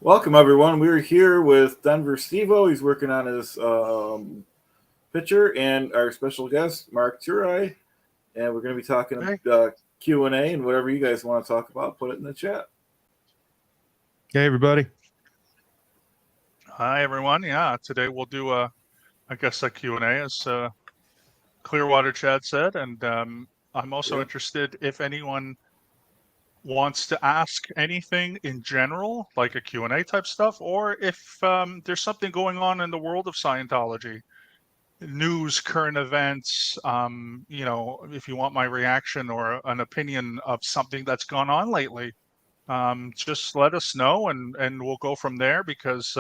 Welcome, everyone. We're here with Denver Stevo. He's working on his picture, and our special guest, Mark Turi. And we're going to be talking Hey, Q&A and whatever you guys want to talk about, put it in the chat. Hey, everybody. hi everyone. Yeah, today we'll do a Q&A, as Clearwater Chad said, and I'm also Yeah. interested if anyone wants to ask anything in general, like a Q&A type stuff, or if there's something going on in the world of Scientology, news, current events. If you want my reaction or an opinion of something that's gone on lately, just let us know, and we'll go from there, because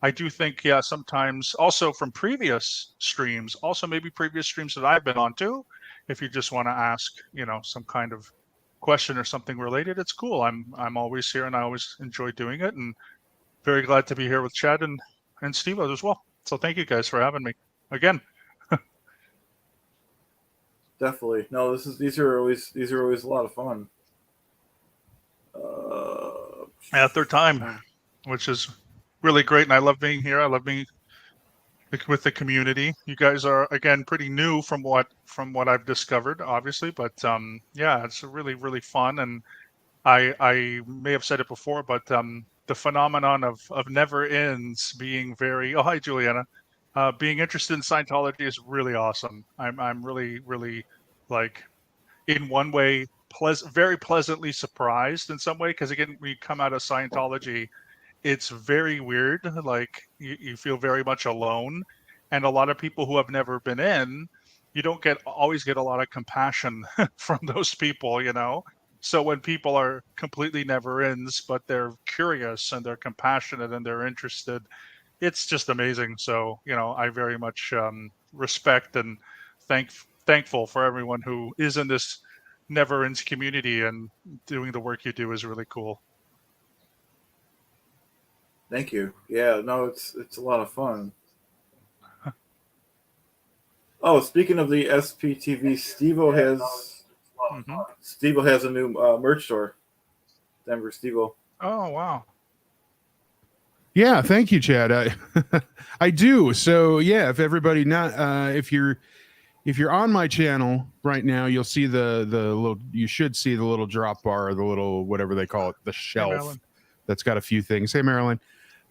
I do think, yeah, sometimes also from previous streams, also maybe previous streams that I've been on too, if you just want to ask, some kind of question or something related, it's cool. I'm always here, and I always enjoy doing it, and very glad to be here with Chad and Steve as well. So thank you guys for having me again. Definitely. No, these are always a lot of fun. Yeah, third time, which is really great, and I love being here. I love being with the community. You guys are, again, pretty new from what I've discovered, obviously, but yeah, it's really fun. And I may have said it before, but the phenomenon of never ends being very, oh, hi Juliana, being interested in Scientology is really awesome. I'm really, like, in one way, very pleasantly surprised in some way, because again, when you come out of Scientology, it's very weird. Like, you feel very much alone, and a lot of people who have never been in, you don't always get a lot of compassion from those people. So when people are completely never ins, but they're curious and they're compassionate and they're interested, it's just amazing. So I very much respect and thankful for everyone who is in this never ends community, and doing the work you do is really cool. Thank you. Yeah, no, it's a lot of fun. Oh, speaking of the SPTV, Hmm. Stevo has a new merch store. Denver Stevo. Oh, wow. Yeah, thank you, Chad. I do. So yeah, if everybody not if you're on my channel right now, you'll see the little, you should see the little drop bar, or the little, whatever they call it, the shelf Marilyn. that's got a few things. Hey, Marilyn.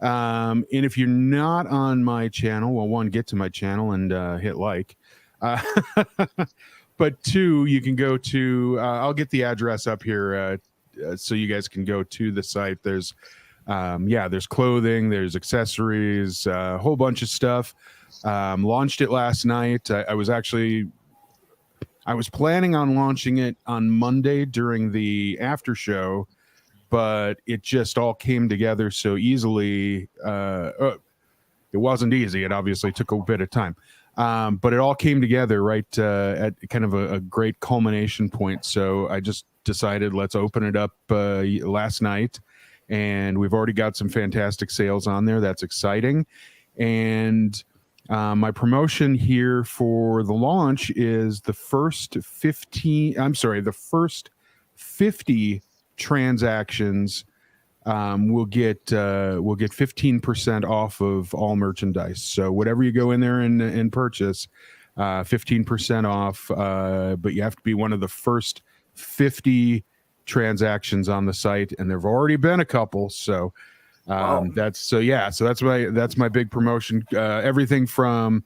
And if you're not on my channel, well, one, get to my channel and hit like. Uh, but two, you can go to, I'll get the address up here so you guys can go to the site. There's there's clothing, there's accessories, a whole bunch of stuff. Launched it last night. I was planning on launching it on Monday during the after show, but it just all came together so easily. It wasn't easy. It obviously took a bit of time. But it all came together right at kind of a great culmination point. So I just decided, let's open it up last night. And we've already got some fantastic sales on there. That's exciting. And my promotion here for the launch is the first 50 transactions will get 15% off of all merchandise. So whatever you go in there and purchase, 15% off. But you have to be one of the first 50 transactions on the site, and there've already been a couple. So Wow. that's my big promotion. Everything from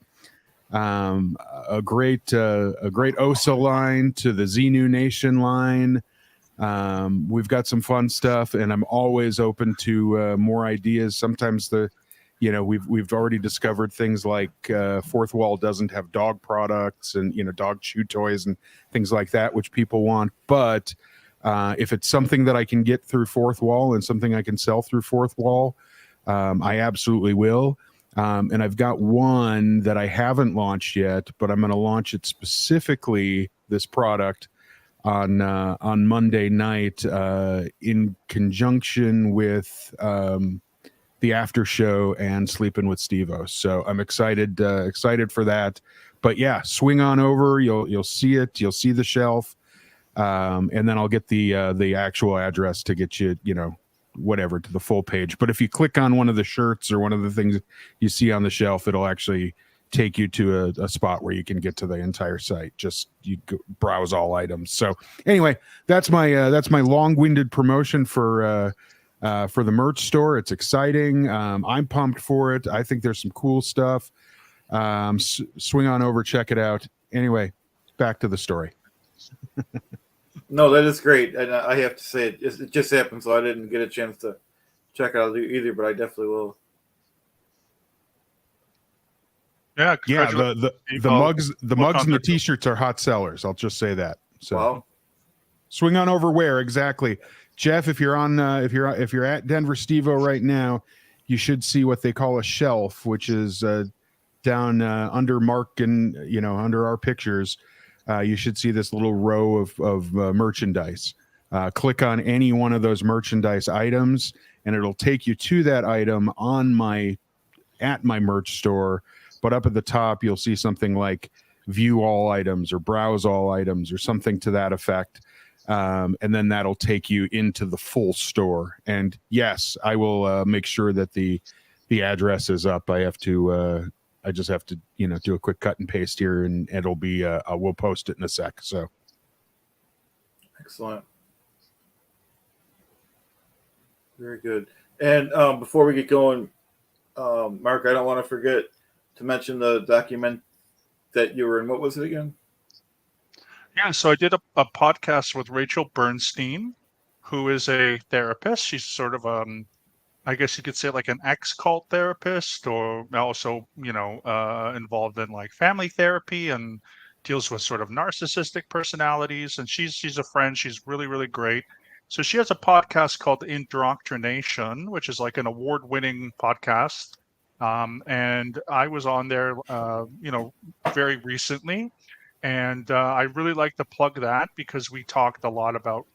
a great OSA line to the Xenu Nation line. We've got some fun stuff, and I'm always open to more ideas. Sometimes we've already discovered things like Fourth Wall doesn't have dog products, and dog chew toys and things like that, which people want. But if it's something that I can get through Fourth Wall and something I can sell through Fourth Wall, I absolutely will. And I've got one that I haven't launched yet, but I'm going to launch it specifically, this product, on Monday night in conjunction with the after show and Sleeping with Stevo. So I'm excited for that. But yeah, swing on over. You'll see it. You'll see the shelf. And then I'll get the actual address to get you whatever to the full page. But if you click on one of the shirts or one of the things you see on the shelf, it'll actually take you to a spot where you can get to the entire site. Just you go browse all items. So anyway, that's my long-winded promotion for the merch store. It's exciting. I'm pumped for it. I think there's some cool stuff. Swing on over, check it out. Anyway, back to the story. No, that is great, and I have to say it just happened, so I didn't get a chance to check out either, but I definitely will. Yeah, the mugs and the t-shirts are hot sellers. I'll just say that. So wow. Swing on over where exactly, Jeff? If you're on if you're at Denver Stevo right now, you should see what they call a shelf, which is down under Mark and under our pictures. You should see this little row of merchandise. Click on any one of those merchandise items, and it'll take you to that item at my merch store. But up at the top, you'll see something like view all items or browse all items or something to that effect. And then that'll take you into the full store. And yes, I will make sure that the address is up. I just have to, do a quick cut and paste here, and it'll be, we'll post it in a sec. So. Excellent. Very good. And before we get going, Mark, I don't want to forget to mention the document that you were in. What was it again? Yeah, so I did a podcast with Rachel Bernstein, who is a therapist. She's sort of I guess you could say like an ex-cult therapist, or also, involved in like family therapy and deals with sort of narcissistic personalities. And she's a friend. She's really, really great. So she has a podcast called Indoctrination, which is like an award-winning podcast. And I was on there, very recently. And I really like to plug that because we talked a lot about,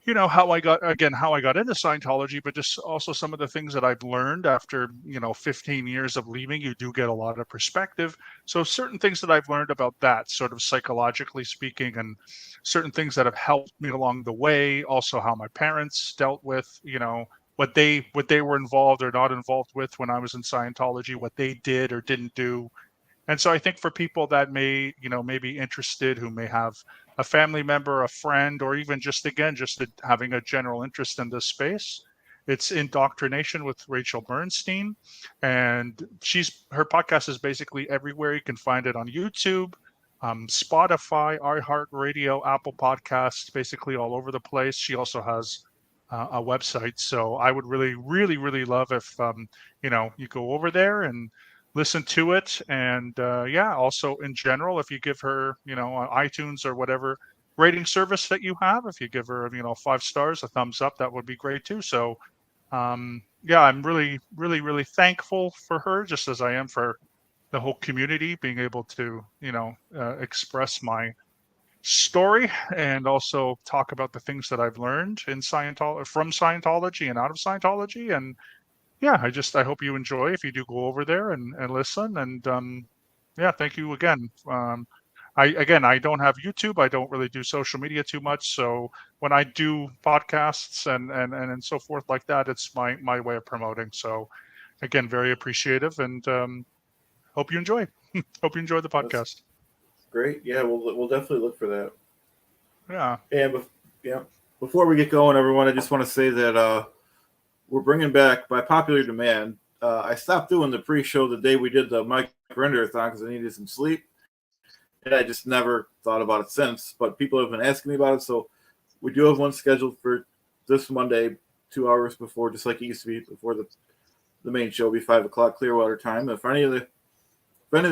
how I got into Scientology, but just also some of the things that I've learned after, 15 years of leaving. You do get a lot of perspective. So certain things that I've learned about that, sort of psychologically speaking, and certain things that have helped me along the way. Also how my parents dealt with, what they were involved or not involved with when I was in Scientology, what they did or didn't do. And so I think for people that may be interested, who may have a family member, a friend, or even just having a general interest in this space, it's Indoctrination with Rachel Bernstein. And her podcast is basically everywhere. You can find it on YouTube, Spotify, iHeartRadio, Apple Podcasts, basically all over the place. She also has a website. So I would really, really, really love if, you go over there and listen to it. And also in general, if you give her, on iTunes or whatever rating service that you have, if you give her, 5 stars, a thumbs up, that would be great too. So I'm really, really, really thankful for her, just as I am for the whole community, being able to, express my story and also talk about the things that I've learned in from Scientology and out of Scientology. And I hope you enjoy if you do go over there and listen. And thank you again. I don't have YouTube. I don't really do social media too much. So when I do podcasts and so forth like that, it's my way of promoting. So again, very appreciative, and hope you enjoy. Hope you enjoy the podcast. That's great. Yeah, we'll definitely look for that. Yeah. And before we get going, everyone, I just want to say that we're bringing back, by popular demand, I stopped doing the pre-show the day we did the Mike Render-a-thon because I needed some sleep. And I just never thought about it since. But people have been asking me about it. So we do have one scheduled for this Monday, 2 hours before, just like it used to be before the main show, be 5 o'clock Clearwater time. If any of the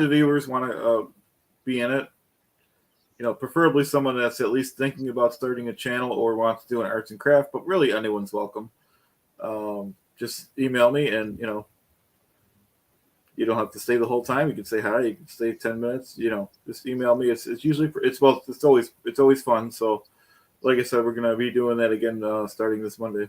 viewers want to be in it, preferably someone that's at least thinking about starting a channel or wants to do an arts and craft, but really anyone's welcome. Just email me, and you don't have to stay the whole time. You can say hi. You can stay 10 minutes. Just email me. It's always fun. So, like I said, we're gonna be doing that again starting this Monday.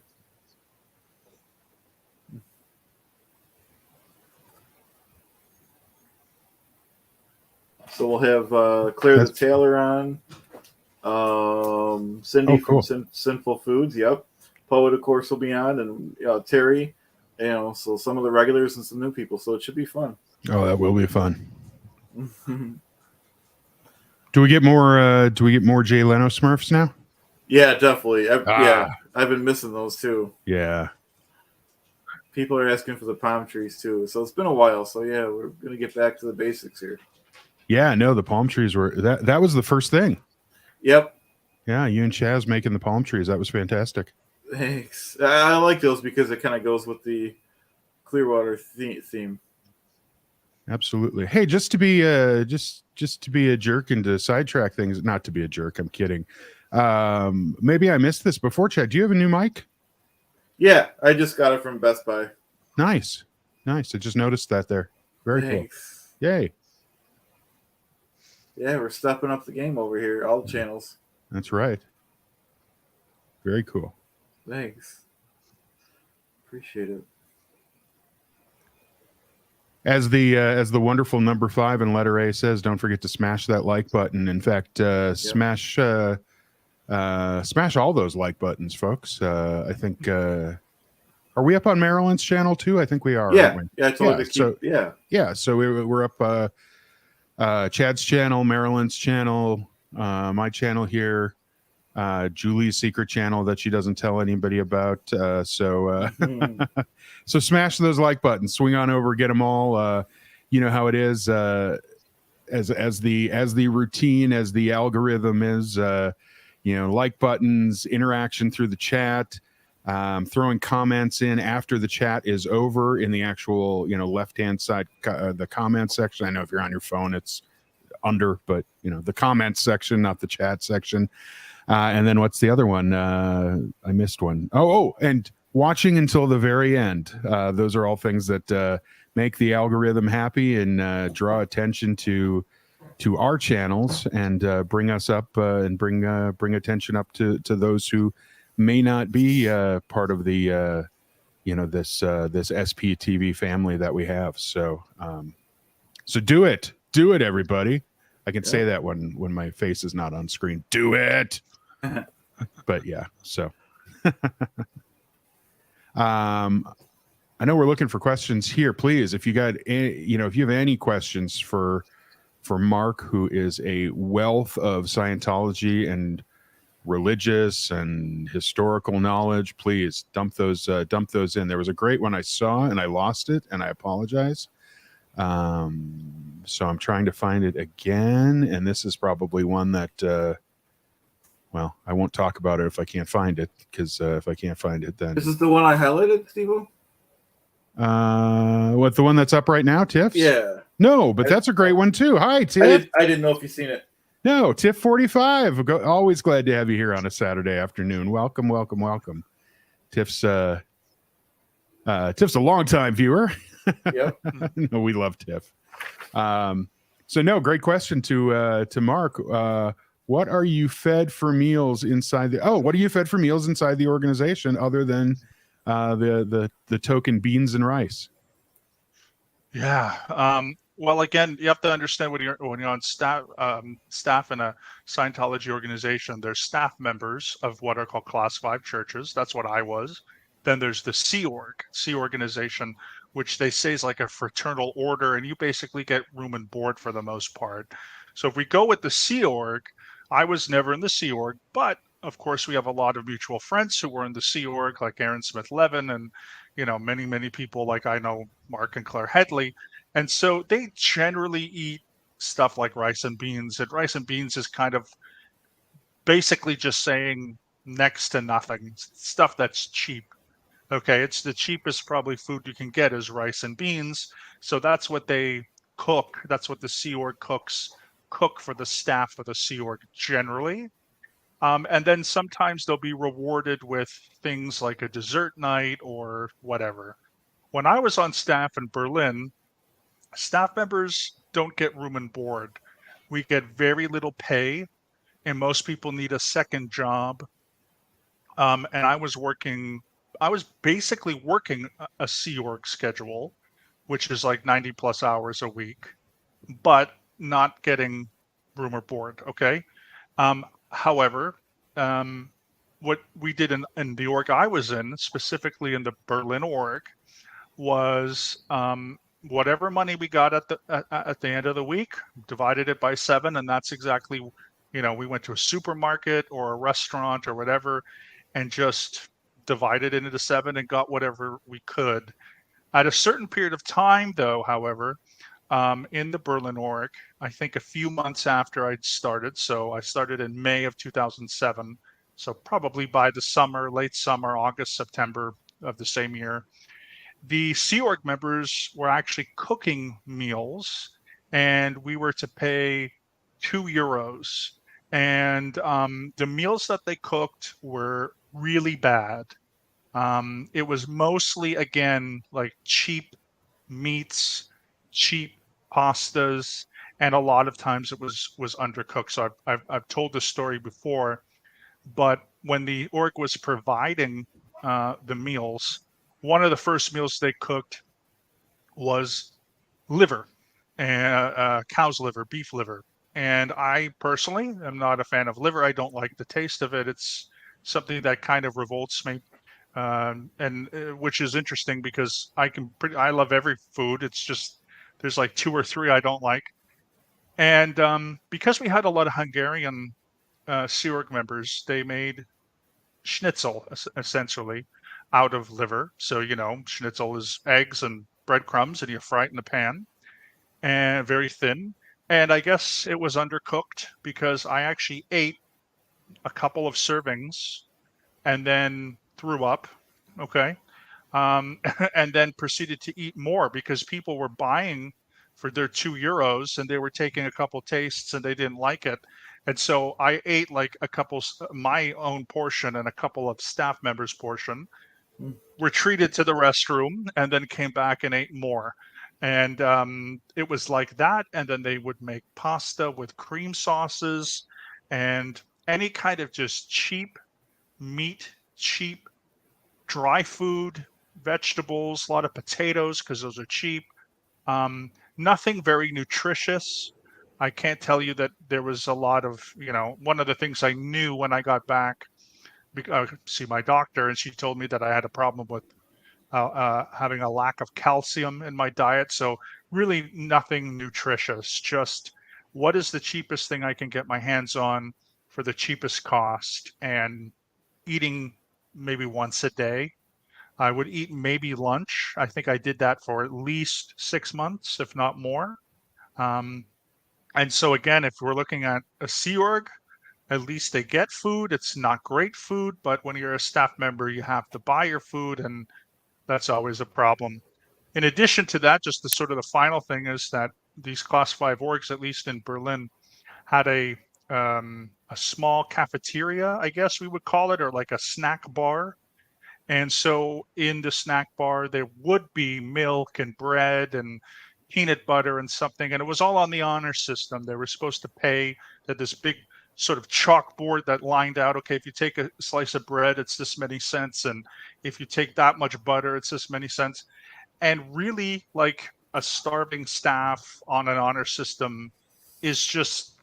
So we'll have Claire the Tailor on, Cindy cool. from Sinful Foods. Yep. Poet, of course, will be on, and Terry. So some of the regulars and some new people. So it should be fun. Oh, that will be fun. Do we get more? Do we get more Jay Leno Smurfs now? Yeah, definitely. Yeah, I've been missing those too. Yeah. People are asking for the palm trees too. So it's been a while. So yeah, we're gonna get back to the basics here. Yeah, no, the palm trees were that was the first thing. Yep. Yeah, you and Chaz making the palm trees. That was fantastic. Thanks. I like those because it kind of goes with the Clearwater theme. Absolutely. Hey, just to be just to be a jerk and to sidetrack things, not to be a jerk, I'm kidding. Maybe I missed this before, Chad. Do you have a new mic? Yeah, I just got it from Best Buy. Nice. I just noticed that there. Very Thanks. cool. Yay. Yeah, we're stepping up the game over here, all the channels. That's right. Very cool. Thanks. Appreciate it. As the wonderful number 5 in letter A says, don't forget to smash that like button. In fact, smash all those like buttons, folks. I think are we up on Marilyn's channel too? I think we are. Yeah, aren't we? yeah. I told her to keep. Yeah. So we're up. Chad's channel, Marilyn's channel, my channel here, Julie's secret channel that she doesn't tell anybody about. So smash those like buttons, swing on over, get them all. You know how it is. As the routine, as the algorithm is. Like buttons, interaction through the chat, throwing comments in after the chat is over in the actual, left-hand side, the comment section. I know if you're on your phone, it's under, but the comments section, not the chat section. And then what's the other one? I missed one. Oh, and watching until the very end. Those are all things that make the algorithm happy and draw attention to our channels and bring us up and bring attention up to those who may not be part of the this SPTV family that we have. So do it everybody. I can say that when my face is not on screen. Do it. But yeah, so I know we're looking for questions here. Please, if you got any, if you have any questions for Mark, who is a wealth of Scientology and religious and historical knowledge, please dump those in. There was a great one I saw and I lost it, and I apologize. So I'm trying to find it again, and this is probably one that I won't talk about it if I can't find it, because if I can't find it, then this is the one I highlighted, Steve-O? What, the one that's up right now, Tiff? Yeah. No, but that's a great one too. Hi, Tiff. I didn't know if you've seen it. No, Tiff 45. Always glad to have you here on a Saturday afternoon. Welcome. Tiff's a longtime viewer. Yep. No, we love Tiff. So no, great question to Mark. What are you fed for meals inside what are you fed for meals inside the organization other than the token beans and rice? Yeah. Well, again, you have to understand when you're on staff in a Scientology organization, there's staff members of what are called Class 5 churches. That's what I was. Then there's the Sea organization, which they say is like a fraternal order, and you basically get room and board for the most part. So if we go with the Sea Org, I was never in the Sea Org, but of course we have a lot of mutual friends who were in the Sea Org, like Aaron Smith Levin, and many people like I know Mark and Claire Headley. And so they generally eat stuff like rice and beans. And rice and beans is kind of basically just saying next to nothing, stuff that's cheap. Okay, it's the cheapest probably food you can get is rice and beans. So that's what they cook. That's what the Sea Org cook for the staff of the Sea Org generally. And then sometimes they'll be rewarded with things like a dessert night or whatever. When I was on staff in Berlin, staff members don't get room and board. We get very little pay, and most people need a second job. And I was basically working a Sea Org schedule, which is like 90 plus hours a week, but not getting room or board. Okay. However, what we did in the org I was in, specifically in the Berlin org, was whatever money we got at the end of the week, divided it by 7, and that's exactly, we went to a supermarket or a restaurant or whatever, and just divided it into 7 and got whatever we could. At a certain period of time, though, however, in the Berlin org, I think a few months after I'd started, so I started in May of 2007, so probably by the summer, late summer, August, September of the same year, the Sea Org members were actually cooking meals, and we were to pay €2. And the meals that they cooked were really bad. It was mostly, again, like cheap meats, cheap pastas, and a lot of times it was undercooked. So I've told this story before, but when the org was providing the meals, one of the first meals they cooked was liver, cow's liver, beef liver. And I personally am not a fan of liver. I don't like the taste of it. It's something that kind of revolts me, and which is interesting because I love every food. It's just there's like 2 or 3 I don't like. And because we had a lot of Hungarian Sea Org members, they made schnitzel essentially out of liver. So, schnitzel is eggs and breadcrumbs, and you fry it in the pan, and very thin. And I guess it was undercooked because I actually ate a couple of servings and then threw up. Okay. And then proceeded to eat more because people were buying for their €2 and they were taking a couple tastes and they didn't like it. And so I ate like my own portion and a couple of staff members' portion, retreated to the restroom, and then came back and ate more. And it was like that. And then they would make pasta with cream sauces and any kind of just cheap meat, cheap dry food, vegetables, a lot of potatoes because those are cheap. Nothing very nutritious. I can't tell you that there was a lot of, one of the things I knew when I got back, see my doctor, and she told me that I had a problem with having a lack of calcium in my diet. So really nothing nutritious, just what is the cheapest thing I can get my hands on for the cheapest cost, and eating maybe once a day. I would eat maybe lunch. I think I did that for at least 6 months, if not more. And so again, if we're looking at a Sea Org, at least they get food. It's not great food, but when you're a staff member, you have to buy your food, and that's always a problem. In addition to that, just the sort of the final thing is that these Class 5 orgs, at least in Berlin, had a small cafeteria, I guess we would call it, or like a snack bar. And so in the snack bar, there would be milk and bread and peanut butter and something. And it was all on the honor system. They were supposed to pay that this big sort of chalkboard that lined out, okay, if you take a slice of bread, it's this many cents. And if you take that much butter, it's this many cents. And really, like, a starving staff on an honor system is just,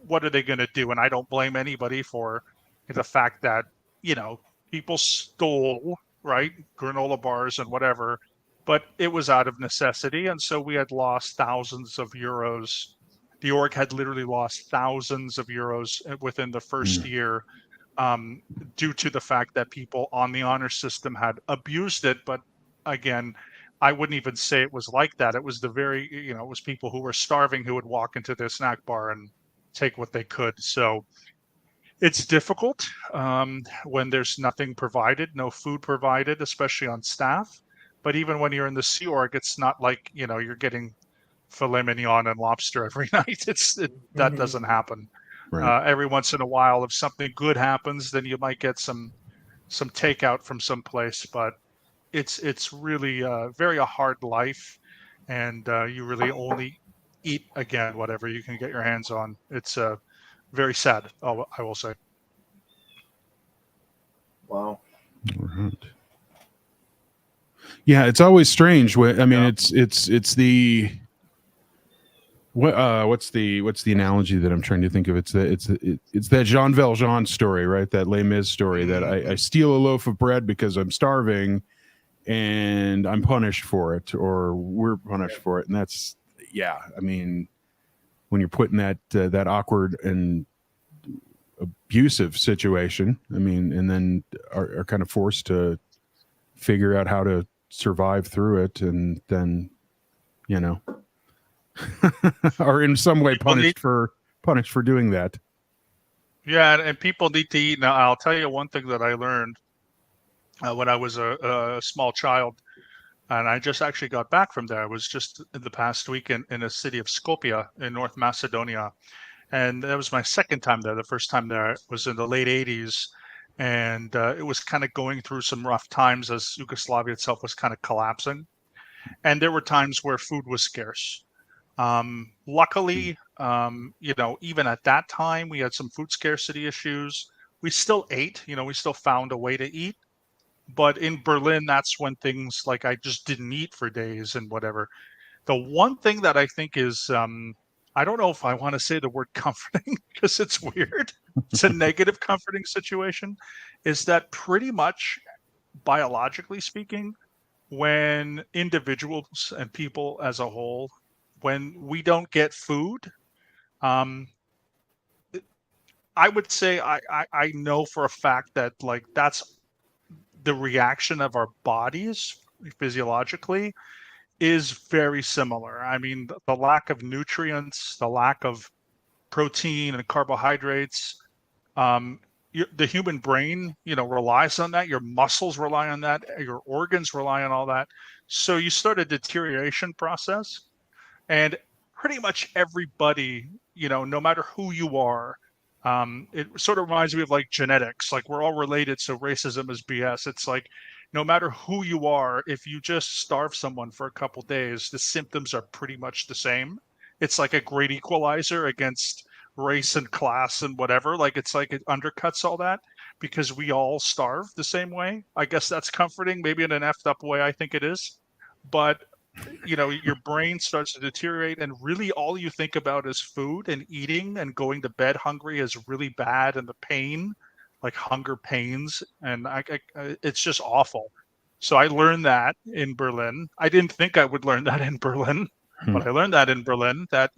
what are they going to do? And I don't blame anybody for the fact that, people stole, right, granola bars and whatever, but it was out of necessity. And so we had lost thousands of euros. The org had literally lost thousands of euros within the first year, due to the fact that people on the honor system had abused it. But again, I wouldn't even say it was like that. It was it was people who were starving who would walk into their snack bar and take what they could. So it's difficult when there's nothing provided, no food provided, especially on staff. But even when you're in the Sea Org, it's not like, you're getting filet mignon and lobster every night. That doesn't happen. Right. Every once in a while, if something good happens, then you might get some takeout from someplace. But it's really very a hard life, and you really only eat, again, whatever you can get your hands on. It's very sad, I will say. Wow. Right. Yeah, it's always strange. I mean, Yeah. it's the What's the analogy that I'm trying to think of? It's that Jean Valjean story, right? That Les Mis story that I steal a loaf of bread because I'm starving, and I'm punished for it, or we're punished for it, and that's I mean, when you're put in that awkward and abusive situation, I mean, and then are kind of forced to figure out how to survive through it, and then are in some way punished for doing that. Yeah, and people need to eat. Now, I'll tell you one thing that I learned when I was a small child, and I just actually got back from there. I was just in the past week in a city of Skopje in North Macedonia, and that was my second time there. The first time there was in the late 80s, and it was kind of going through some rough times as Yugoslavia itself was kind of collapsing, and there were times where food was scarce. Luckily, even at that time, we had some food scarcity issues. We still ate, we still found a way to eat. But in Berlin, that's when things like I just didn't eat for days and whatever. The one thing that I think is, I don't know if I want to say the word comforting because it's weird. It's a negative comforting situation, is that pretty much biologically speaking, when individuals and people as a whole, when we don't get food, um, I would say I know for a fact that like that's the reaction of our bodies physiologically is very similar. I mean, the lack of nutrients, the lack of protein and carbohydrates, um, the human brain, relies on that. Your muscles rely on that. Your organs rely on all that. So you start a deterioration process, and pretty much everybody, no matter who you are, it sort of reminds me of like genetics. Like we're all related, so racism is BS. It's like no matter who you are, if you just starve someone for a couple days, the symptoms are pretty much the same. It's like a great equalizer against race and class and whatever. Like it's like it undercuts all that because we all starve the same way. I guess that's comforting, maybe in an effed up way. I think it is, but your brain starts to deteriorate, and really all you think about is food and eating, and going to bed hungry is really bad, and the pain, like hunger pains, and it's just awful. So I learned that in Berlin. I didn't think I would learn that in Berlin, but I learned that in Berlin, that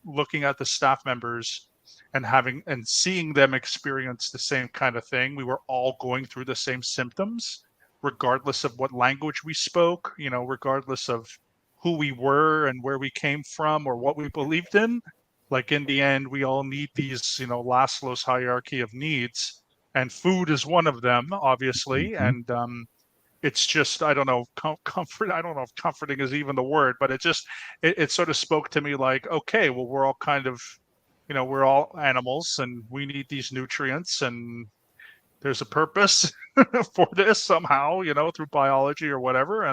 looking at the staff members and having and seeing them experience the same kind of thing. We were all going through the same symptoms, regardless of what language we spoke, regardless of who we were and where we came from or what we believed in. Like in the end, we all need these, Maslow's hierarchy of needs, and food is one of them, obviously. And it's just, I don't know, comfort. I don't know if comforting is even the word, but it sort of spoke to me like, okay, well, we're all kind of, we're all animals and we need these nutrients, and there's a purpose for this somehow, through biology or whatever.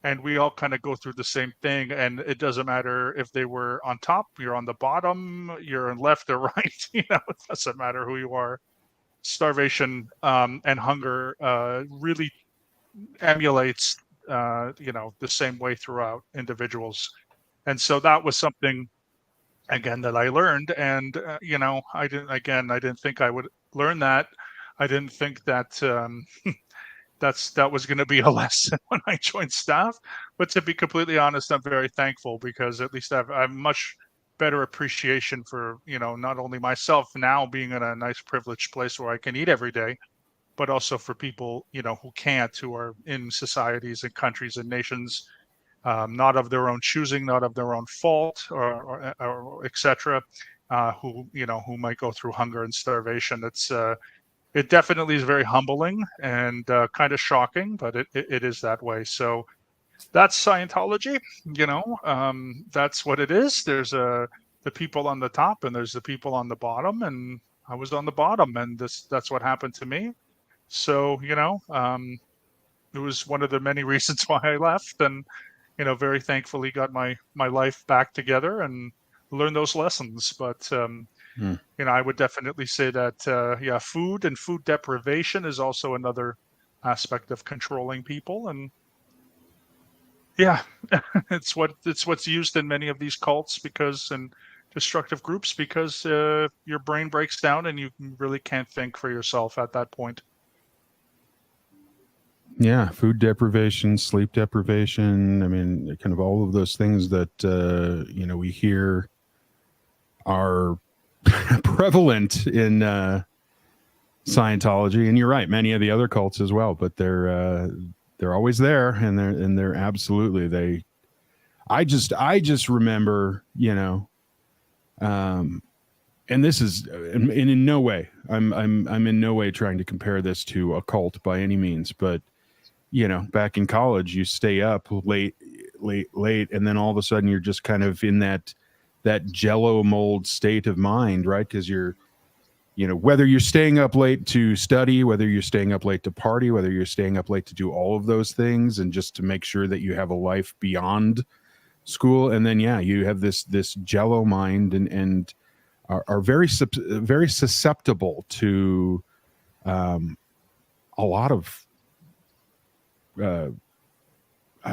And we all kind of go through the same thing, and it doesn't matter if they were on top, you're on the bottom, you're on left or right, it doesn't matter who you are. Starvation and hunger really emulates the same way throughout individuals. And so that was something, again, that I learned. And I didn't think I would learn that. I didn't think that that was going to be a lesson when I joined staff. But to be completely honest, I'm very thankful, because at least I have much better appreciation for, not only myself now being in a nice privileged place where I can eat every day, but also for people, who can't, who are in societies and countries and nations, not of their own choosing, not of their own fault, or et cetera, who might go through hunger and starvation. It definitely is very humbling and kind of shocking, but it is that way. So that's Scientology. That's what it is. There's the people on the top, and there's the people on the bottom, and I was on the bottom, and that's what happened to me. So it was one of the many reasons why I left, and very thankfully got my life back together and learned those lessons. But I would definitely say that food and food deprivation is also another aspect of controlling people. And Yeah, it's what's used in many of these cults and destructive groups because your brain breaks down and you really can't think for yourself at that point. Yeah, food deprivation, sleep deprivation. I mean, kind of all of those things that we hear are prevalent in Scientology, and you're right, many of the other cults as well. But they're always there, and they're absolutely they. I just remember, and this is in no way. I'm in no way trying to compare this to a cult by any means, but back in college, you stay up late, and then all of a sudden you're just kind of in that jello mold state of mind, right? Because you're, whether you're staying up late to study, whether you're staying up late to party, whether you're staying up late to do all of those things, and just to make sure that you have a life beyond school, and then you have this jello mind, and are very susceptible to a lot of I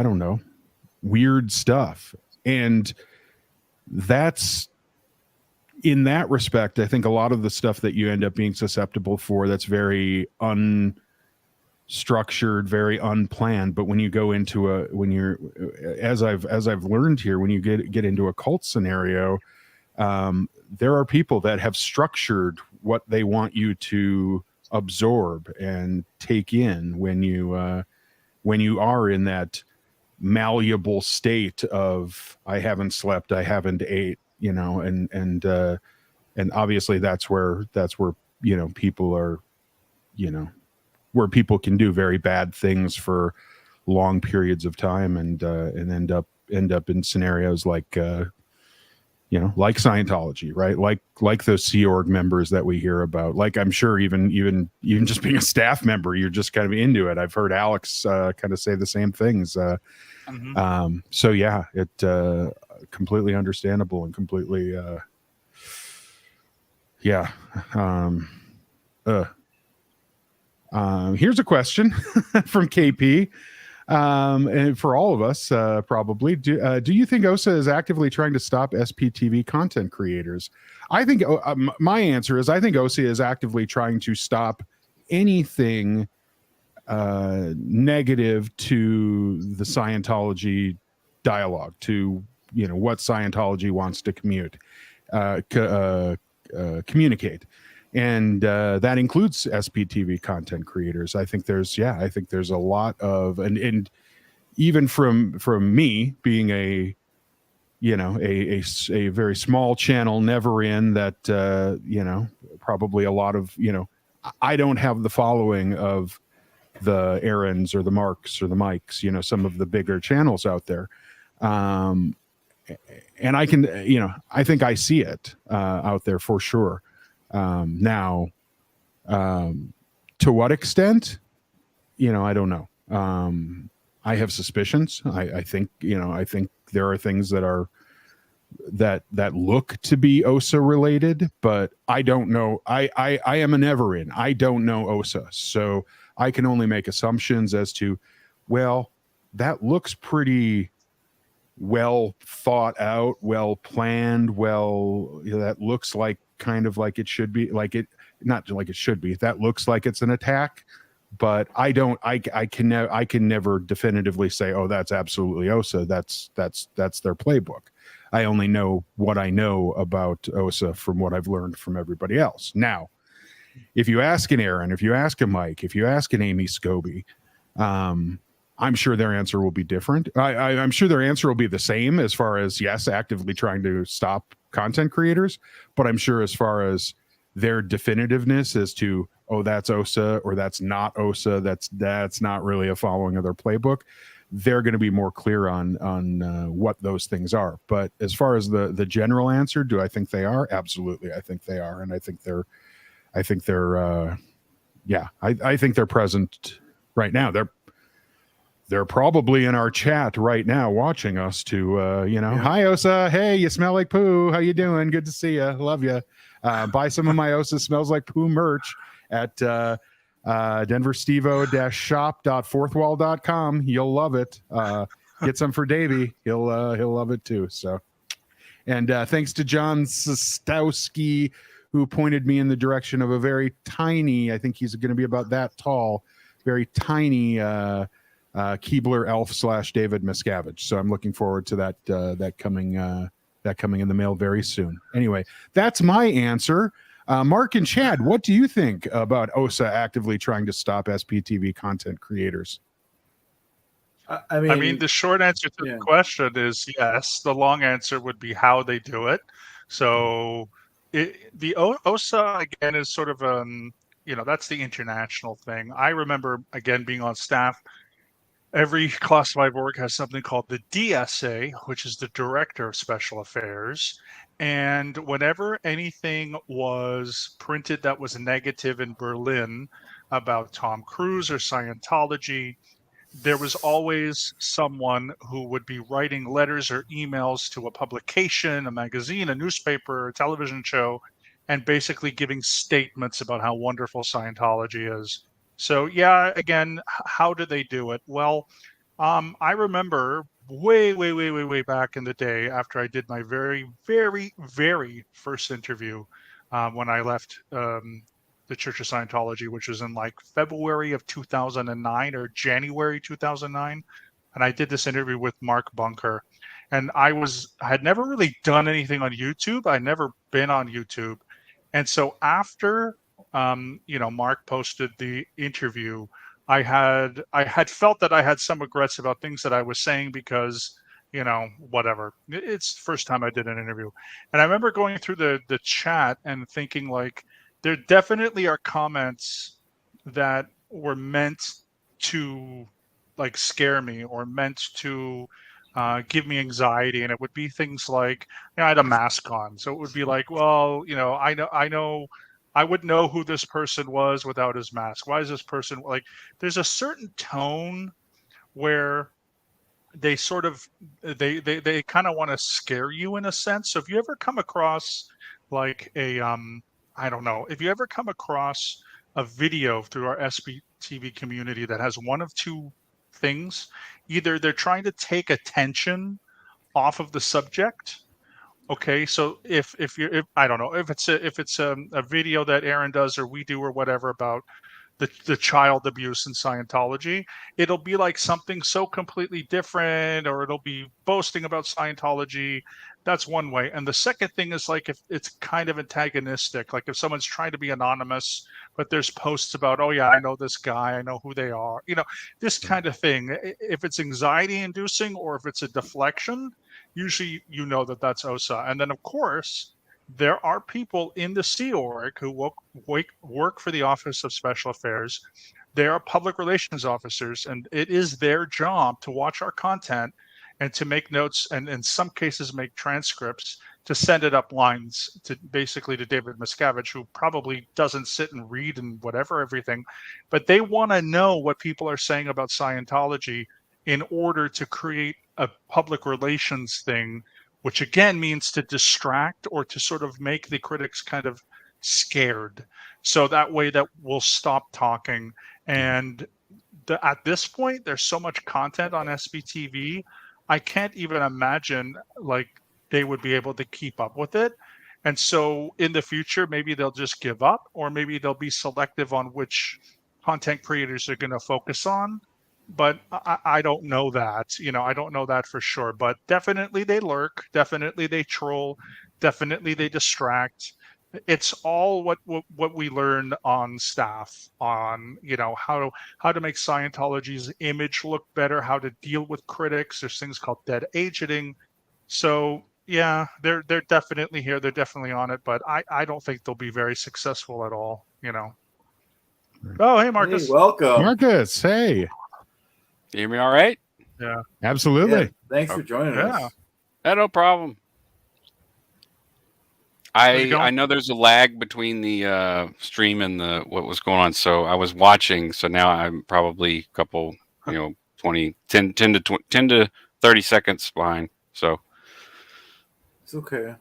don't know, weird stuff. And that's, in that respect, I think a lot of the stuff that you end up being susceptible for, that's very unstructured, very unplanned. But when you go into as I've learned here, when you get into a cult scenario, there are people that have structured what they want you to absorb and take in when you are in that malleable state of, I haven't slept, I haven't ate, and obviously that's where people are, where people can do very bad things for long periods of time, and end up in scenarios like like Scientology, right? Like those Sea Org members that we hear about. Like, I'm sure even just being a staff member, you're just kind of into it. I've heard Alex kind of say the same things. So yeah, it completely understandable and completely here's a question from KP. And for all of us, probably, do you think OSA is actively trying to stop SPTV content creators? I think my answer is I think OSA is actively trying to stop anything negative to the Scientology dialogue, to what Scientology wants to communicate. And that includes SPTV content creators. I think there's a lot of, and even from me being a very small channel, never in that, probably a lot of, I don't have the following of the Aarons or the Marks or the Mikes, some of the bigger channels out there. And I can, I think I see it out there for sure. Now, to what extent, I don't know. I have suspicions. I think there are things that look to be OSA related, but I don't know. I am a never in. I don't know OSA, so I can only make assumptions as to, well, that looks pretty well thought out, well planned, that looks like kind of like it should be, not like it should be. That looks like it's an attack, but I can never definitively say, oh, that's absolutely OSA. That's their playbook. I only know what I know about OSA from what I've learned from everybody else. Now, if you ask an Aaron, if you ask a Mike, if you ask an Amy Scobie, I'm sure their answer will be different. I'm sure their answer will be the same as far as, yes, actively trying to stop content creators, but I'm sure as far as their definitiveness as to, oh, that's OSA or that's not OSA, that's not really a following of their playbook, they're going to be more clear on what those things are. But as far as the general answer, do I think they are? Absolutely, I think they are, and I think they're present right now. They're probably in our chat right now watching us to, Hi, OSA. Hey, you smell like poo. How you doing? Good to see you. Love you. Buy some of my OSA Smells Like Poo merch at denverstevo-shop.fourthwall.com. You'll love it. Get some for Davey. He'll love it too. So, and thanks to John Sostowski, who pointed me in the direction of a very tiny, I think he's going to be about that tall, very tiny Keebler elf / David Miscavige. So I'm looking forward to that coming in the mail very soon. Anyway, that's my answer. Mark and Chad, what do you think about OSA actively trying to stop SPTV content creators? I mean, the short answer to the question is yes. The long answer would be how they do it. So the OSA, again, is sort of, that's the international thing. I remember, again, being on staff. Every classified org has something called the DSA, which is the Director of Special Affairs. And whenever anything was printed that was negative in Berlin about Tom Cruise or Scientology, there was always someone who would be writing letters or emails to a publication, a magazine, a newspaper, a television show, and basically giving statements about how wonderful Scientology is. So yeah, again, how do they do it? Well, I remember way back in the day after I did my very, very, very first interview when I left the Church of Scientology, which was in like February of 2009 or January 2009. And I did this interview with Mark Bunker. And I had never really done anything on YouTube. I'd never been on YouTube. And so after Mark posted the interview, I had felt that I had some regrets about things that I was saying because, whatever. It's the first time I did an interview. And I remember going through the chat and thinking, like, there definitely are comments that were meant to, like, scare me or meant to give me anxiety. And it would be things like, I had a mask on. So it would be like, well, I know I would know who this person was without his mask. Why is this person like? There's a certain tone where they sort of they kind of want to scare you in a sense. So if you ever come across like a I don't know, if you ever come across a video through our SBTV community that has one of two things, either they're trying to take attention off of the subject. Okay, so if I don't know, if it's a video that Aaron does or we do or whatever about the child abuse in Scientology, it'll be like something so completely different, or it'll be boasting about Scientology. That's one way. And the second thing is like if it's kind of antagonistic, like if someone's trying to be anonymous, but there's posts about, oh yeah, I know this guy, I know who they are, this kind of thing. If it's anxiety inducing or if it's a deflection, usually that's OSA. And then of course, there are people in the Sea Org who work for the Office of Special Affairs. They are public relations officers, and it is their job to watch our content and to make notes, and in some cases make transcripts to send it up lines to David Miscavige, who probably doesn't sit and read and whatever everything, but they want to know what people are saying about Scientology in order to create a public relations thing, which again means to distract or to sort of make the critics kind of scared. So that way that we'll stop talking. And at this point, there's so much content on SBTV, I can't even imagine like they would be able to keep up with it. And so in the future, maybe they'll just give up, or maybe they'll be selective on which content creators they're going to focus on. But I don't know that, I don't know that for sure, but definitely they lurk, definitely they troll, definitely they distract. It's all what we learned on staff on, how to make Scientology's image look better, how to deal with critics. There's things called dead agenting. So yeah, they're definitely here. They're definitely on it, but I don't think they'll be very successful at all, Oh, hey, Marcus. Hey, welcome. Marcus, hey. You hear me all right? Yeah. Absolutely. Yeah, thanks for joining us. Yeah, no problem. I know there's a lag between the stream and what was going on, so I was watching. So now I'm probably a couple, 10 to 30 seconds behind. So it's okay.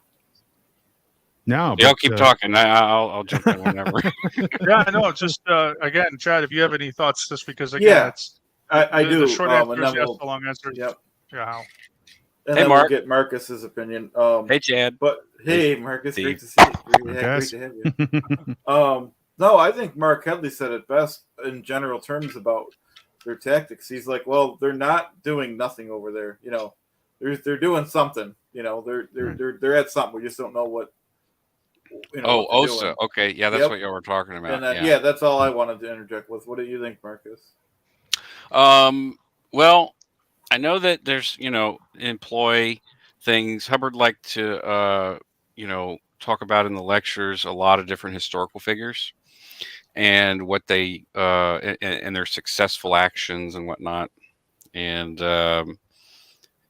No, y'all keep talking. I'll jump in whenever. Yeah, I know. Just again, Chad, if you have any thoughts, just because again, it's I do. The short answer is yes, the long answer. Yep. Yeah. And Hey, then Mark. we'll get Marcus's opinion. Hey, Chad. But hey, Marcus, Steve. great to see you. Great Marcus. to have you. No, I think Mark Headley said it best in general terms about their tactics. He's like, well, they're not doing nothing over there. You know, they're doing something. You know, they're at something. We just don't know what. You know, Oh, what they're OSA. doing. Okay, yeah, that's Yep. what y'all were talking about. And yeah. that's all I wanted to interject with. What do you think, Marcus? Well, I know that there's, employee things. Hubbard liked to, talk about in the lectures a lot of different historical figures and what they, and their successful actions and whatnot. And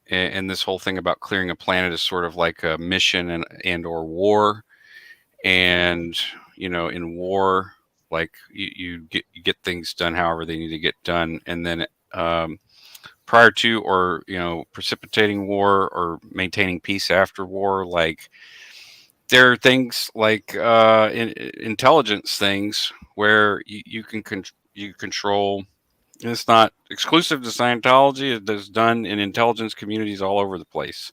this whole thing about clearing a planet is sort of like a mission and or war. And, in war, like you get things done however they need to get done. And then, prior to or precipitating war or maintaining peace after war, like there are things like intelligence things where you can you control, and it's not exclusive to Scientology. It is done in intelligence communities all over the place.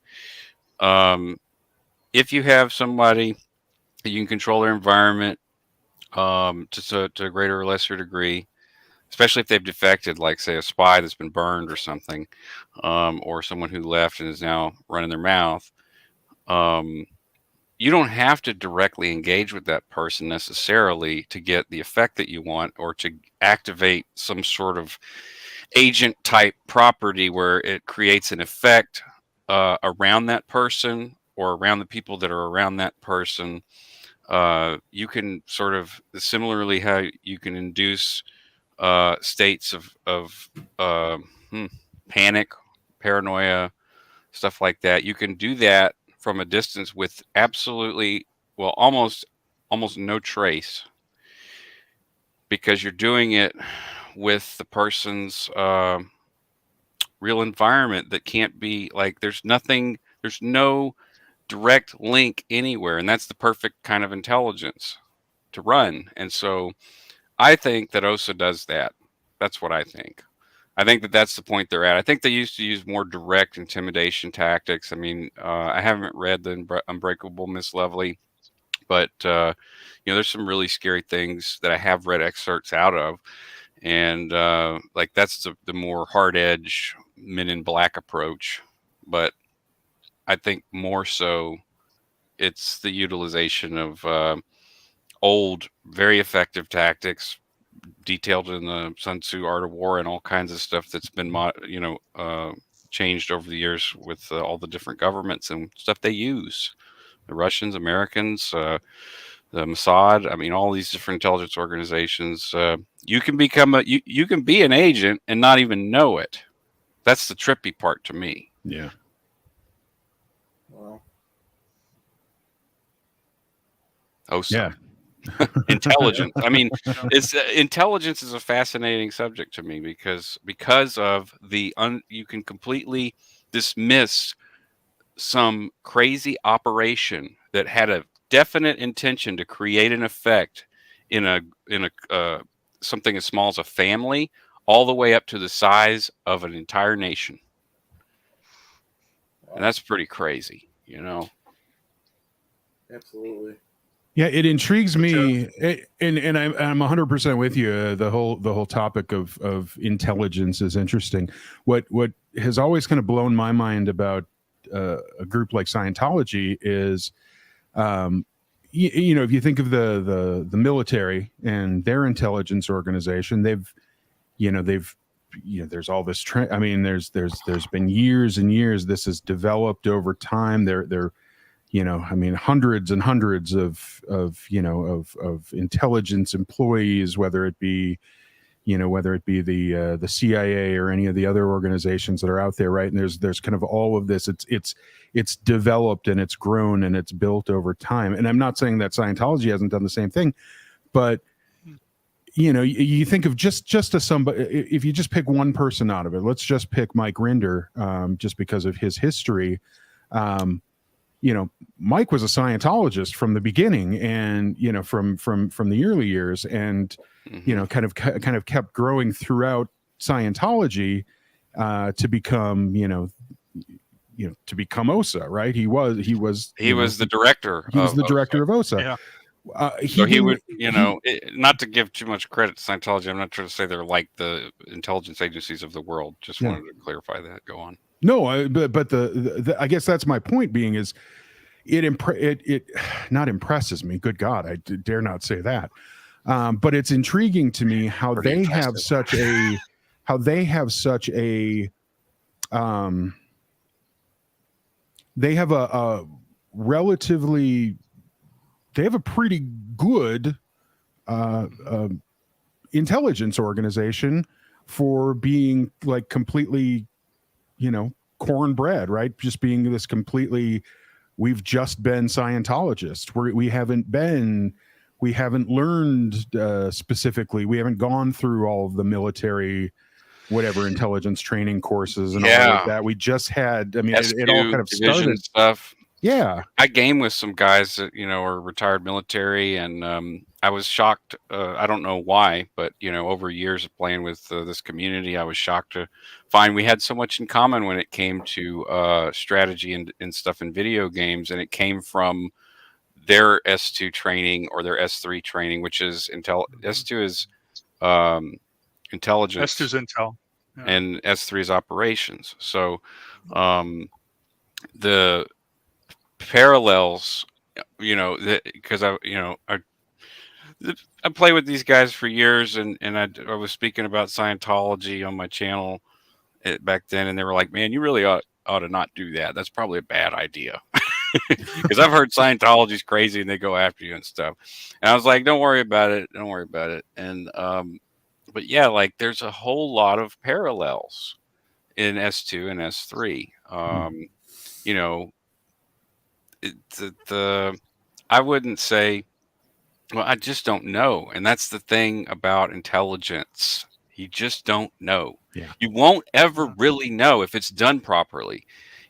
If you have somebody that you can control their environment to a greater or lesser degree, especially if they've defected, like say a spy that's been burned or something, or someone who left and is now running their mouth. You don't have to directly engage with that person necessarily to get the effect that you want or to activate some sort of agent type property where it creates an effect around that person or around the people that are around that person. You can sort of similarly how you can induce states of panic, paranoia, stuff like that. You can do that from a distance with absolutely, well, almost no trace, because you're doing it with the person's real environment that can't be like, there's no direct link anywhere. And that's the perfect kind of intelligence to run. And so I think that OSA does that. That's what I think. I think that that's the point they're at. I think they used to use more direct intimidation tactics. I mean, I haven't read the Unbreakable Miss Lovely, but there's some really scary things that I have read excerpts out of, and like that's the more hard edge Men in Black approach. But I think more so, it's the utilization of old, very effective tactics detailed in the Sun Tzu Art of War and all kinds of stuff that's been changed over the years with all the different governments and stuff they use. The Russians, Americans, the Mossad. I mean, all these different intelligence organizations. You can become you can be an agent and not even know it. That's the trippy part to me. Yeah. Well, Oh, so. Yeah. Intelligence. I mean, it's intelligence is a fascinating subject to me because of the you can completely dismiss some crazy operation that had a definite intention to create an effect in a something as small as a family, all the way up to the size of an entire nation. And that's pretty crazy, Absolutely. Yeah, it intrigues me, and I'm 100% with you. The whole topic of intelligence is interesting. What has always kind of blown my mind about a group like Scientology is, if you think of the military and their intelligence organization, there's all this I mean, there's been years and years. This has developed over time. They're hundreds and hundreds of intelligence employees, whether it be the CIA or any of the other organizations that are out there, right? And there's kind of all of this. It's developed and it's grown and it's built over time. And I'm not saying that Scientology hasn't done the same thing, but you think of just somebody. If you just pick one person out of it, let's just pick Mike Rinder, just because of his history. Mike was a Scientologist from the beginning, and from the early years, and kind of kept growing throughout Scientology to become to become OSA, right? He was the director. He was the director of OSA. Yeah. So he would, not to give too much credit to Scientology. I'm not trying to say they're like the intelligence agencies of the world. Just wanted to clarify that. Go on. No, but the I guess that's my point being is it not impresses me. Good God, I dare not say that. But it's intriguing to me how Pretty they impressive. They have a relatively, they have a pretty good intelligence organization for being like completely, cornbread, right? Just being this completely, we've just been Scientologists. We haven't learned specifically. We haven't gone through all of the military, whatever intelligence training courses and all of that. We just had, it all kind of started stuff. Yeah. I game with some guys that, are retired military, and I was shocked. I don't know why, but, over years of playing with this community, I was shocked to find we had so much in common when it came to strategy and stuff in video games. And it came from their S2 training or their S3 training, which is S2 is intelligence. S2 is intel. Yeah. And S3 is operations. So the parallels, because I play with these guys for years, and I was speaking about Scientology on my channel back then, and they were like, "Man, you really ought to not do that. That's probably a bad idea." Because I've heard Scientology's crazy and they go after you and stuff. And I was like, "Don't worry about it. Don't worry about it." And but yeah, like there's a whole lot of parallels in S2 and S3. I wouldn't say, well, I just don't know. And that's the thing about intelligence. You just don't know. Yeah. You won't ever really know if it's done properly.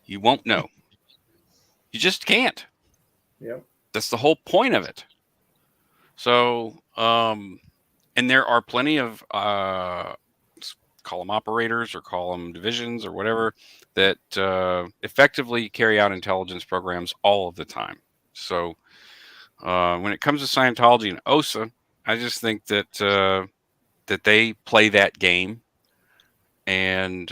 You won't know. You just can't. Yep. That's the whole point of it. So, and there are plenty of call them operators or call them divisions or whatever that effectively carry out intelligence programs all of the time. So when it comes to Scientology and OSA, I just think that that they play that game, and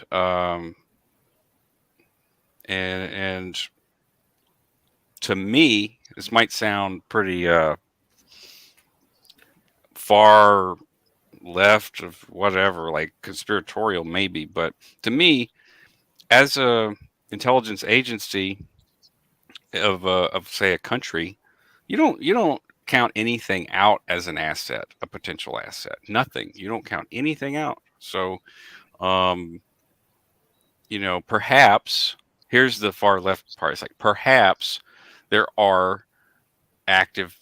to me, this might sound pretty far left of whatever, like conspiratorial maybe, but to me, as a intelligence agency of say a country, you don't count anything out as an asset, a potential asset. Nothing. You don't count anything out. So perhaps here's the far left part. It's like perhaps there are active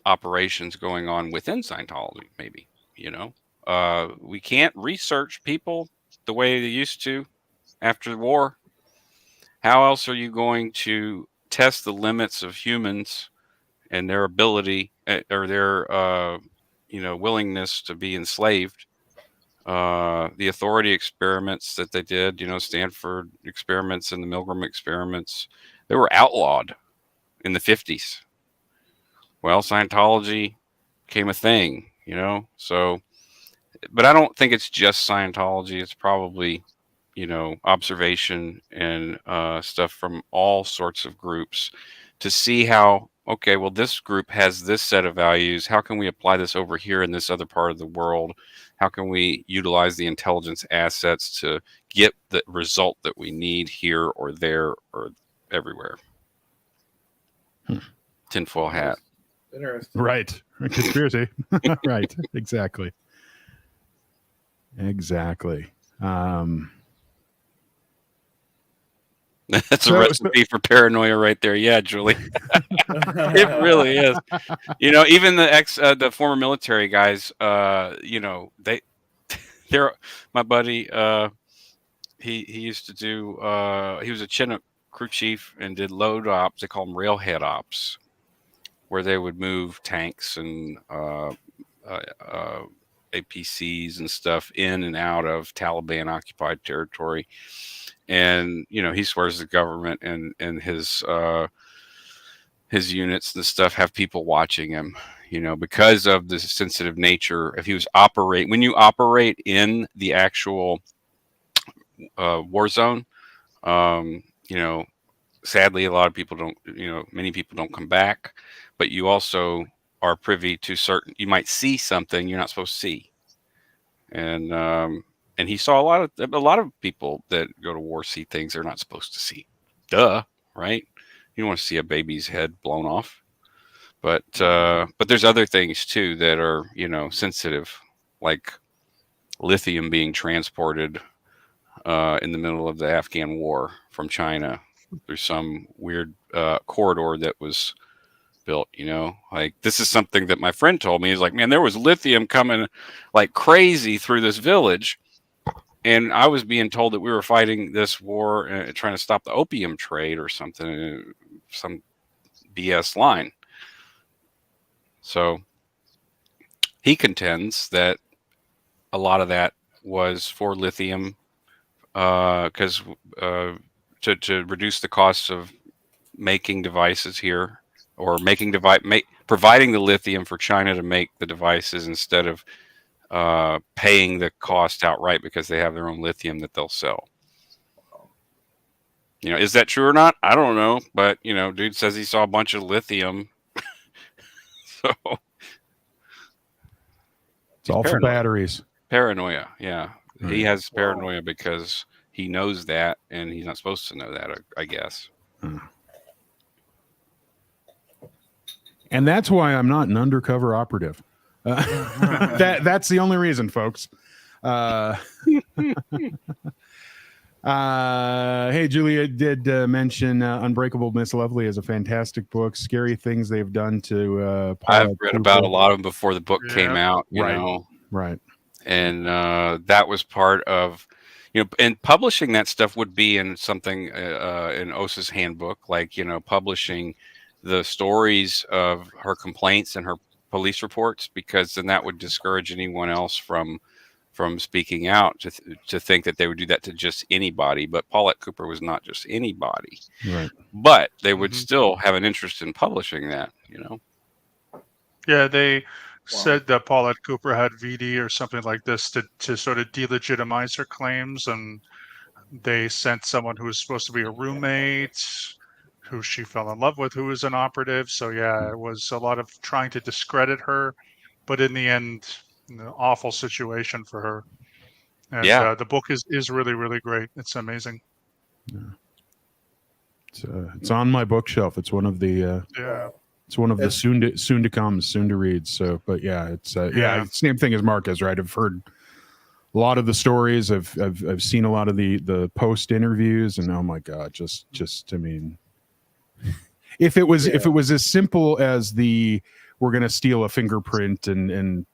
operations going on within Scientology, maybe. We can't research people the way they used to after the war. How else are you going to test the limits of humans and their ability or their willingness to be enslaved? The authority experiments that they did, Stanford experiments and the Milgram experiments, they were outlawed in the 50s. Well, Scientology became a thing, so, but I don't think it's just Scientology. It's probably, observation and stuff from all sorts of groups to see how, okay, well, this group has this set of values. How can we apply this over here in this other part of the world? How can we utilize the intelligence assets to get the result that we need here or there or everywhere? Tinfoil hat. Interesting. Right. Conspiracy. Right. Exactly. That's a recipe for paranoia right there. Yeah, Julie. It really is. Even the former military guys, they're my buddy. He used to do, he was a Chinook crew chief and did load ops. They call them railhead ops, where they would move tanks and APCs and stuff in and out of Taliban occupied territory. And, he swears the government and his units and stuff have people watching him, because of the sensitive nature. If he was when you operate in the actual war zone, sadly, a lot of people don't, many people don't come back, but you also are privy to you might see something you're not supposed to see. And he saw a lot of people that go to war see things they're not supposed to see. Duh, right? You don't want to see a baby's head blown off. But there's other things too that are, sensitive, like lithium being transported in the middle of the Afghan war from China through some weird corridor that was built. Like, this is something that my friend told me. He's like, man, there was lithium coming like crazy through this village, and I was being told that we were fighting this war and trying to stop the opium trade or something, some BS line. So he contends that a lot of that was for lithium, because to reduce the costs of making devices here, or providing the lithium for China to make the devices instead of paying the cost outright, because they have their own lithium that they'll sell. Is that true or not? I don't know, but dude says he saw a bunch of lithium. So it's all for batteries. Paranoia, yeah. Right. He has paranoia because he knows that, and he's not supposed to know that, I guess. And that's why I'm not an undercover operative. That's the only reason, folks. Hey, Julia did mention Unbreakable Miss Lovely is a fantastic book. Scary things they've done to I've read about a lot of them before the book came out, Right. And that was part of, and publishing that stuff would be in something in OSA's handbook, like, publishing the stories of her complaints and her police reports, because then that would discourage anyone else from speaking out to think that they would do that to just anybody. But Paulette Cooper was not just anybody, right? But they would still have an interest in publishing that, Yeah, they said that Paulette Cooper had VD or something like this to sort of delegitimize her claims, and they sent someone who was supposed to be a roommate, who she fell in love with, who was an operative. So yeah, it was a lot of trying to discredit her, but in the end, awful situation for her. And the book is really, really great. It's amazing. Yeah. It's on my bookshelf. It's one of the it's one of the soon to come, soon to read. So, but yeah, it's same thing as Mark has, right? I've heard a lot of the stories. I've seen a lot of the post interviews, and oh my god, just I mean, if it was as simple as we're gonna steal a fingerprint and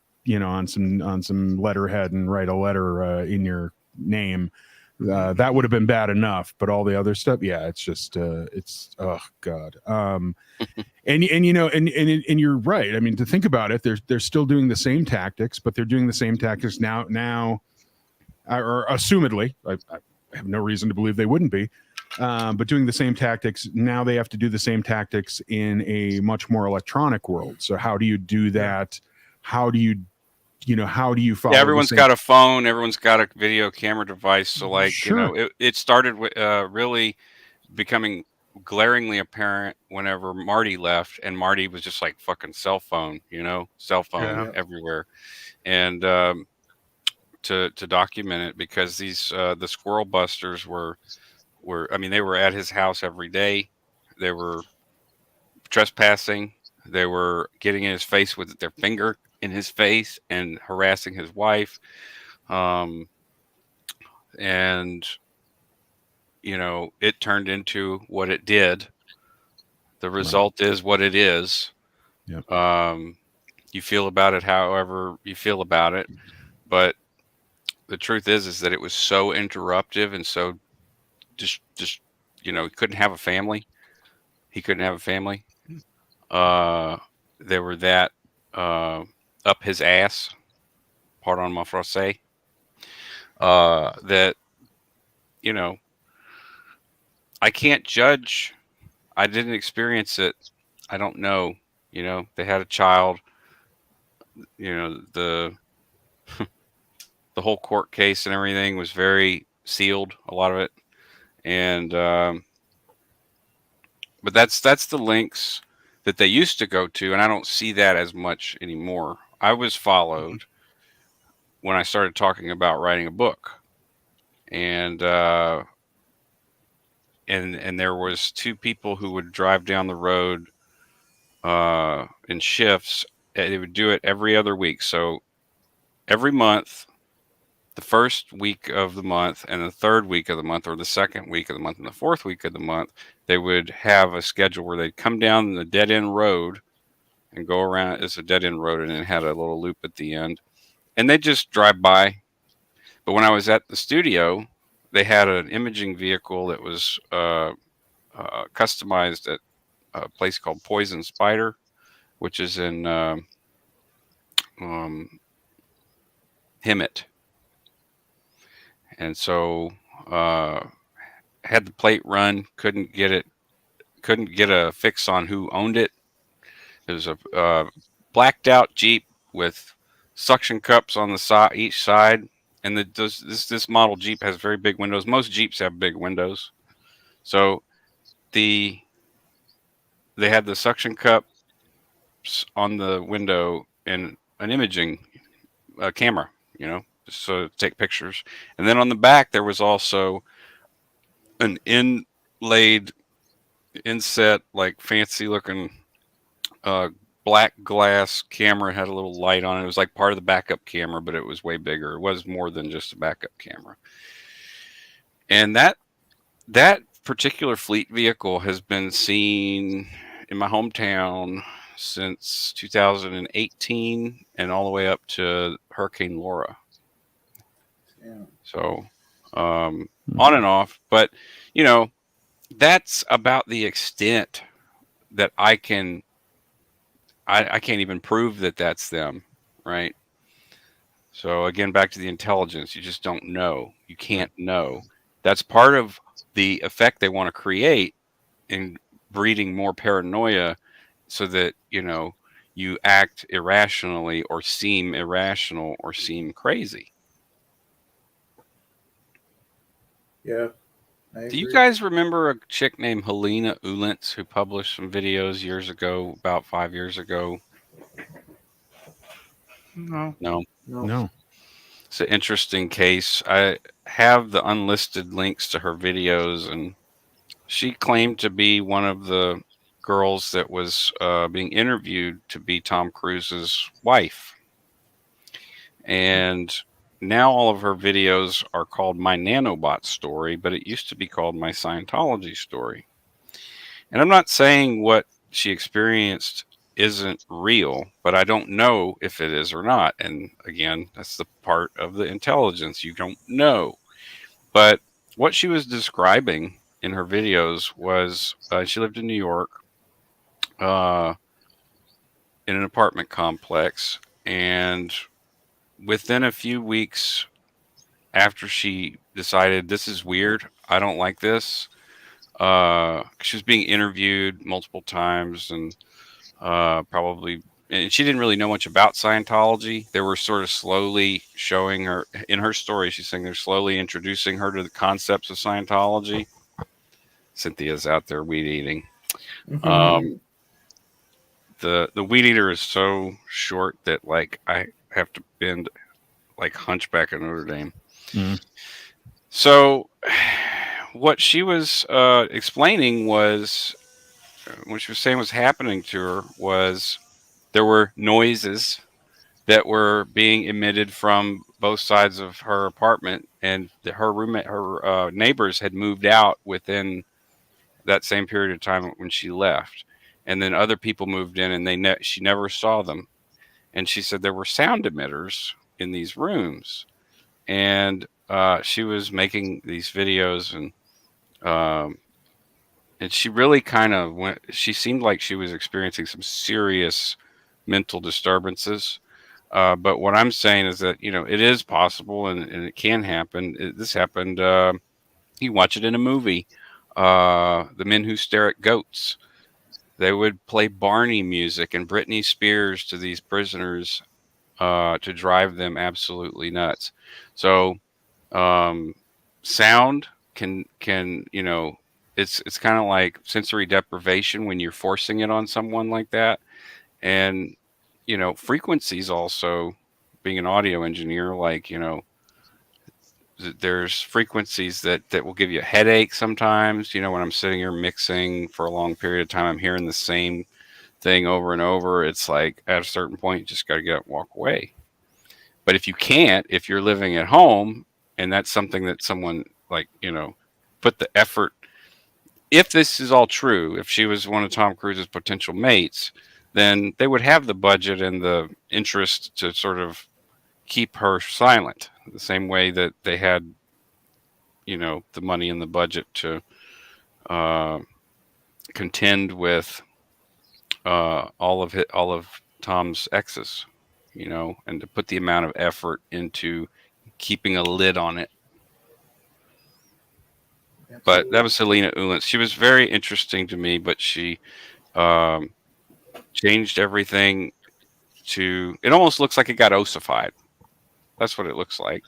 on some letterhead and write a letter in your name, that would have been bad enough. But all the other stuff, it's just it's oh god. And you're right. I mean, to think about it, they're still doing the same tactics, but they're doing the same tactics now, or assumedly. I have no reason to believe they wouldn't be. But doing the same tactics now, they have to do the same tactics in a much more electronic world. So how do you do that? How do you follow? Yeah, everyone's got a phone. Everyone's got a video camera device. So it started with really becoming glaringly apparent whenever Marty left, and Marty was just like fucking cell phone everywhere. And to document it, because these the squirrel busters were they were at his house every day. They were trespassing. They were getting in his face with their finger in his face and harassing his wife. And it turned into what it did. The result is what it is. Yep. You feel about it however you feel about it, but the truth is that it was so interruptive and so just he couldn't have a family. They were that up his ass, pardon my français, that, you know, I can't judge. I didn't experience it. I don't know. You know, they had a child. You know, the whole court case and everything was very sealed, a lot of it, and but that's the links that they used to go to, and I don't see that as much anymore. I was followed when I started talking about writing a book, and and there was two people who would drive down the road in shifts. And they would do it every other week, so every month, the first week of the month and the third week of the month, or the second week of the month and the fourth week of the month, they would have a schedule where they'd come down the dead end road and go around. It's a dead end road, and it had a little loop at the end, and they just drive by. But when I was at the studio, they had an imaging vehicle that was customized at a place called Poison Spider, which is in Hemet. And so had the plate run, couldn't get a fix on who owned it. It was a blacked out Jeep with suction cups on the side, each side, and this model Jeep has very big windows. Most Jeeps have big windows, so they had the suction cups on the window and an imaging camera, you know, so to take pictures. And then on the back there was also an inset, like fancy looking black glass camera. It had a little light on it. It was like part of the backup camera, but it was way bigger. It was more than just a backup camera. And that particular fleet vehicle has been seen in my hometown since 2018 and all the way up to Hurricane Laura. Yeah. So on and off, but you know, that's about the extent that I can't even prove that that's them, right? So again, back to the intelligence, you just don't know. You can't know. That's part of the effect they want to create in breeding more paranoia, so that, you know, you act irrationally or seem irrational or seem crazy. Yeah. Do you guys remember a chick named Helena Ulentz who published some videos years ago, about 5 years ago? No. No. It's an interesting case. I have the unlisted links to her videos, and she claimed to be one of the girls that was being interviewed to be Tom Cruise's wife. And now all of her videos are called My Nanobot Story, but it used to be called My Scientology Story. And I'm not saying what she experienced isn't real, but I don't know if it is or not. And again, that's the part of the intelligence. You don't know. But what she was describing in her videos was she lived in New York in an apartment complex, and within a few weeks after she decided this is weird, I don't like this, she was being interviewed multiple times, and and she didn't really know much about Scientology. They were sort of slowly showing her in her story. She's saying they're slowly introducing her to the concepts of Scientology. Cynthia's out there weed eating. The weed eater is so short that like I have to bend like Hunchback of Notre Dame. So what she was explaining was, what she was saying was happening to her was there were noises that were being emitted from both sides of her apartment, and her neighbors had moved out within that same period of time when she left, and then other people moved in, and she never saw them. And she said there were sound emitters in these rooms, and she was making these videos, and she really kind of went. She seemed like she was experiencing some serious mental disturbances. But what I'm saying is that it is possible and it can happen. This happened. You watch it in a movie. The Men Who Stare at Goats. They would play Barney music and Britney Spears to these prisoners to drive them absolutely nuts. So sound can it's kind of like sensory deprivation when you're forcing it on someone like that. And frequencies also, being an audio engineer, like there's frequencies that will give you a headache sometimes. When I'm sitting here mixing for a long period of time, I'm hearing the same thing over and over. It's like at a certain point you just got to get up and walk away. But if you can't, if you're living at home and that's something that someone like put the effort, if this is all true, if she was one of Tom Cruise's potential mates, then they would have the budget and the interest to sort of keep her silent, the same way that they had, the money and the budget to contend with all of Tom's exes, and to put the amount of effort into keeping a lid on it. Absolutely. But that was Helena Ullins. She was very interesting to me, but she changed everything to. It almost looks like it got ossified. That's what it looks like.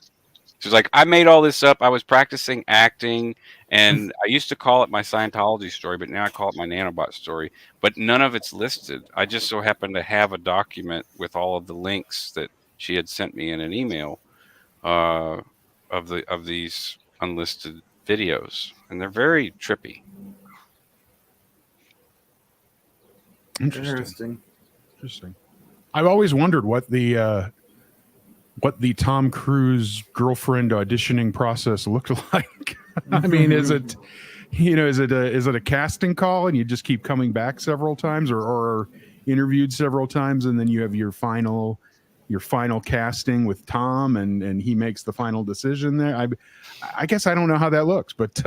She's like, I made all this up. I was practicing acting, and I used to call it my Scientology story, but now I call it my nanobot story. But none of it's listed. I just so happen to have a document with all of the links that she had sent me in an email of these unlisted videos, and they're very trippy. Interesting. I've always wondered what the Tom Cruise girlfriend auditioning process looked like. I mean, is it a casting call and you just keep coming back several times, or interviewed several times and then you have your final casting with Tom and he makes the final decision there? I guess I don't know how that looks, but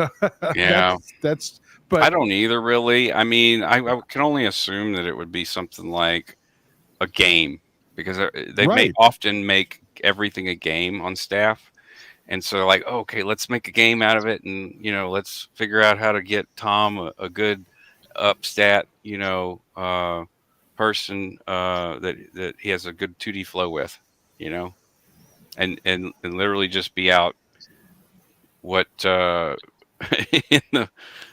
Yeah, but I don't either, really. I mean, I can only assume that it would be something like a game, because they Right. often make everything a game on staff. And so like, okay, let's make a game out of it. And, let's figure out how to get Tom a good upstat, person that he has a good 2D flow with, and literally just be out what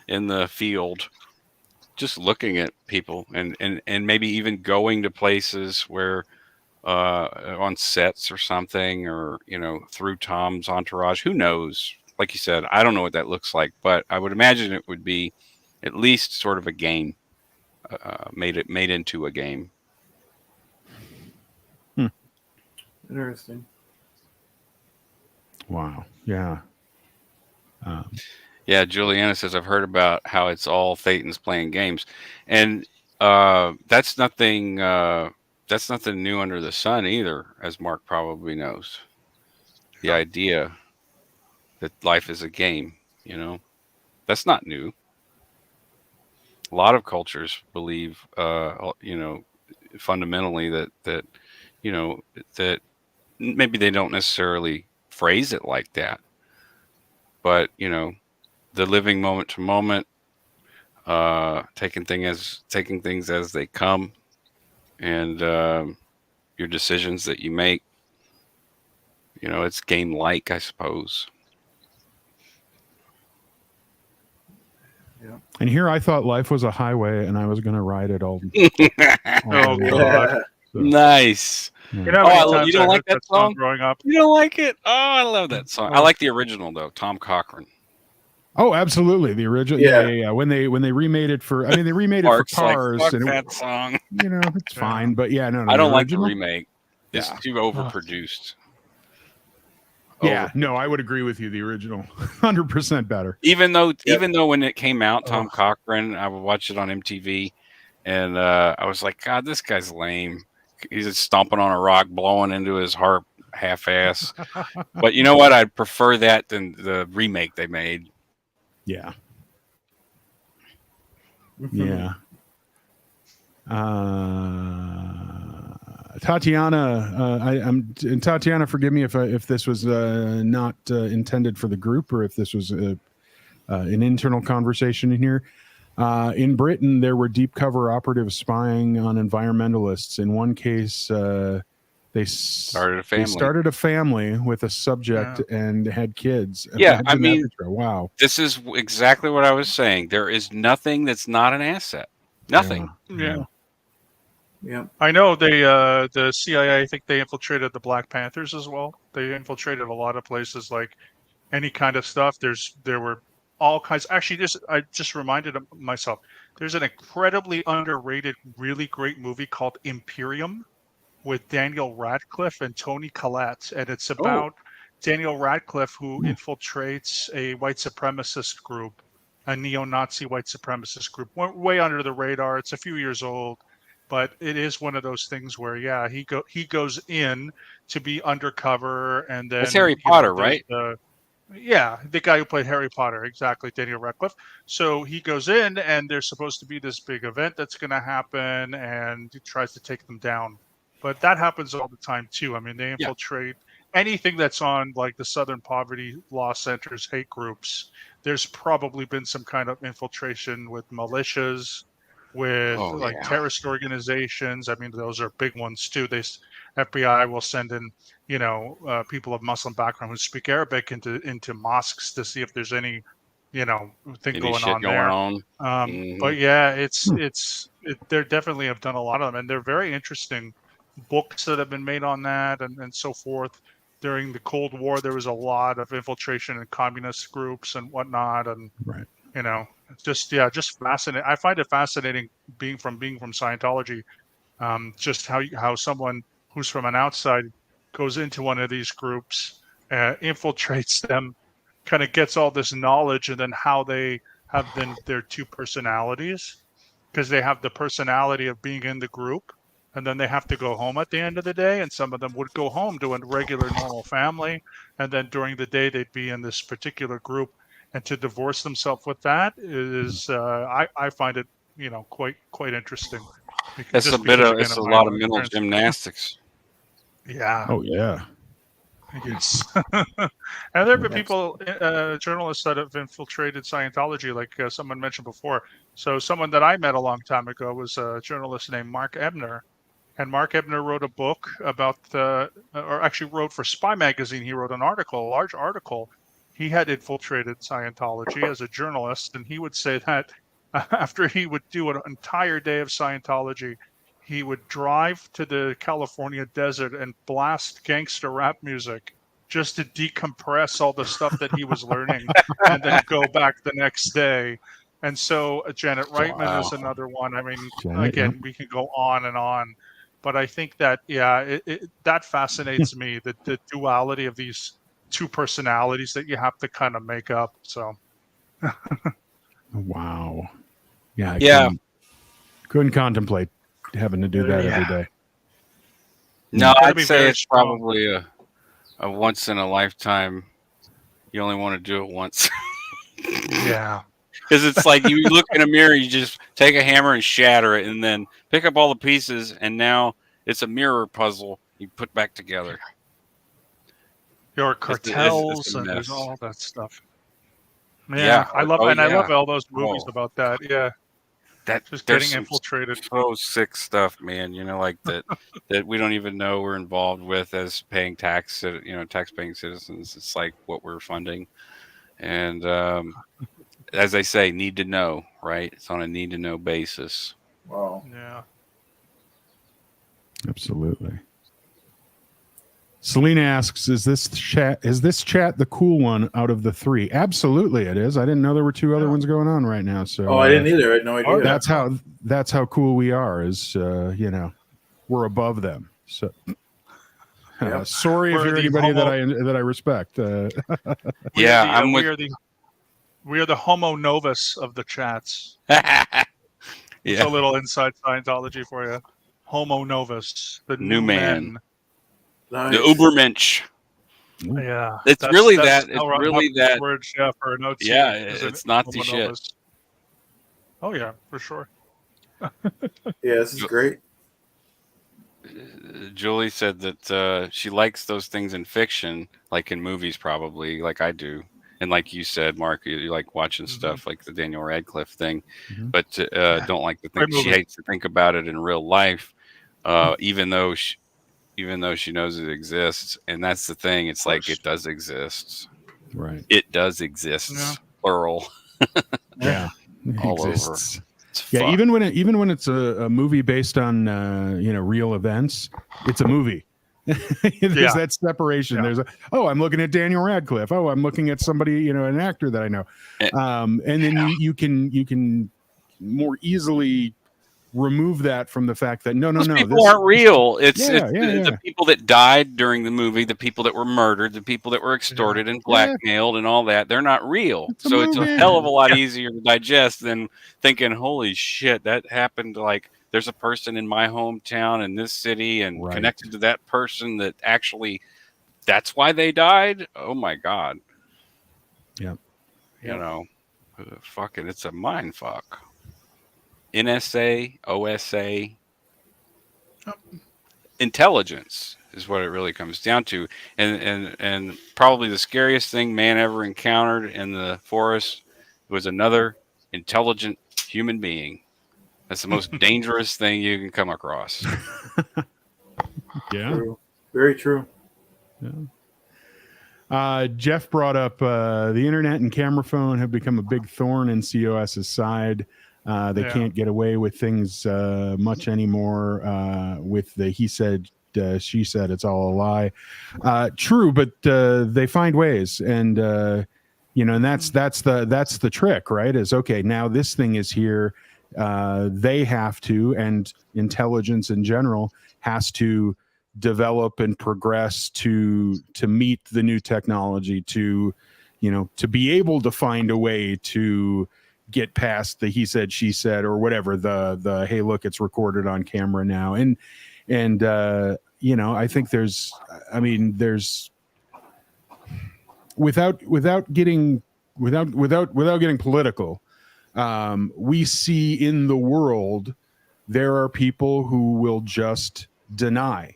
in the field, just looking at people and maybe even going to places where on sets or something, or through Tom's entourage. Who knows? Like you said, I don't know what that looks like, but I would imagine it would be at least sort of a game, made into a game. Interesting. wow, yeah. Yeah, Juliana says, I've heard about how it's all Thetans playing games, and that's nothing new under the sun either, as Mark probably knows. The idea that life is a game, that's not new. A lot of cultures believe, fundamentally that that maybe they don't necessarily phrase it like that, but the living moment to moment, taking things as they come, and your decisions that you make, it's game like, I suppose. Yeah. And here I thought life was a highway and I was going to ride it all. Oh, the way. God. So, Nice. You know how many Oh, times you don't I like heard that that song song? growing up? You don't like it? Oh, I love that song. I like the original though, Tom Cochran. oh, absolutely, the original. Yeah. When they remade it for, they remade it for Mark's like, Cars, fuck and that song. it's Yeah. fine. But yeah, no, I don't like the original- remake. It's Yeah. too overproduced. Yeah, no, I would agree with you. The original, 100% better. Even though when it came out, Tom Cochran, I would watch it on MTV, and I was like, God, this guy's lame. He's just stomping on a rock, blowing into his harp, half-ass. But you know what? I'd prefer that than the remake they made. Yeah, Mm-hmm. yeah. Tatiana, and Tatiana, forgive me if this was not intended for the group or if this was an internal conversation in here. In Britain, there were deep cover operatives spying on environmentalists. In one case, they started a family with a subject and had kids. Yeah, Imagine that, Petra. Wow. This is exactly what I was saying. There is nothing that's not an asset. Nothing. Yeah. Yeah. I know the CIA, I think they infiltrated the Black Panthers as well. They infiltrated a lot of places, like any kind of stuff. There were all kinds. Actually, I just reminded myself. There's an incredibly underrated, really great movie called Imperium with Daniel Radcliffe and Tony Collette, and it's about Daniel Radcliffe who infiltrates a white supremacist group, a neo-Nazi white supremacist group, way under the radar. It's a few years old, but it is one of those things where he goes in to be undercover, and then That's Harry Potter, right? The guy who played Harry Potter, exactly, Daniel Radcliffe. So he goes in, and there's supposed to be this big event that's going to happen, and he tries to take them down. But that happens all the time too. I mean, they infiltrate anything that's on like the Southern Poverty Law Center's hate groups. There's probably been some kind of infiltration with militias, with terrorist organizations. I mean, those are big ones too. FBI will send in, people of Muslim background who speak Arabic into mosques to see if there's any, thing going on there. But yeah, they definitely have done a lot of them, and they're very interesting books that have been made on that and so forth. During the Cold War, there was a lot of infiltration in communist groups and whatnot, and just fascinating. I find it fascinating being from Scientology, just how someone who's from an outside goes into one of these groups, infiltrates them, kind of gets all this knowledge, and then how they have their two personalities, because they have the personality of being in the group, and then they have to go home at the end of the day, and some of them would go home to a regular normal family, and then during the day they'd be in this particular group, and to divorce themselves with that is I find it quite interesting. It's a lot of mental gymnastics. Yeah. Oh yeah. Yes. And there have been people, journalists that have infiltrated Scientology, like someone mentioned before. So someone that I met a long time ago was a journalist named Mark Ebner. And Mark Ebner wrote a book about, or actually wrote for Spy Magazine. He wrote a large article. He had infiltrated Scientology as a journalist. And he would say that after he would do an entire day of Scientology, he would drive to the California desert and blast gangster rap music just to decompress all the stuff that he was learning, and then go back the next day. And so Janet Reitman is another one. I mean, we can go on and on, but I think that, that fascinates me, the duality of these two personalities that you have to kind of make up. So. Wow. Yeah. Couldn't contemplate having to do that every day. No, I'd say it's probably a once in a lifetime. You only want to do it once. Yeah. Because it's like you look in a mirror, you just take a hammer and shatter it, and then pick up all the pieces, and now it's a mirror puzzle you put back together. Your cartels and there's all that stuff. Yeah, I love all those movies about that. Yeah. Just getting infiltrated. So sick stuff, man. Like that we don't even know we're involved with as paying tax-paying citizens. It's like what we're funding, and as they say, need to know, right? It's on a need to know basis. Wow. Yeah. Absolutely. Selena asks, is this chat the cool one out of the three? Absolutely it is. I didn't know there were two other ones going on right now. So I didn't either. I had no idea. That's how cool we are, is we're above them. So sorry if you're anybody that I respect. We are the homo novus of the chats. It's a little inside Scientology for you. Homo novus, the new man. Nice. The Ubermensch. Yeah, it's really that. Word, for an OT. Yeah, it's Nazi shit. Oh yeah, for sure. Yeah, this is great. Julie said that she likes those things in fiction, like in movies, probably, like I do. And like you said, Mark, you like watching stuff like the Daniel Radcliffe thing, Mhm. but don't like to Great think. She movie. hates to think about it in real life, even though she knows it exists. And that's the thing. It's like course. it does exist. Right. It does exist, Yeah. plural, Yeah. It all over. exists. It's Yeah, fucked. even when it's a movie based on real events, it's a movie. There's Yeah. that separation. Yeah. There's I'm looking at Daniel Radcliffe. Oh, I'm looking at somebody, an actor that I know. And then you can more easily remove that from the fact that no, Those people this aren't real. It's Yeah, the people that died during the movie, the people that were murdered, the people that were extorted and blackmailed and all that. They're not real. It's a So it's a movie. hell of a lot easier to digest than thinking, holy shit, that happened. Like there's a person in my hometown in this city and Right. connected to that person that actually that's why they died. Oh my God. Yeah. You know, fucking, it's a mind fuck. NSA, OSA, intelligence is what it really comes down to, and probably the scariest thing man ever encountered in the forest was another intelligent human being. That's the most dangerous thing you can come across. Yeah. True. Very true. Jeff brought up the internet and camera phone have become a big thorn in COS's side. They can't get away with things much anymore with the he said, she said, it's all a lie. True, but they find ways. And, and that's the trick, right? Is okay, now this thing is here. They have to, and intelligence in general has to develop and progress to meet the new technology, to be able to find a way to get past the he said, she said, or whatever, the hey, look, it's recorded on camera now. And I think there's without getting political, we see in the world there are people who will just deny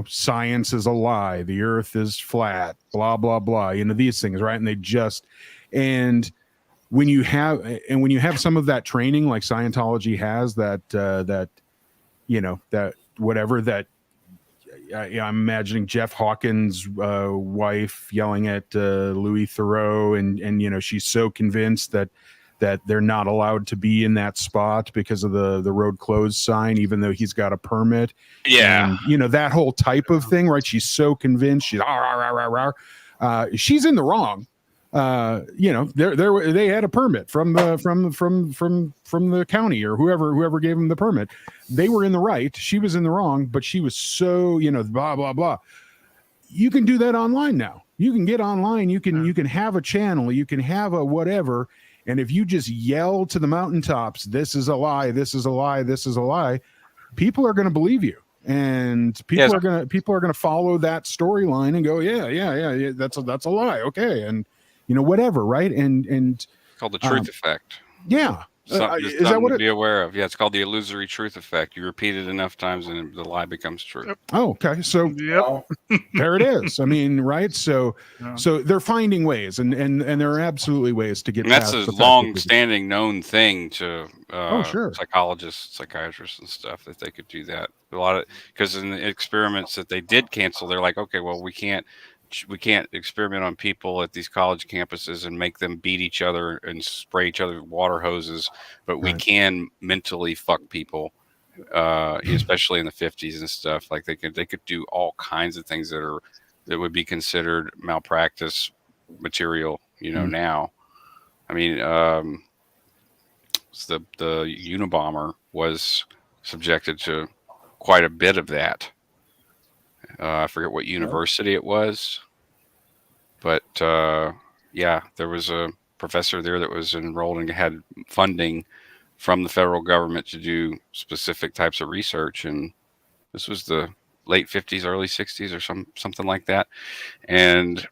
science is a lie, the earth is flat, blah blah blah, these things, right? And when you have some of that training like Scientology has, that whatever that I'm imagining Jeff Hawkins' wife yelling at Louis Theroux, and she's so convinced that they're not allowed to be in that spot because of the road closed sign, even though he's got a permit. Yeah. And, that whole type of thing, right? She's so convinced. She's she's in the wrong. They had a permit from the county or whoever gave them the permit. They were in the right. She was in the wrong, but she was so, blah, blah, blah. You can do that online now. You can get online. You can have a channel. You can have a whatever. And if you just yell to the mountaintops, this is a lie, this is a lie, this is a lie, people are going to believe you. And people are going to follow that storyline and go, yeah, that's a lie. Okay. And whatever, right? And it's called the truth effect. Yeah. Is that what to be aware of? Yeah, it's called the illusory truth effect. You repeat it enough times and the lie becomes true. Oh, okay. So there it is. I mean, right? So they're finding ways, and there are absolutely ways to get. And that's a long-standing known thing to psychologists, psychiatrists, and stuff, that they could do that. A lot of, because in the experiments that they did cancel, they're like, okay, well, we can't experiment on people at these college campuses and make them beat each other and spray each other with water hoses, but we can mentally fuck people, especially in the 50s and stuff. Like they could do all kinds of things that would be considered malpractice material, now. I mean, the Unabomber was subjected to quite a bit of that. I forget what university it was, but there was a professor there that was enrolled and had funding from the federal government to do specific types of research. And this was the late 50s, early 60s or something like that. And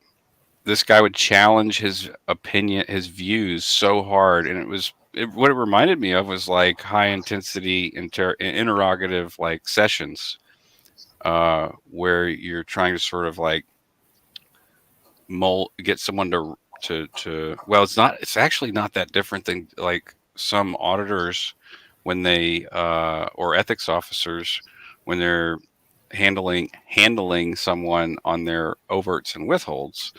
this guy would challenge his opinion, his views so hard, and what it reminded me of was like high intensity interrogative like sessions, where you're trying to sort of like get someone to well, it's actually not that different than like some auditors when they or ethics officers when they're handling someone on their overts and withholds,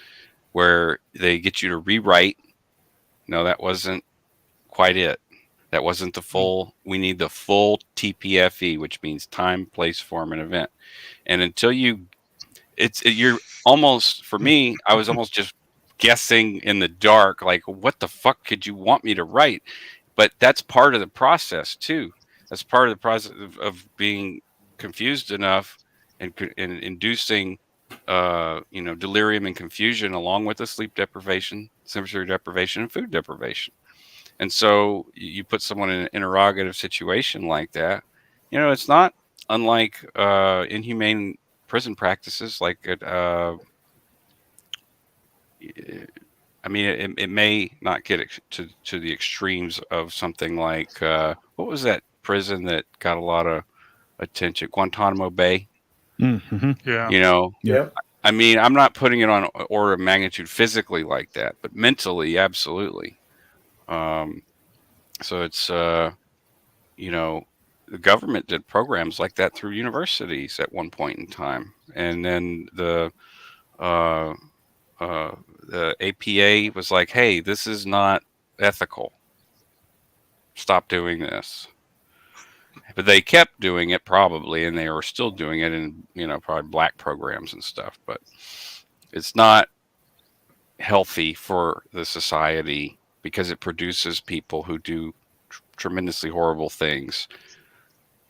where they get you to rewrite. No, that wasn't quite it. That wasn't the full. We need the full TPFE, which means time, place, form, and event. And until you're almost, for me, I was almost just guessing in the dark, like, what the fuck could you want me to write? But that's part of the process too. That's part of the process of being confused enough and inducing, delirium and confusion, along with the sleep deprivation, sensory deprivation, and food deprivation. And so you put someone in an interrogative situation like that. It's not unlike inhumane prison practices. Like it may not get to the extremes of something like what was that prison that got a lot of attention? Guantanamo Bay. Mm-hmm. Yeah. Yeah. I'm not putting it on order of magnitude physically like that, but mentally, absolutely. So it's the government did programs like that through universities at one point in time, and then the APA was like, "Hey, this is not ethical. Stop doing this." But they kept doing it probably, and they were still doing it in probably black programs and stuff. But it's not healthy for the society because it produces people who do tremendously horrible things.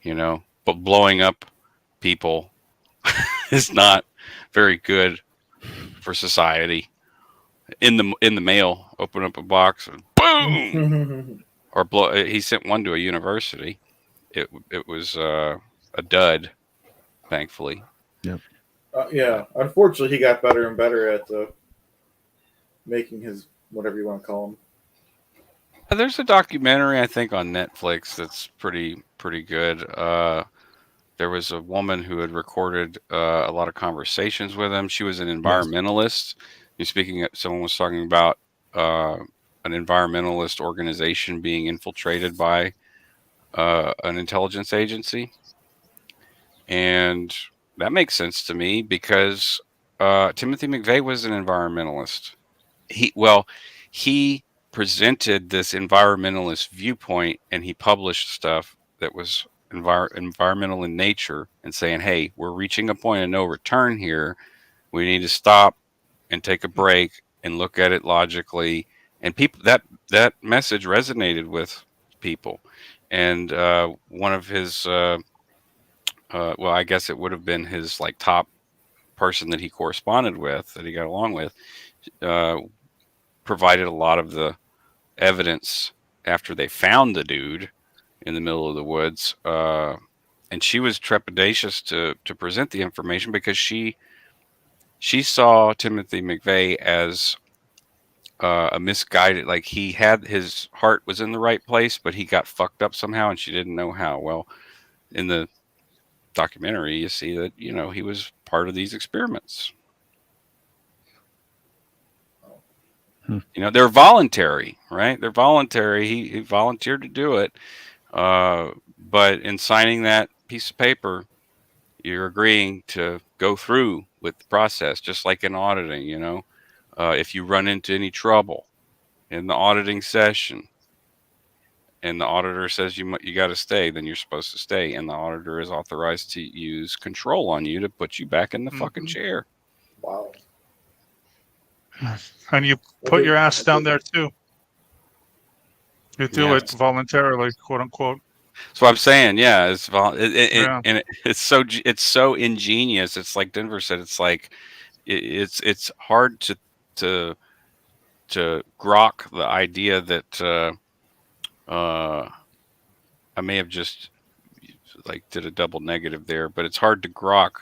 But blowing up people is not very good for society. In the mail, open up a box and boom, or blow. He sent one to a university. It was a dud, thankfully. Yep. Yeah. Unfortunately, he got better and better at making his whatever you want to call him. There's a documentary I think on Netflix that's pretty good. There was a woman who had recorded a lot of conversations with him. She was an environmentalist. Someone was talking about an environmentalist organization being infiltrated by an intelligence agency. And that makes sense to me because Timothy McVeigh was an environmentalist. He presented this environmentalist viewpoint, and he published stuff that was environmental in nature, and saying, "Hey, we're reaching a point of no return here. We need to stop and take a break and look at it logically." And people that message resonated with people. And one of his, I guess it would have been his like top person that he corresponded with, that he got along with, provided a lot of the evidence after they found the dude in the middle of the woods. And she was trepidatious to present the information because she saw Timothy McVeigh as a misguided, like he had his heart was in the right place, but he got fucked up somehow, and she didn't know how. Well, in the documentary, you see that he was part of these experiments. They're voluntary, right? They're voluntary. He volunteered to do it, but in signing that piece of paper, you're agreeing to go through with the process, just like in auditing. If you run into any trouble in the auditing session, and the auditor says you got to stay, then you're supposed to stay, and the auditor is authorized to use control on you to put you back in the fucking chair. Wow. And you put your ass down there too. You do it voluntarily, quote unquote. So I'm saying, yeah, and it's so ingenious. It's like Denver said. It's like it's hard to grok the idea that I may have just like did a double negative there, but it's hard to grok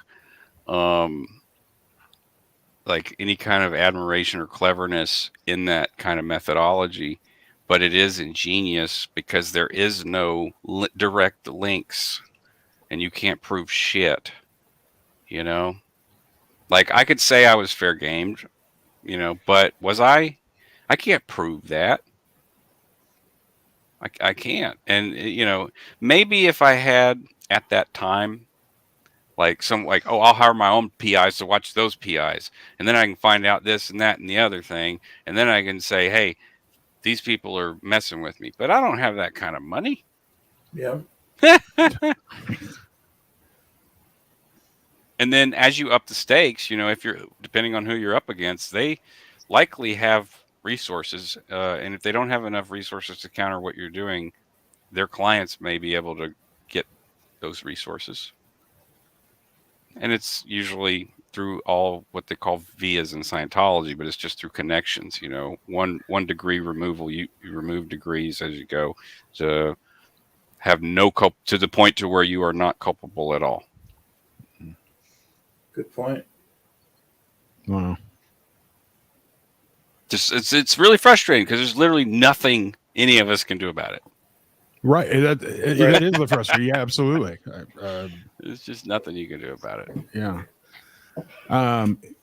like any kind of admiration or cleverness in that kind of methodology, but it is ingenious because there is no direct links, and you can't prove shit. You know, like I could say I was fair gamed, but was I? I can't prove that. I can't. And maybe if I had at that time, oh, I'll hire my own PIs to watch those PIs, and then I can find out this and that and the other thing, and then I can say, hey, these people are messing with me. But I don't have that kind of money. Yeah. And then as you up the stakes, if you're depending on who you're up against, they likely have resources, and if they don't have enough resources to counter what you're doing, their clients may be able to get those resources. And it's usually through all what they call vias in Scientology, but it's just through connections. One degree removal, you remove degrees as you go to have to the point to where you are not culpable at all. Good point. Wow. Just it's really frustrating because there's literally nothing any of us can do about it. Right. That is the frustrating. Yeah, absolutely. There's just nothing you can do about it. Yeah.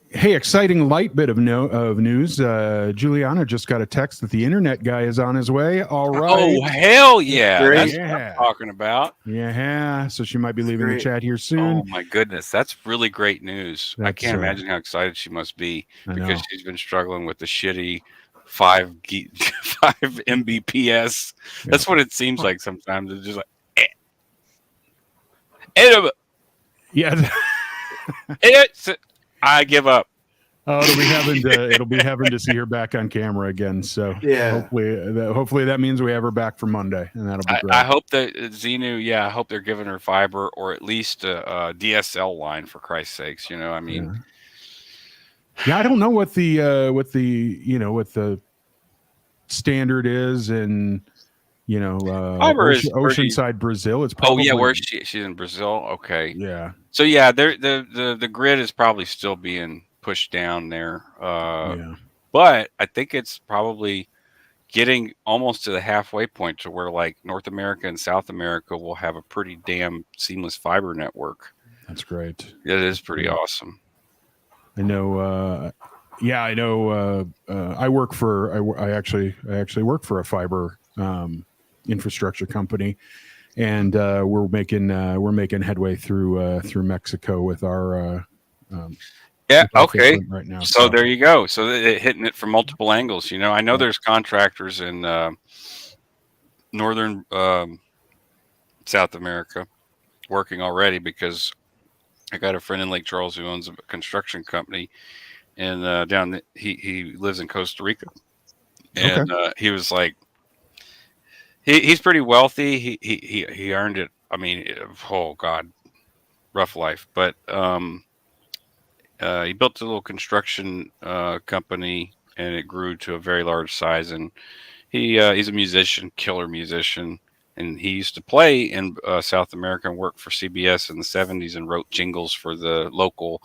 Hey, exciting light bit of news. Juliana just got a text that the internet guy is on his way. All right. Oh, hell yeah. Great. That's what I'm talking about. Yeah. So she might be leaving the chat here soon. Oh, my goodness. That's really great news. I That's, can't imagine how excited she must be I because know. she's been struggling with the shitty 5 Mbps. That's what it seems like sometimes. It's just like, Yeah. I give up. Oh, it'll be heaven to see her back on camera again. So Yeah. hopefully that means we have her back for Monday, and that'll be great. I hope that Xenu, I hope they're giving her fiber or at least a DSL line for Christ's sakes. I mean, yeah, I don't know what the standard is in Oceanside, Brazil. It's probably where's she? She's in Brazil. Okay. Yeah. So yeah, the grid is probably still being pushed down there. But I think it's probably getting almost to the halfway point to where like North America and South America will have a pretty damn seamless fiber network. That's great. It is pretty awesome. I know. I work for. I actually work for a fiber infrastructure company, and we're making headway through Mexico with our. Okay. Right now. So there you go. So hitting it from multiple angles. I know there's contractors in northern South America working already because I got a friend in Lake Charles who owns a construction company, and he lives in Costa Rica, and he was like, he's pretty wealthy. He earned it. I mean, oh God, rough life, but he built a little construction company, and it grew to a very large size. And he's a musician, killer musician, and he used to play in South America and work for CBS in the 70s and wrote jingles for the local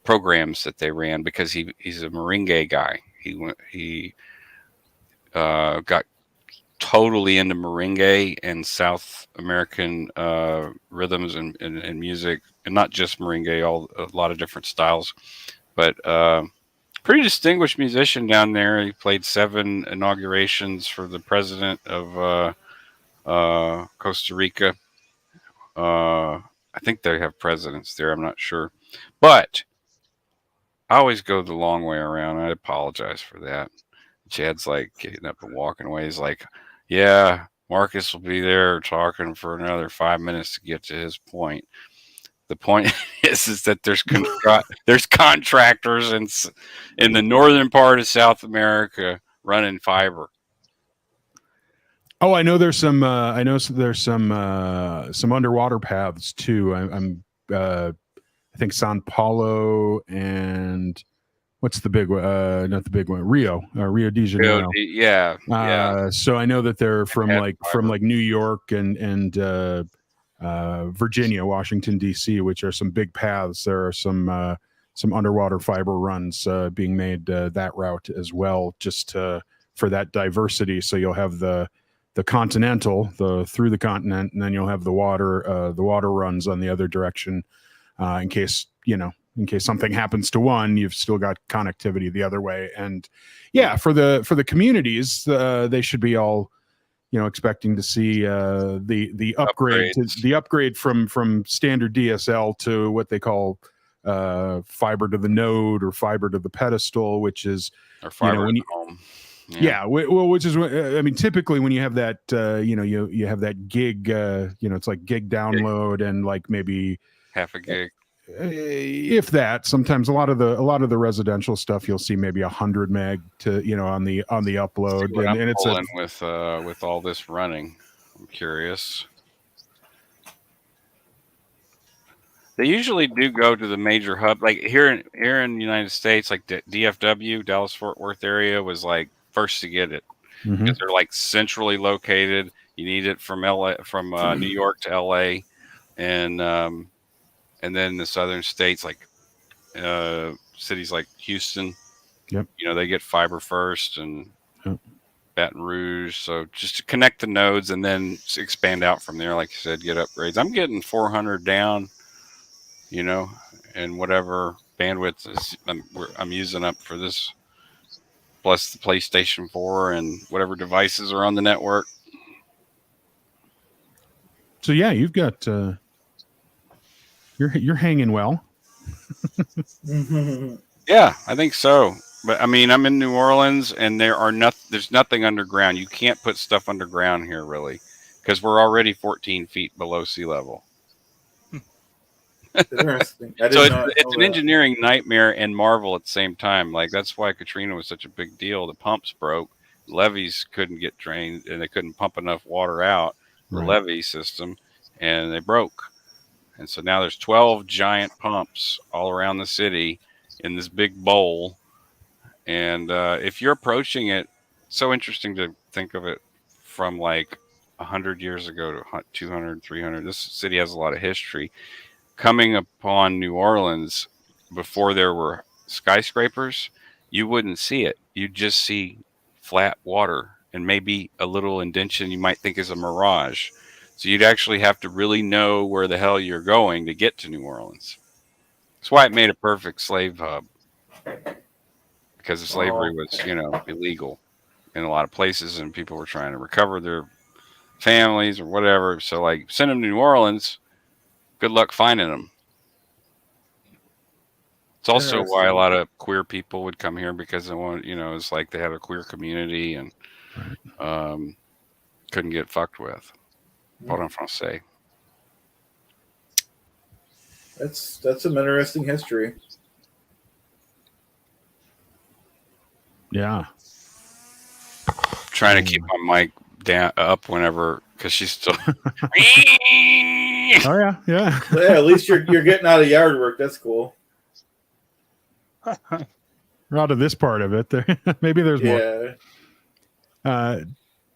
programs that they ran because he's a merengue guy. He got totally into merengue and South American rhythms and music, and not just merengue, a lot of different styles. But pretty distinguished musician down there. He played 7 inaugurations for the president of Costa Rica. I think they have presidents there. I'm not sure, but I always go the long way around. I apologize for that. Chad's like getting up and walking away. He's like, yeah, Marcus will be there talking for another 5 minutes to get to his point. The point is that there's contractors in the northern part of South America running fiber. Oh, I know there's some. Some underwater paths too. I think Sao Paulo and what's the big one? Not the big one. Rio de Janeiro. Yeah. So I know that they're from New York and Virginia, Washington D.C., which are some big paths. There are some underwater fiber runs being made that route as well, just for that diversity. So you'll have the continental, through the continent, and then you'll have the water runs on the other direction, in case something happens to one, you've still got connectivity the other way. And yeah, for the communities, they should be all expecting to see the upgrade from standard DSL to what they call fiber to the node or fiber to the pedestal, which is or fiber when to you, the home. yeah, well, which is, I mean, typically when you have that, you have that gig, it's like gig download and like maybe half a gig, if that. Sometimes a lot of the residential stuff you'll see maybe 100 meg to on the upload, and it's with all this running. I'm curious. They usually do go to the major hub, like here in the United States, like DFW, Dallas Fort Worth area was like first to get it because they're like centrally located. You need it from New York to LA, and then the southern states like cities like Houston. Yep. They get fiber first, and Baton Rouge. So just to connect the nodes and then expand out from there, like you said, get upgrades. I'm getting 400 down. And whatever bandwidth I'm using up for this, plus the PlayStation 4 and whatever devices are on the network. So yeah, you've got you're hanging well. Yeah, I think so. But I mean, I'm in New Orleans, and there's nothing underground. You can't put stuff underground here, really, because we're already 14 feet below sea level. Interesting. So it's an engineering nightmare and marvel at the same time. Like that's why Katrina was such a big deal. The pumps broke, levees couldn't get drained, and they couldn't pump enough water out the levee system, and they broke. And so now there's 12 giant pumps all around the city in this big bowl. And if you're approaching it, so interesting to think of it from like 100 years ago to 200, 300. This city has a lot of history. Coming upon New Orleans before there were skyscrapers, you wouldn't see it. You'd just see flat water and maybe a little indention you might think is a mirage. So you'd actually have to really know where the hell you're going to get to New Orleans. That's why it made a perfect slave hub, because slavery was, illegal in a lot of places, and people were trying to recover their families or whatever. So like send them to New Orleans. Good luck finding them. It's also why a lot of queer people would come here, because they want, it's like they have a queer community and couldn't get fucked with. What I'm trying to say. That's some interesting history. Yeah. Trying to keep my mic down up whenever, because she's still. Oh yeah. Yeah, at least you're getting out of yard work. That's cool. We're out of this part of it. Maybe there's more.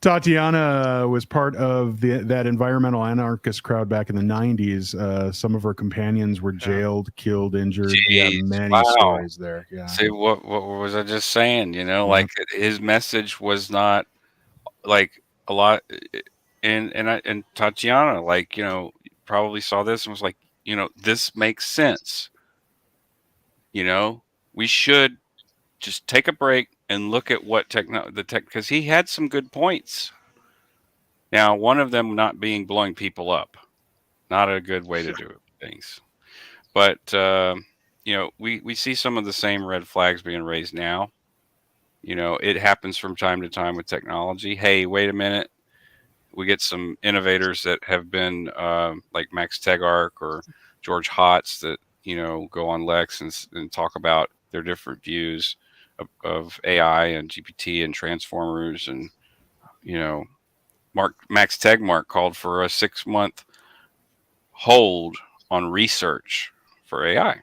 Tatiana was part of that environmental anarchist crowd back in the 90s. Some of her companions were jailed, killed, injured. Jeez, many stories there. Yeah. See, what was I just saying? Like his message was not like a lot. And Tatiana, like, probably saw this and was like, this makes sense. We should just take a break and look at what because he had some good points. Now, one of them not being blowing people up, not a good way to do things. But we see some of the same red flags being raised now. It happens from time to time with technology. Hey, wait a minute. We get some innovators that have been like Max Tegmark or George Hotz that go on Lex and talk about their different views of AI and GPT and transformers. And Max Tegmark called for a 6-month hold on research for AI.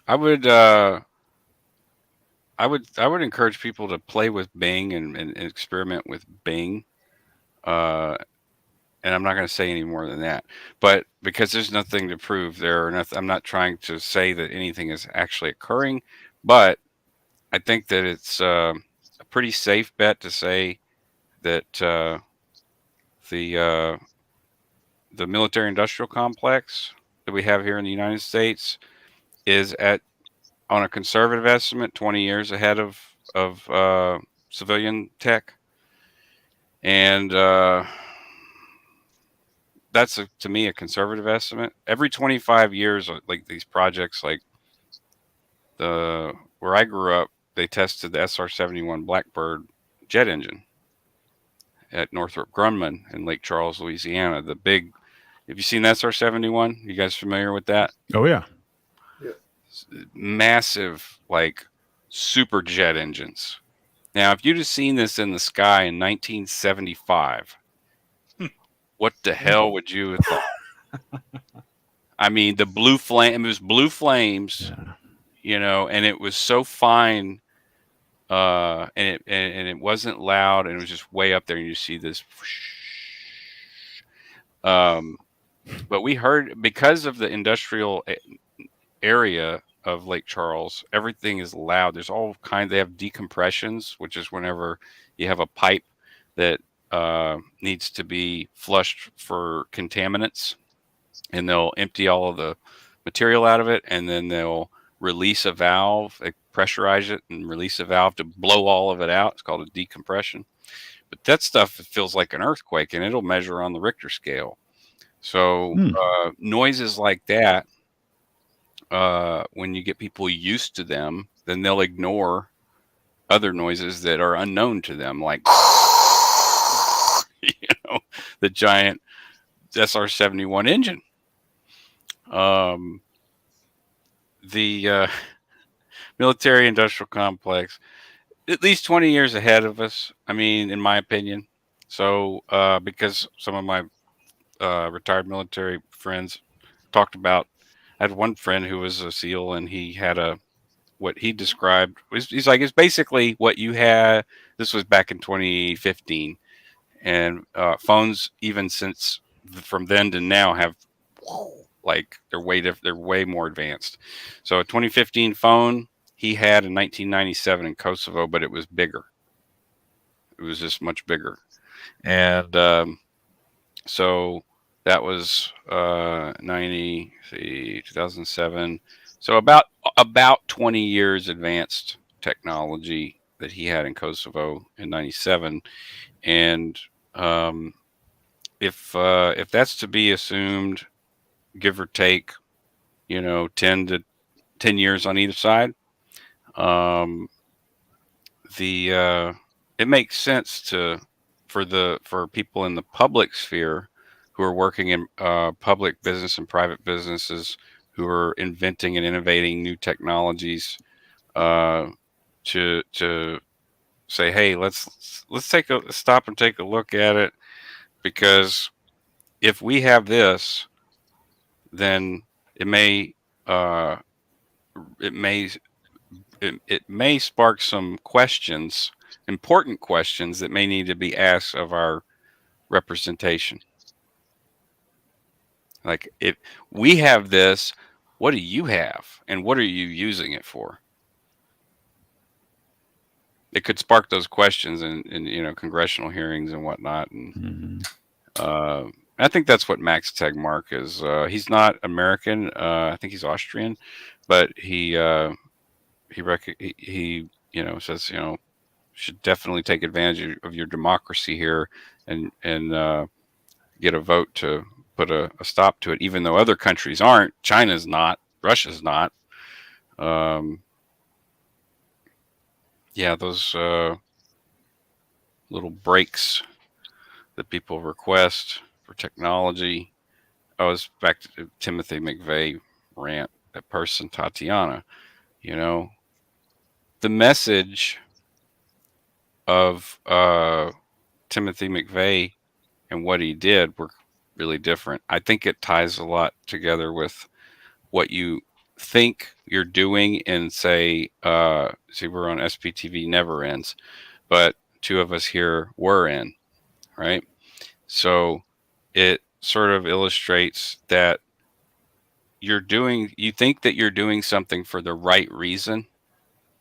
I would encourage people to play with Bing and experiment with Bing. and I'm not going to say any more than that. But because there's nothing to prove there, or nothing, I'm not trying to say that anything is actually occurring. But I think that it's a pretty safe bet to say that the the military-industrial complex that we have here in the United States is at, on a conservative estimate, 20 years ahead of civilian tech, and that's to me a conservative estimate. Every 25 years, like these projects, like the where I grew up, they tested the SR-71 Blackbird jet engine at Northrop Grumman in Lake Charles, Louisiana. The big, have you seen the SR-71? You guys familiar with that? Oh yeah. Massive, like super jet engines. Now, if you'd have seen this in the sky in 1975, what the hell would you have thought? I mean, the blue flame, it was blue flames, you know, and it was so fine, and it wasn't loud, and it was just way up there, and you see this. But we heard, because of the industrial area of Lake Charles, everything is loud. There's all kinds. They have decompressions, which is whenever you have a pipe that needs to be flushed for contaminants, and they'll empty all of the material out of it, and then they'll release a valve, they pressurize it and release a valve to blow all of it out. It's called a decompression. But that stuff, it feels like an earthquake, and it'll measure on the Richter scale. So noises like that, when you get people used to them, then they'll ignore other noises that are unknown to them, like you know, the giant SR-71 engine. The military industrial complex, at least 20 years ahead of us, I mean, in my opinion. So because some of my retired military friends talked about, I had one friend who was a SEAL, and he had what he described was, he's like, it's basically what you had. This was back in 2015, and phones, even since from then to now, have like they're way more advanced. So a 2015 phone he had in 1997 in Kosovo, but it was bigger. It was just much bigger, and so that was 2007. So about 20 years advanced technology that he had in Kosovo in 97. And if that's to be assumed, give or take, 10 years on either side, it makes sense for people in the public sphere who are working in public business and private businesses, who are inventing and innovating new technologies, to say, hey, let's stop and take a look at it, because if we have this, then it may spark some questions, important questions that may need to be asked of our representation. Like, if we have this, what do you have, and what are you using it for? It could spark those questions in congressional hearings and whatnot. And I think that's what Max Tegmark is. He's not American. I think he's Austrian, but he says, should definitely take advantage of your democracy here, and get a vote to put a stop to it, even though other countries aren't. China's not. Russia's not. Those little breaks that people request for technology. I was back to Timothy McVeigh rant, that person, Tatiana. The message of Timothy McVeigh and what he did were really different. I think it ties a lot together with what you think you're doing, and say, we're on SPTV Never Ends, but two of us here were in, right? So it sort of illustrates that you think that you're doing something for the right reason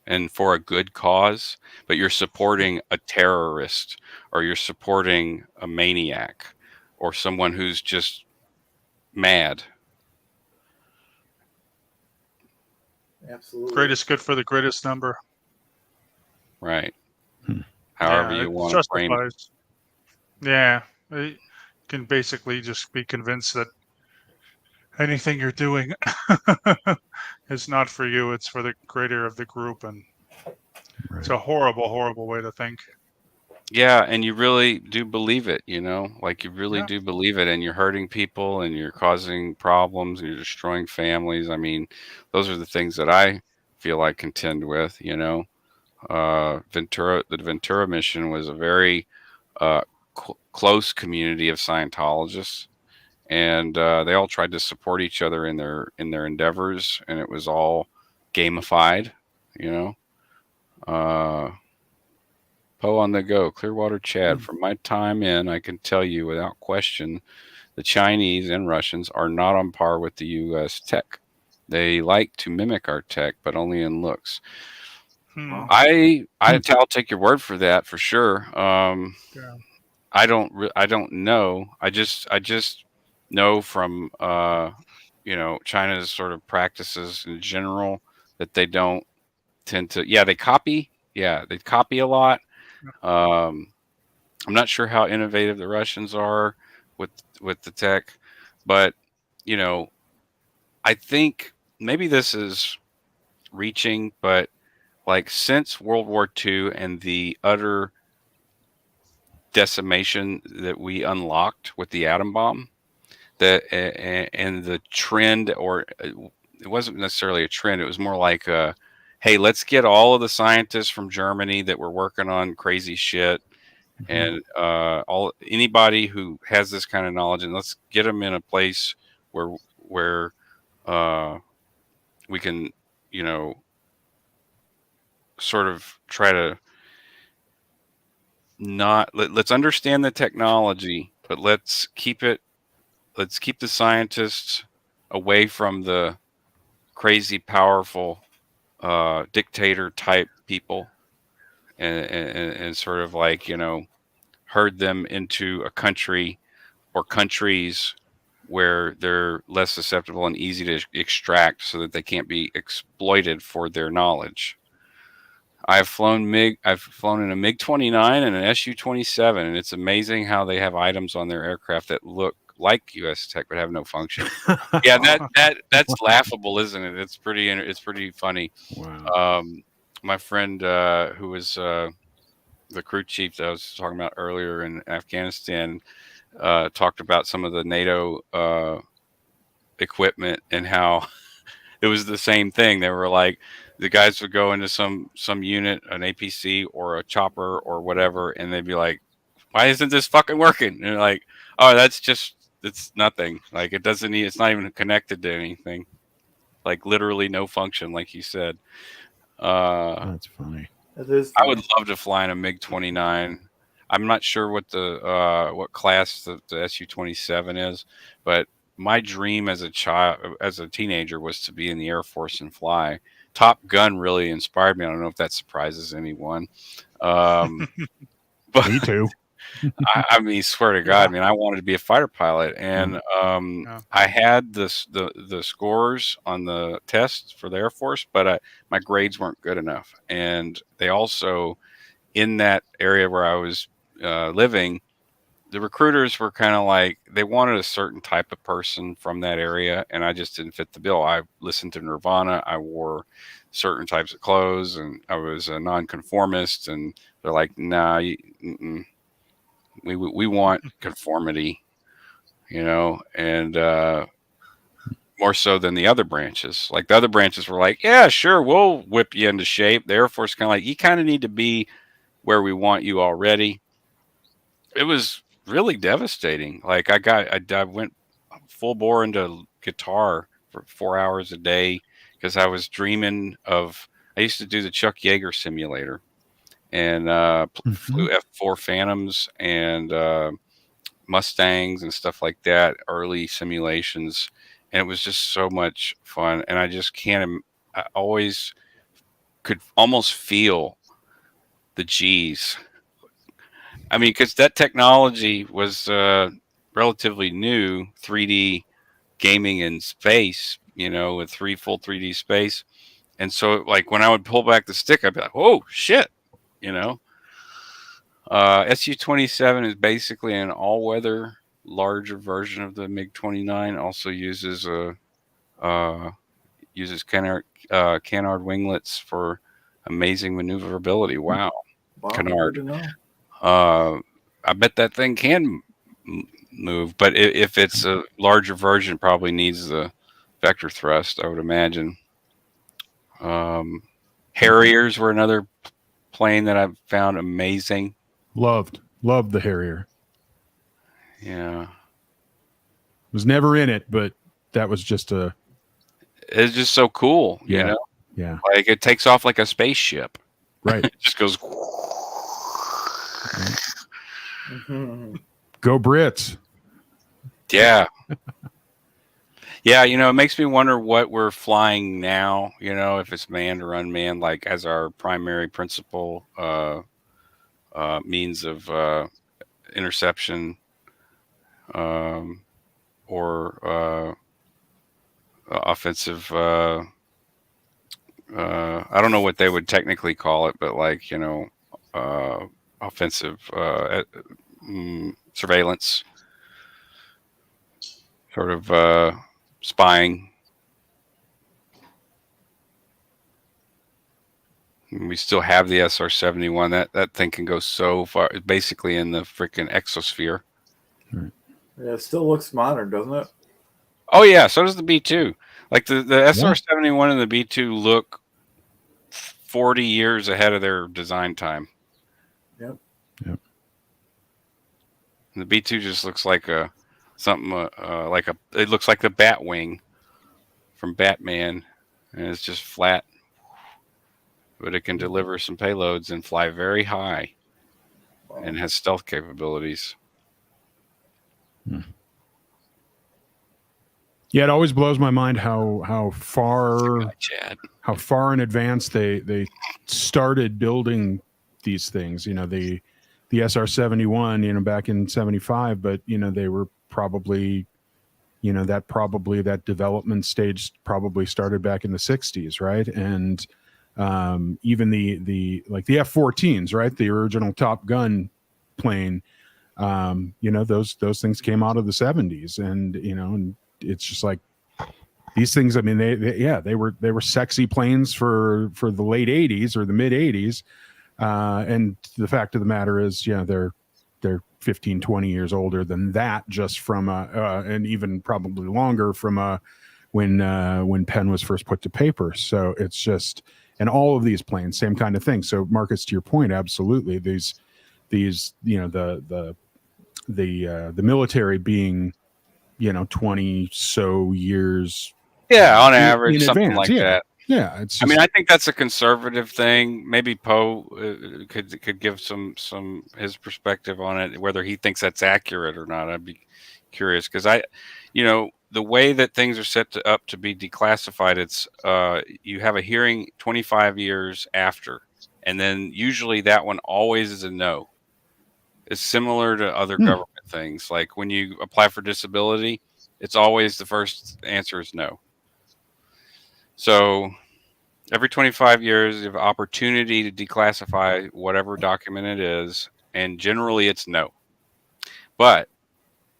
and for a good cause, but you're supporting a terrorist, or you're supporting a maniac, or someone who's just mad. Absolutely. Greatest good for the greatest number. Right. Hmm. However Yeah, you it want to frame it. justifies. Yeah, you can basically just be convinced that anything you're doing is not for you; it's for the greater of the group, and Right. it's a horrible, horrible way to think. Yeah, and you really do believe it, like you really Yeah. do believe it, and you're hurting people and you're causing problems and you're destroying families. I mean, those are the things that I feel I contend with. The Ventura mission was a very uh, close community of Scientologists, and they all tried to support each other in their endeavors, and it was all gamified, you know. Uh, Poe on the go, Clearwater Chad. From my time in, I can tell you without question, the Chinese and Russians are not on par with the U.S. tech. They like to mimic our tech, but only in looks. Hmm. I'll take your word for that for sure. Yeah. I don't know. I just know from China's sort of practices in general that they don't tend to. Yeah, they copy. Yeah, they copy a lot. Um, I'm not sure how innovative the Russians are with with the tech, but you know, I think maybe this is reaching, but like since World War II and the utter decimation that we unlocked with the atom bomb, and the trend, or it wasn't necessarily a trend, it was more like hey, let's get all of the scientists from Germany that were working on crazy shit, and all anybody who has this kind of knowledge, and let's get them in a place where uh, we can, you know, sort of try to let's understand the technology, but let's keep the scientists away from the crazy powerful dictator type people, and sort of like, herd them into a country or countries where they're less susceptible and easy to extract so that they can't be exploited for their knowledge. I've flown in a MiG 29 and an Su 27, and it's amazing how they have items on their aircraft that look like U.S. tech but have no function. Yeah, that's laughable, isn't it? It's pretty funny. Wow. My friend, who was the crew chief that I was talking about earlier in Afghanistan, talked about some of the NATO equipment and how it was the same thing. They were like, the guys would go into some unit, an APC or a chopper or whatever, and they'd be like, "Why isn't this fucking working?" And they're like, "Oh, it's nothing. Like it's not even connected to anything. Like literally no function, like you said." That's funny. That is I would funny. love to fly in a MiG 29. I'm not sure what class the Su 27 is, but my dream as a teenager, was to be in the Air Force and fly. Top Gun really inspired me. I don't know if that surprises anyone, but Me too. I mean, swear to God, man, I wanted to be a fighter pilot, and Yeah. I had the scores on the tests for the Air Force, but my grades weren't good enough, and they also, in that area where I was living, the recruiters were kind of like, they wanted a certain type of person from that area, and I just didn't fit the bill. I listened to Nirvana, I wore certain types of clothes, and I was a nonconformist, and they're like, "Nah, we want conformity, and more so than the other branches. Like the other branches were like, yeah, sure, we'll whip you into shape. The Air Force kind of like, you kind of need to be where we want you already." It was really devastating. Like I went full bore into guitar for 4 hours a day because I was dreaming of. I used to do the Chuck Yeager simulator, and flew F4 Phantoms, and Mustangs and stuff like that, early simulations, and it was just so much fun. And I just can't. I always could almost feel the G's. I mean, because that technology was relatively new, 3D gaming in space, with full 3D space. And so, like, when I would pull back the stick, I'd be like, "Oh shit!" SU-27 is basically an all-weather, larger version of the MiG-29. Also uses canard winglets for amazing maneuverability. Wow, canard. Good to know. I bet that thing can move, but if it's a larger version, probably needs the vector thrust, I would imagine. Harriers were another plane that I've found amazing. Loved the Harrier. Yeah, Was never in it, but that was just it's just so cool. Yeah. Like it takes off like a spaceship. Right. It just goes. Go Brits. Yeah. Yeah, it makes me wonder what we're flying now, if it's manned or unmanned, like as our primary principal means of interception or offensive. I don't know what they would technically call it, but like, offensive surveillance, sort of spying. And we still have the SR-71. That thing can go so far, basically in the freaking exosphere. Right. Yeah, it still looks modern, doesn't it? Oh yeah, so does the B-2. Like the SR-71 and the B-2 look 40 years ahead of their design time. Yep. Yep. And the B-2 just looks like it looks like the Batwing from Batman, and it's just flat, but it can deliver some payloads and fly very high, and has stealth capabilities. Yeah, it always blows my mind how far in advance they started building these things. The SR-71, back in 75, but they were probably, that development stage probably started back in the 60s, right? And even the F-14s, right? The original Top Gun plane, those things came out of the 70s, and it's just like these things. I mean, they were sexy planes for the late 80s or the mid 80s. And the fact of the matter is, they're 15, 20 years older than that, just from and even probably longer from when pen was first put to paper. So it's just, and all of these planes, same kind of thing. So Marcus, to your point, absolutely. These the military being 20 so years, on average, in something advance. like that. Yeah, it's just, I mean, I think that's a conservative thing. Maybe Poe could give some his perspective on it, whether he thinks that's accurate or not. I'd be curious, because the way that things are set up to be declassified, it's you have a hearing 25 years after, and then usually that one always is a no. It's similar to other government things. Like when you apply for disability, it's always the first answer is no. So every 25 years, you have an opportunity to declassify whatever document it is, and generally it's no. But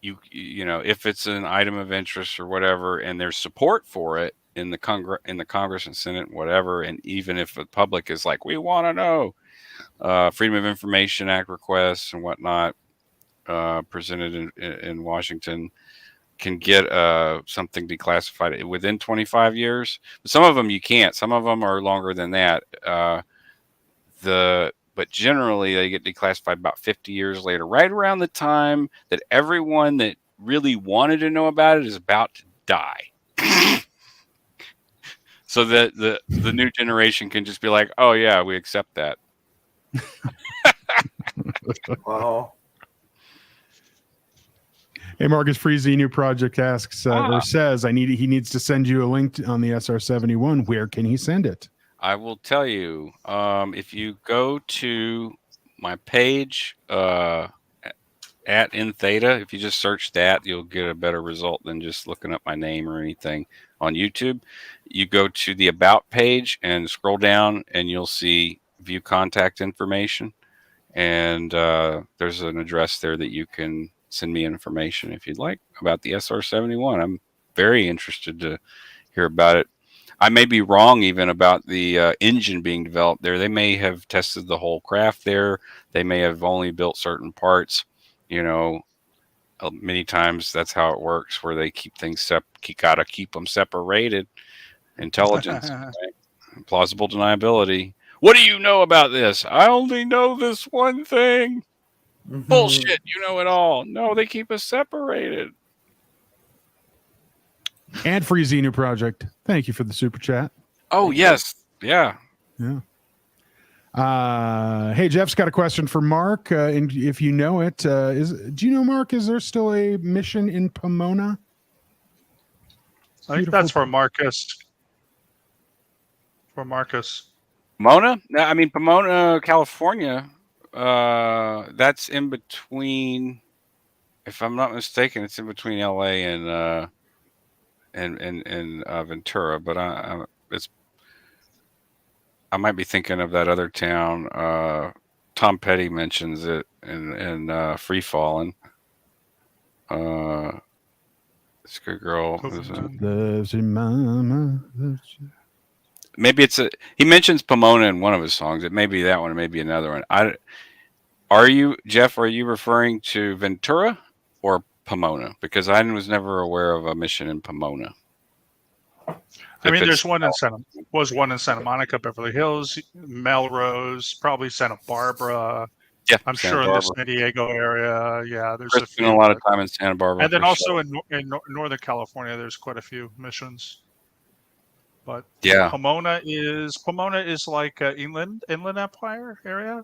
if it's an item of interest or whatever, and there's support for it in the Congress and Senate, and whatever, and even if the public is like, we want to know, Freedom of Information Act requests and whatnot presented in Washington can get something declassified within 25 years. But some of them you can't. Some of them are longer than that. But generally they get declassified about 50 years later, right around the time that everyone that really wanted to know about it is about to die. So that the new generation can just be like, oh yeah, we accept that. Wow. Hey, Marcus Freezy, new project asks or says he needs to send you a link on the SR71. Where can he send it? I will tell you. If you go to my page at In Theta, if you just search that, you'll get a better result than just looking up my name or anything on YouTube. You go to the About page and scroll down, and you'll see View Contact Information. And there's an address there that you can send me information if you'd like about the SR71. I'm very interested to hear about it. I may be wrong even about the engine being developed there. They may have tested the whole craft there. They may have only built certain parts. You know, many times that's how it works, where they keep things gotta keep them separated. Intelligence, right? Plausible deniability. What do you know about this? I only know this one thing. Bullshit. You know it all. No, they keep us separated. And Freezy, new project. Thank you for the super chat. Oh, yes. Yeah. Yeah. Hey, Jeff's got a question for Mark. And if you know it, do you know, Mark, is there still a mission in Pomona? I think that's for Marcus. For Marcus. Pomona? I mean, Pomona, California. That's in between, if I'm not mistaken, it's in between LA and Ventura, but I might be thinking of that other town. Tom Petty mentions it in Free Fallin'. This good girl. Maybe he mentions Pomona in one of his songs. It may be that one. It may be another one. Jeff, are you referring to Ventura or Pomona? Because I was never aware of a mission in Pomona. I mean, there's one in Santa Monica, Beverly Hills, Melrose, probably Santa Barbara. Yeah, I'm Santa sure Barbara. in the San Diego area. Yeah, there's Chris spent a lot of time in Santa Barbara. And then also in Northern California, there's quite a few missions. But yeah, Pomona is like Inland Empire area.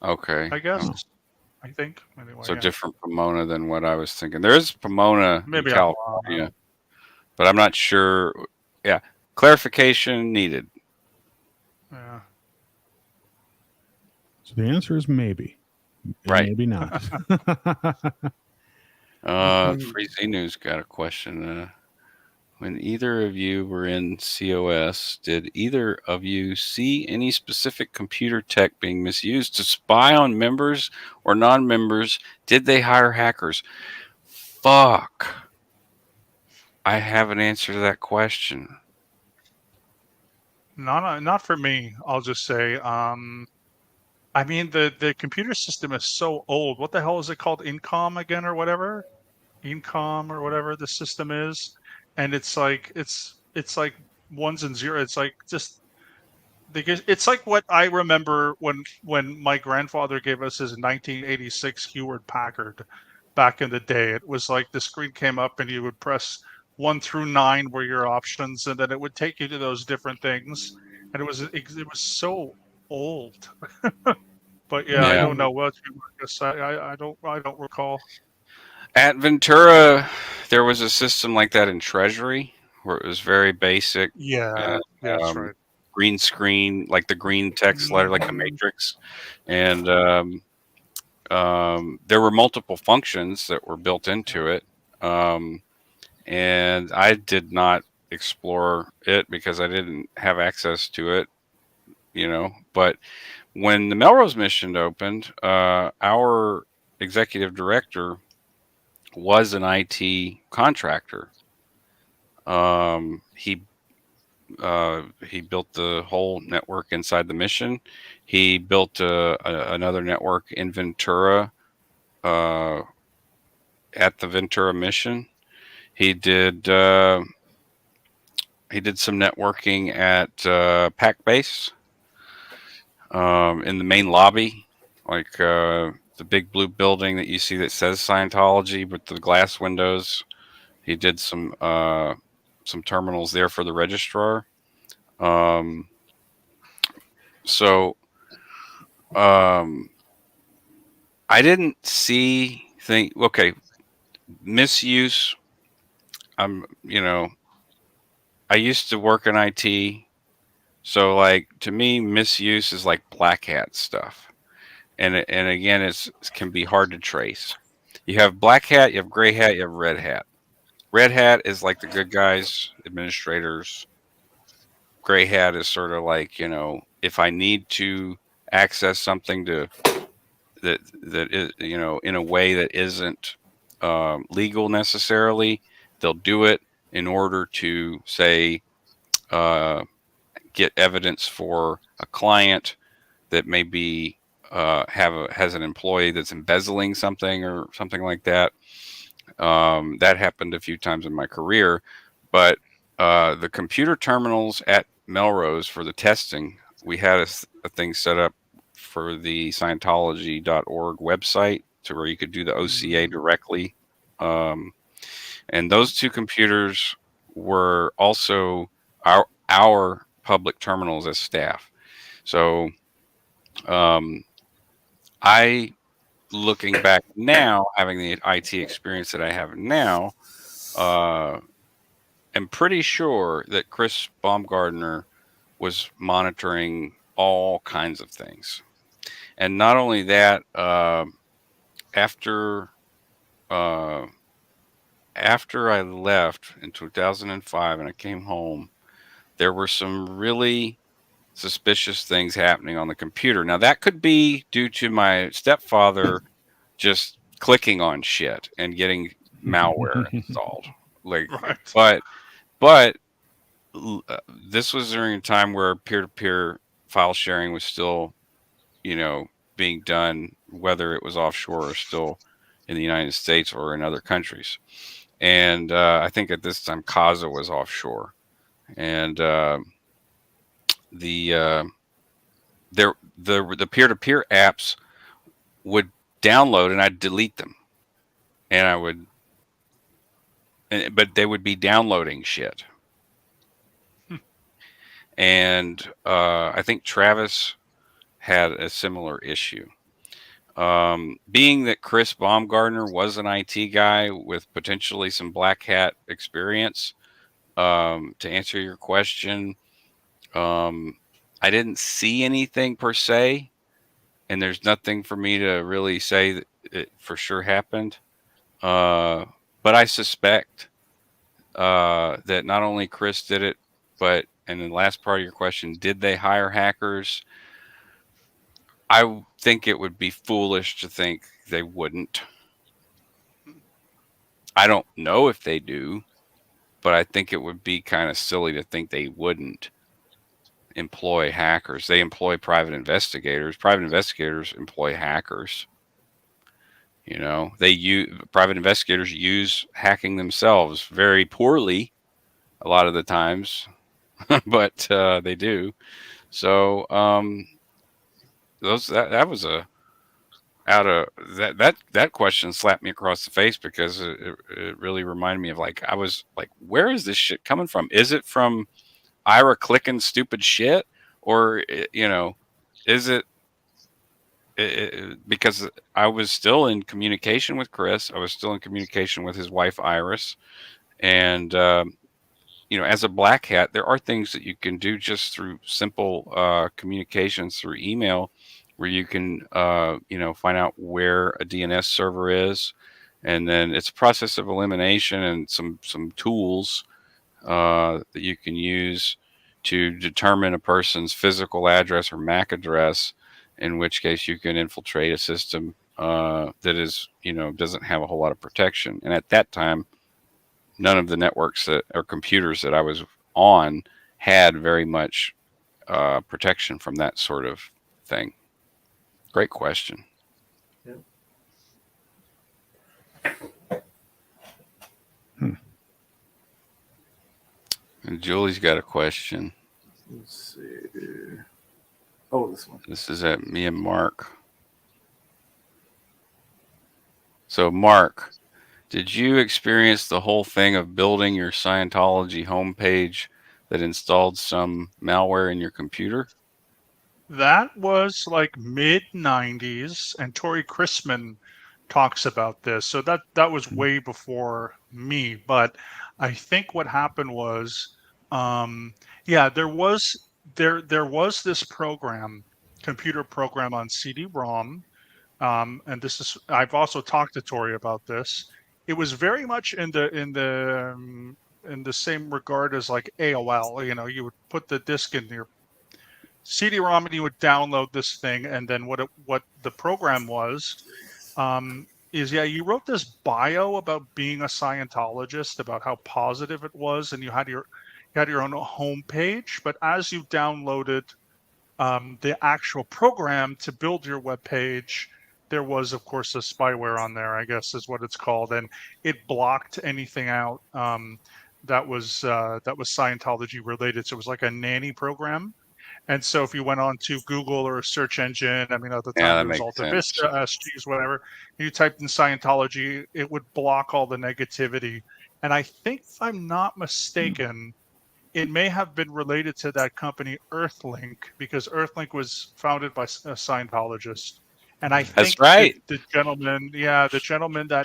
Okay, I guess. I think. Anyway, so different Pomona than what I was thinking. There is Pomona in California, but I'm not sure. Yeah, clarification needed. Yeah. So the answer is maybe. Right. Maybe not. Freezy News got a question. When either of you were in COS, did either of you see any specific computer tech being misused to spy on members or non-members? Did they hire hackers? Fuck. I have an answer to that question. Not for me. I'll just say. I mean, the computer system is so old. What the hell is it called? Incom again, or whatever? Incom or whatever the system is, and it's like ones and zeros. It's like just it's like what I remember when my grandfather gave us his 1986 Hewlett Packard back in the day. It was like the screen came up and you would press 1 through 9 were your options, and then it would take you to those different things, and it was so old. But yeah, I don't know what you Marcus. I don't recall. At Ventura, there was a system like that in Treasury where it was very basic. Yeah, that's right. Green screen, like the green text letter, like the Matrix. And there were multiple functions that were built into it. And I did not explore it because I didn't have access to it, But when the Melrose mission opened, our executive director was an IT contractor. He built the whole network inside the mission. He built another network in Ventura at the Ventura mission. He did some networking at Pac Base in the main lobby, like the big blue building that you see that says Scientology with the glass windows. He did some terminals there for the registrar. I didn't see okay. misuse. You know, I used to work in IT, so like to me, misuse is like black hat stuff, and again, it can be hard to trace. You have black hat, you have gray hat, you have red hat. Red hat is like the good guys, administrators. Gray hat is sort of like, if I need to access something that is, in a way that isn't legal necessarily, they'll do it in order to say get evidence for a client that maybe has an employee that's embezzling something or something like that. That happened a few times in my career, but the computer terminals at Melrose for the testing, we had a thing set up for the Scientology.org website to where you could do the OCA directly. And those two computers were also our public terminals as staff. So I, looking back now, having the IT experience that I have now, am pretty sure that Chris Baumgartner was monitoring all kinds of things. And not only that, after I left in 2005 and I came home, there were some really suspicious things happening on the computer. Now, that could be due to my stepfather just clicking on shit and getting malware installed. Right. But this was during a time where peer-to-peer file sharing was still, being done, whether it was offshore or still in the United States or in other countries. And I think at this time, Casa was offshore. And the peer-to-peer apps would download and I'd delete them. And but they would be downloading shit. And I think Travis had a similar issue. Being that Chris Baumgartner was an IT guy with potentially some black hat experience, to answer your question, I didn't see anything per se, and there's nothing for me to really say that it for sure happened. But I suspect that not only Chris did it, but, and the last part of your question, did they hire hackers? I think it would be foolish to think they wouldn't. I don't know if they do, but I think it would be kind of silly to think they wouldn't employ hackers. They employ private investigators. Private investigators employ hackers. Private investigators use hacking themselves very poorly a lot of the times, but they do. So that question slapped me across the face because it really reminded me of, like, I was like, where is this shit coming from? Is it from Ira clicking stupid shit, or is it because I was still in communication with Chris, I was still in communication with his wife Iris, and as a black hat, there are things that you can do just through simple communications through email, where you can find out where a DNS server is, and then it's a process of elimination and some tools that you can use to determine a person's physical address or MAC address, in which case you can infiltrate a system that is, doesn't have a whole lot of protection. And at that time, none of the networks or computers that I was on had very much protection from that sort of thing. Great question. And Julie's got a question. Let's see. Oh, this one. This is at me and Mark. So, Mark, did you experience the whole thing of building your Scientology homepage that installed some malware in your computer? That was like mid 90s, and Tori Chrisman talks about this. So that was way before me. But I think what happened was, there was this program, computer program on CD-ROM, and this is I've also talked to Tori about this. It was very much in the same regard as like AOL. You know, you would put the disk in your CD-ROM and you would download this thing, and then what the program was is you wrote this bio about being a Scientologist, about how positive it was, and you had your own homepage. But as you downloaded the actual program to build your web page, there was, of course, a spyware on there, I guess is what it's called, and it blocked anything out that was Scientology related. So it was like a nanny program. And so if you went on to Google or a search engine, I mean, at the time that it was makes Alta sense. Vista, SGs, whatever, and you typed in Scientology, it would block all the negativity. And I think, if I'm not mistaken, it may have been related to that company Earthlink, because Earthlink was founded by a Scientologist. And I That's think right. the gentleman that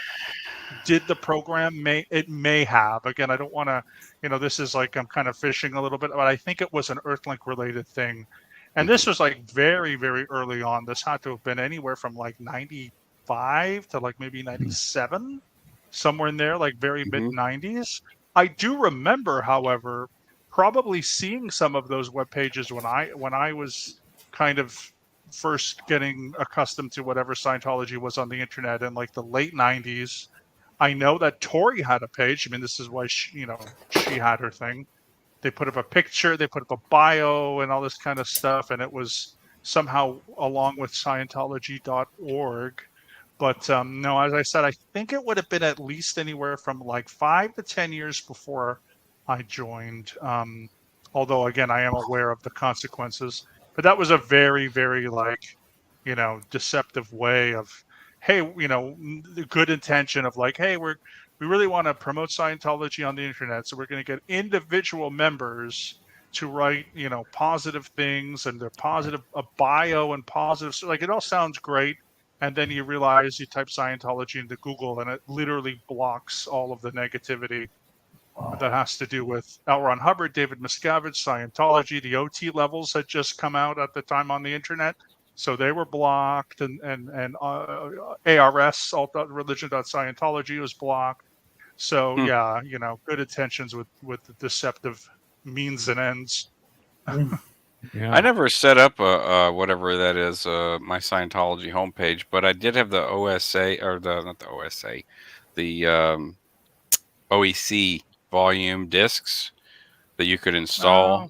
did the program may have. Again, I don't want to, this is like I'm kind of fishing a little bit, but I think it was an Earthlink related thing. And this was like very, very early on. This had to have been anywhere from like 95 to like maybe 97, somewhere in there, like very mid 90s. I do remember, however, probably seeing some of those web pages when I was kind of first getting accustomed to whatever Scientology was on the internet in like the late 90s. I know that Tori had a page. I mean, this is why she had her thing. They put up a picture, they put up a bio and all this kind of stuff, and it was somehow along with Scientology.org. But no, as I said, I think it would have been at least anywhere from like 5 to 10 years before I joined. Although, again, I am aware of the consequences. But that was a very, very deceptive way of, hey, the good intention of like, hey, we really want to promote Scientology on the internet, so we're going to get individual members to write, positive things, and their positive a bio and positive. So like, it all sounds great. And then you realize you type Scientology into Google and it literally blocks all of the negativity that has to do with L. Ron Hubbard, David Miscavige, Scientology. The OT levels had just come out at the time on the internet, so they were blocked, and ARS, Religion.Scientology, was blocked. So good intentions with the deceptive means and ends. I never set up a whatever that is, my Scientology homepage, but I did have the OSA, or not the OSA, the OEC volume discs that you could install.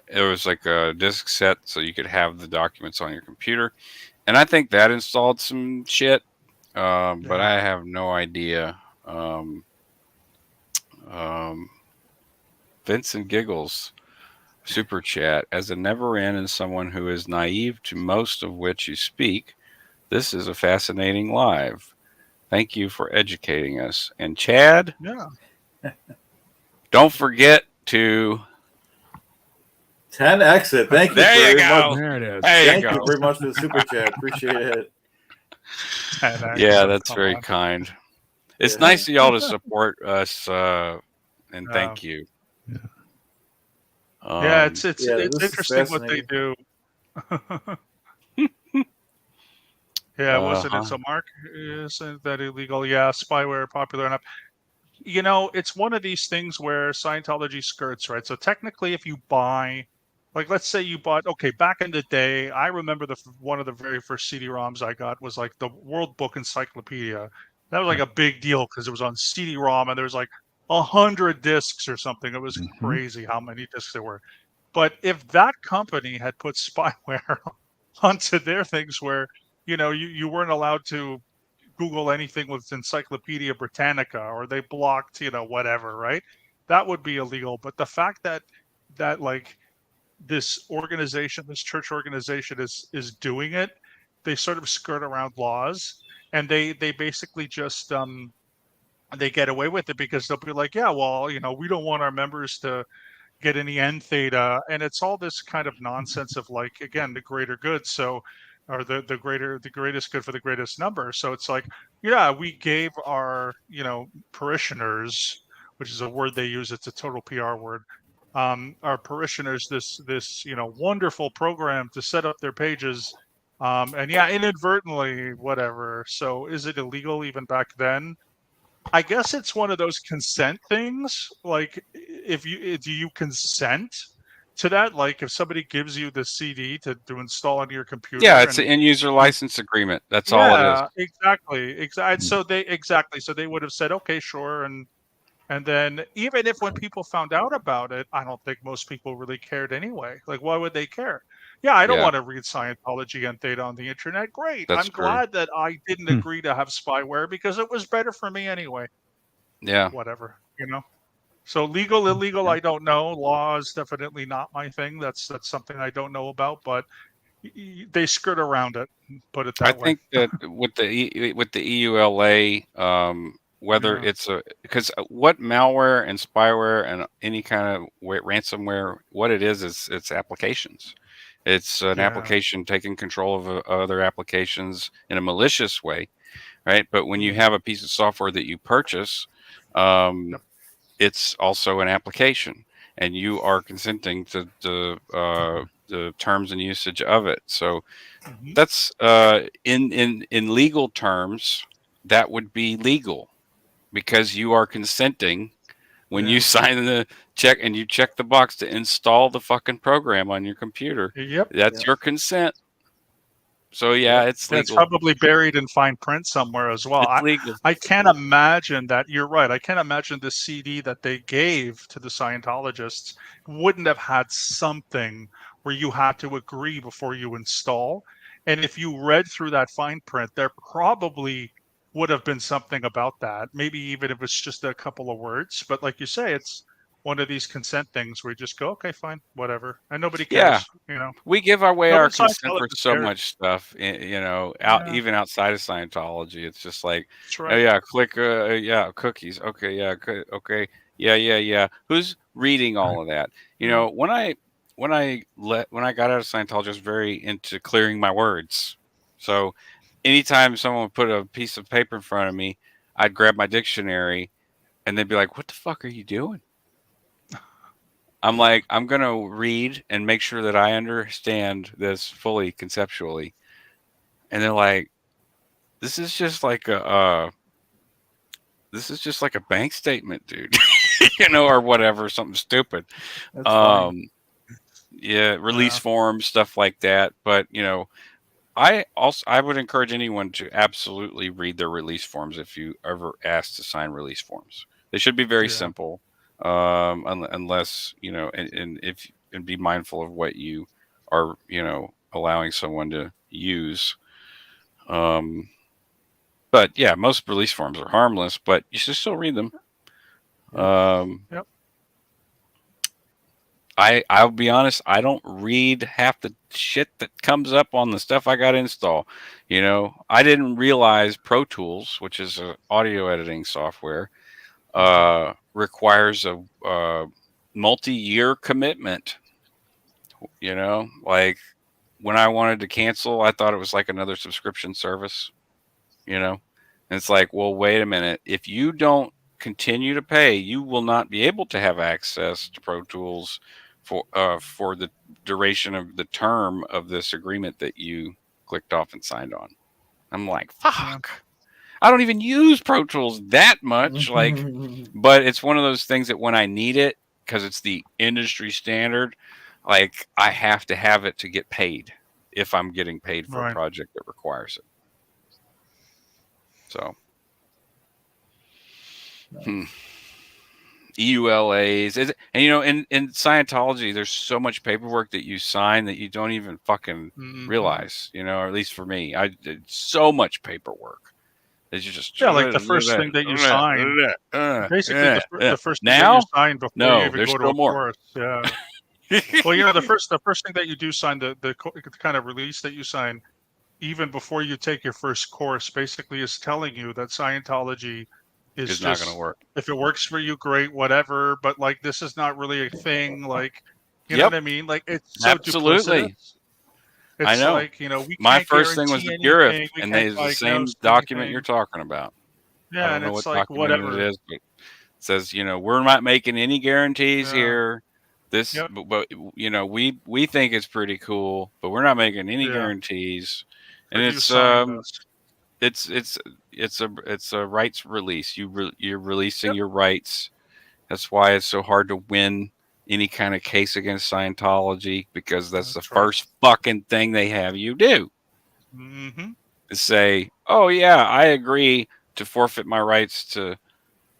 It was like a disc set, so you could have the documents on your computer. And I think that installed some shit, but I have no idea. Vincent Giggles super chat: as a never in and someone who is naive to most of which you speak, this is a fascinating live. Thank you for educating us. And Chad, don't forget to 10 exit. Thank you there you very go. much. There it is. Thank you very much for the super chat. Appreciate it. Yeah, that's very kind. It's nice of y'all to support us, and thank you. It's interesting what they do. Wasn't it? So Mark, isn't that illegal? Yeah, spyware popular enough. It's one of these things where Scientology skirts, right? So technically, if you buy, like, let's say you bought, back in the day, I remember one of the very first CD-ROMs I got was like the World Book Encyclopedia. That was like a big deal because it was on CD-ROM and there was like 100 discs or something. It was crazy how many discs there were. But if that company had put spyware onto their things where, you weren't allowed to Google anything with Encyclopedia Britannica, or they blocked, whatever, right? That would be illegal. But the fact that like this organization, this church organization is doing it, they sort of skirt around laws, and they basically just they get away with it because they'll be like, yeah, well, we don't want our members to get any end theta, and it's all this kind of nonsense of like, again, the greater good. So or the greatest good for the greatest number. So it's like, yeah, we gave our parishioners, which is a word they use. It's a total PR word. Our parishioners this wonderful program to set up their pages, and yeah, inadvertently, whatever. So is it illegal even back then? I guess it's one of those consent things. Like, if you do you consent to that? Like, if somebody gives you the CD to install onto your Yeah, computer, it's an and end user license agreement. That's all it is. yeah, exactly. So they would have said, okay, sure, and then even if when people found out about it, I don't think most people really cared anyway. Like, why would they care? Yeah, I don't Yeah, want to read Scientology and Theta on the internet. Great. that's I'm true. glad that I didn't Hmm. agree to have spyware because it was better for me anyway. Yeah. Whatever. So legal, illegal, Yeah. I don't know. Law is definitely not my thing. That's something I don't know about, but they skirt around it. Put it I that way. think that with the EULA, whether Yeah. it's because what malware and spyware and any kind of ransomware, what it is it's applications. It's an Yeah. application taking control of other applications in a malicious way, right? But when you Mm. have a piece of software that you purchase, um, Yep. it's also an application, and you are consenting to the terms and usage of it. So Mhm. that's in legal terms, that would be legal because you are consenting when you Yeah. sign the check and you check the box to install the fucking program on your computer. Yep. That's Yep. your consent. So yeah, Yep. it's That's legal. probably buried in fine print somewhere as well. It's I legal. I can't imagine that. You're right. I can't imagine the CD that they gave to the Scientologists wouldn't have had something where you had to agree before you install. And if you read through that fine print, there probably would have been something about that. Maybe even if it's just a couple of words. But like you say, it's one of these consent things where you just go, okay, fine, whatever, and nobody Yeah, cares. we give away our Nobody consent for Scientologist so cares. much stuff, out Yeah, even outside of Scientology. It's just like, that's oh right. yeah, click, yeah, cookies. Okay, yeah, okay, yeah, yeah, yeah. Who's reading all of that? Yeah. When I got out of Scientology, I was very into clearing my words. So anytime someone would put a piece of paper in front of me, I'd grab my dictionary, and they'd be like, "What the fuck are you doing?" I'm like, I'm gonna read and make sure that I understand this fully conceptually. And they're like, this is just like this is just like a bank statement, dude. Or whatever, something stupid. That's funny. Um, yeah, release Yeah. forms, stuff like that. But I would encourage anyone to absolutely read their release forms if you ever ask to sign release forms. They should be very Yeah. simple, unless and be mindful of what you are allowing someone to use. Um, but yeah, most release forms are harmless, but you should still read them. Yep. Um, Yep. I'll be honest, I don't read half the shit that comes up on the stuff I got to install. I didn't realize Pro Tools, which is an audio editing software, requires a multi-year commitment. Like when I wanted to cancel, I thought it was like another subscription service. And it's like, well, wait a minute. If you don't continue to pay, you will not be able to have access to Pro Tools for the duration of the term of this agreement that you clicked off and signed on. I'm like, Yeah. fuck. I don't even use Pro Tools that much, but it's one of those things that when I need it, because it's the industry standard, like I have to have it to get paid if I'm getting paid for a Right. project that requires it. So, EULAs, in Scientology, there's so much paperwork that you sign that you don't even fucking Mhm. realize, or at least for me, I did so much paperwork. It's just Yeah, like the first thing that you sign, basically the first thing that you now. sign before you No, even there's go to still a more. course. Yeah. Well, the first thing that you do sign, the kind of release that you sign, even before you take your first course, basically is telling you that Scientology is It's not going to just, work. if it works for you, great, whatever. But like, this is not really a thing. Like, you know Yep, what I mean? Like, it's so absolutely. duplicitous. It's know. like, we My can't first thing was guarantee the Purif, anything. We and can't it's the same diagnose document you're anything. talking about. I Yeah, don't and know it's what like document it whatever. is, but it says, we're not making any guarantees Yeah. here. This, Yep. but we think it's pretty cool, but we're not making any Yeah. guarantees. For And you signing this. it's a rights release. You're releasing your rights. That's why it's so hard to win any kind of case against Scientology, because that's the That's right. first fucking thing they have you do. Mm-hmm. To say, oh yeah, I agree to forfeit my rights to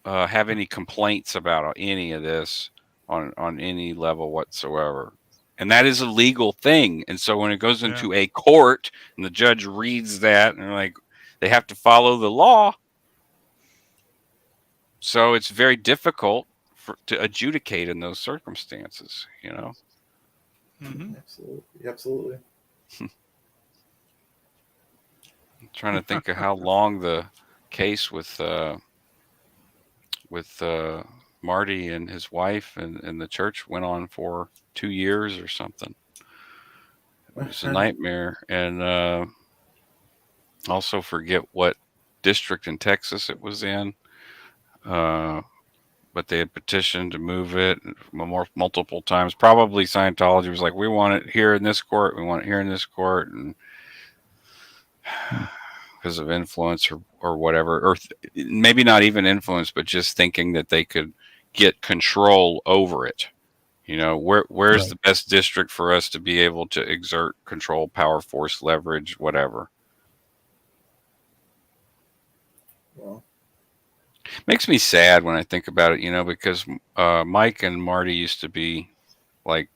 have any complaints about any of this on any level whatsoever. And that is a legal thing. And so when it goes Yeah. into a court and the judge reads that, and they're like, they have to follow the law. So it's very difficult to adjudicate in those circumstances, Mm-hmm. Absolutely. I'm trying to think of how long the case with Marty and his wife and the church went on for 2 years or something. It was a nightmare. And also forget what district in Texas it was in. But they had petitioned to move it multiple times. Probably Scientology was like, we want it here in this court. We want it here in this court. And because of influence or whatever, or maybe not even influence, but just thinking that they could get control over it. Where's Right. the best district for us to be able to exert control, power, force, leverage, whatever. Well, Makes me sad when I think about it, because Mike and Marty used to be like,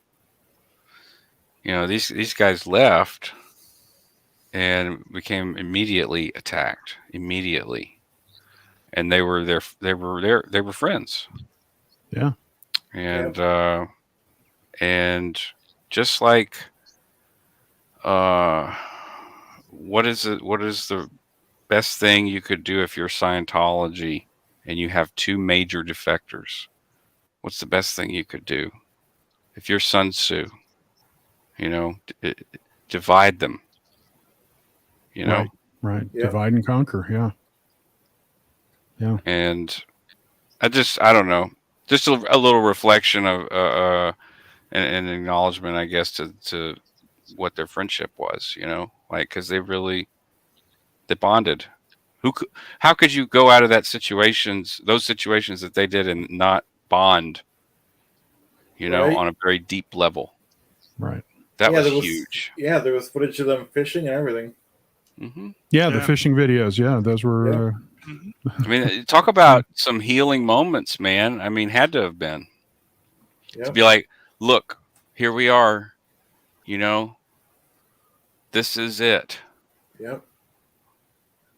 these guys left and became immediately attacked immediately, and they were friends. Yeah. And just like what is the best thing you could do if you're Scientology and you have two major defectors? What's the best thing you could do? If you're Sun Tzu, divide them. Right. Yeah. Divide and conquer. Yeah. Yeah. And I don't know. Just a little reflection of an acknowledgement, I guess, to what their friendship was. Because they bonded. How could you go out of those situations that they did and not bond? Right. On a very deep level. Right. That was huge. Yeah, there was footage of them fishing and everything. Mm-hmm. Yeah, the fishing videos. Yeah, those were. I mean, talk about some healing moments, man. I mean, had to have been. To be like, look, here we are. This is it. Yep.